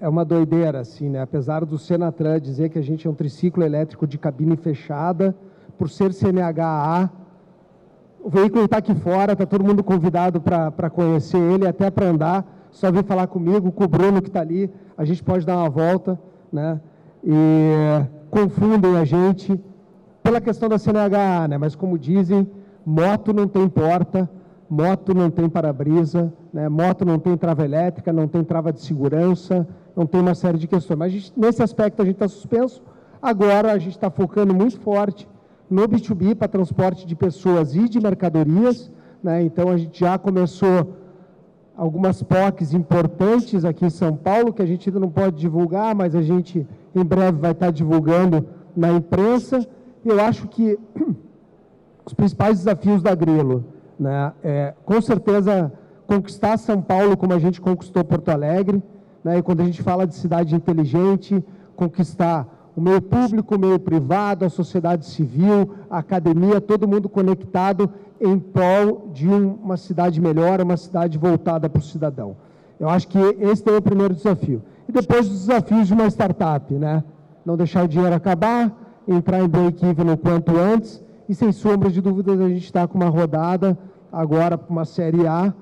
[SPEAKER 20] é uma doideira, assim, né? Apesar do Senatran dizer que a gente é um triciclo elétrico de cabine fechada, por ser CNHA, o veículo está aqui fora, está todo mundo convidado para conhecer ele, até para andar, só vir falar comigo, com o Bruno que está ali, a gente pode dar uma volta, né? E confundem a gente pela questão da CNHA, né? Mas como dizem, moto não tem porta, moto não tem para-brisa, né? Moto não tem trava elétrica, não tem trava de segurança, não tem uma série de questões. Mas nesse aspecto a gente está suspenso. Agora a gente está focando muito forte no B2B para transporte de pessoas e de mercadorias, né? Então a gente já começou algumas POCs importantes aqui em São Paulo, que a gente ainda não pode divulgar, mas a gente em breve vai estar divulgando na imprensa. Eu acho que os principais desafios da Grilo, né, com certeza conquistar São Paulo como a gente conquistou Porto Alegre, né, e quando a gente fala de cidade inteligente, conquistar o meio público, o meio privado, a sociedade civil, a academia, todo mundo conectado em prol de uma cidade melhor, uma cidade voltada para o cidadão. Eu acho que esse é o primeiro desafio. E depois os desafios de uma startup, né? Não deixar o dinheiro acabar, entrar em break-even o quanto antes, e sem sombra de dúvidas a gente está com uma rodada agora para uma série A,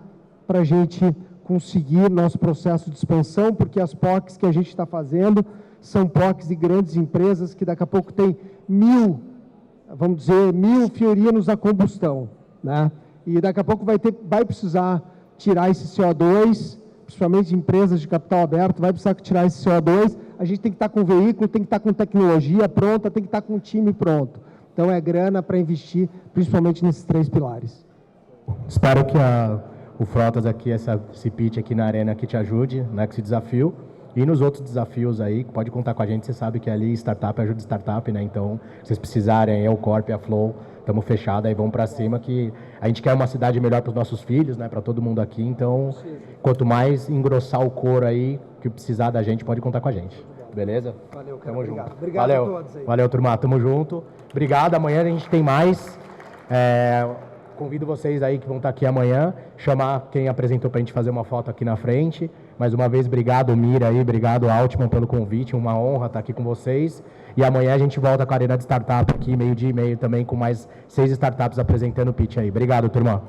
[SPEAKER 20] para a gente conseguir nosso processo de expansão, porque as POCs que a gente está fazendo são POCs de grandes empresas que daqui a pouco tem 1.000, vamos dizer, 1.000 fiorinos a combustão, né? E daqui a pouco vai precisar tirar esse CO2, principalmente empresas de capital aberto, vai precisar tirar esse CO2, a gente tem que estar com o veículo, tem que estar com tecnologia pronta, tem que estar com o time pronto. Então é grana para investir, principalmente nesses 3 pilares.
[SPEAKER 19] Espero que o Frotas aqui, esse pitch aqui na Arena aqui te ajude, né, com esse desafio. E nos outros desafios aí, pode contar com a gente, você sabe que ali startup ajuda startup, né? Então, se vocês precisarem, o Corp e a Flow, estamos fechados aí, vamos para cima, que a gente quer uma cidade melhor para os nossos filhos, né? Para todo mundo aqui. Então, quanto mais engrossar o couro aí, que precisar da gente, pode contar com a gente. Beleza?
[SPEAKER 20] Valeu, cara.
[SPEAKER 19] Tamo
[SPEAKER 20] Obrigado.
[SPEAKER 19] junto.
[SPEAKER 20] Obrigado
[SPEAKER 19] Valeu.
[SPEAKER 20] a todos aí.
[SPEAKER 19] Valeu, turma. Tamo junto. Obrigado. Amanhã a gente tem mais. Convido vocês aí que vão estar aqui amanhã, chamar quem apresentou para a gente fazer uma foto aqui na frente. Mais uma vez, obrigado, Mira, aí, obrigado, Altman, pelo convite, uma honra estar aqui com vocês. E amanhã a gente volta com a Arena de Startup aqui, 12h30 também, com mais 6 startups apresentando o pitch aí. Obrigado, turma.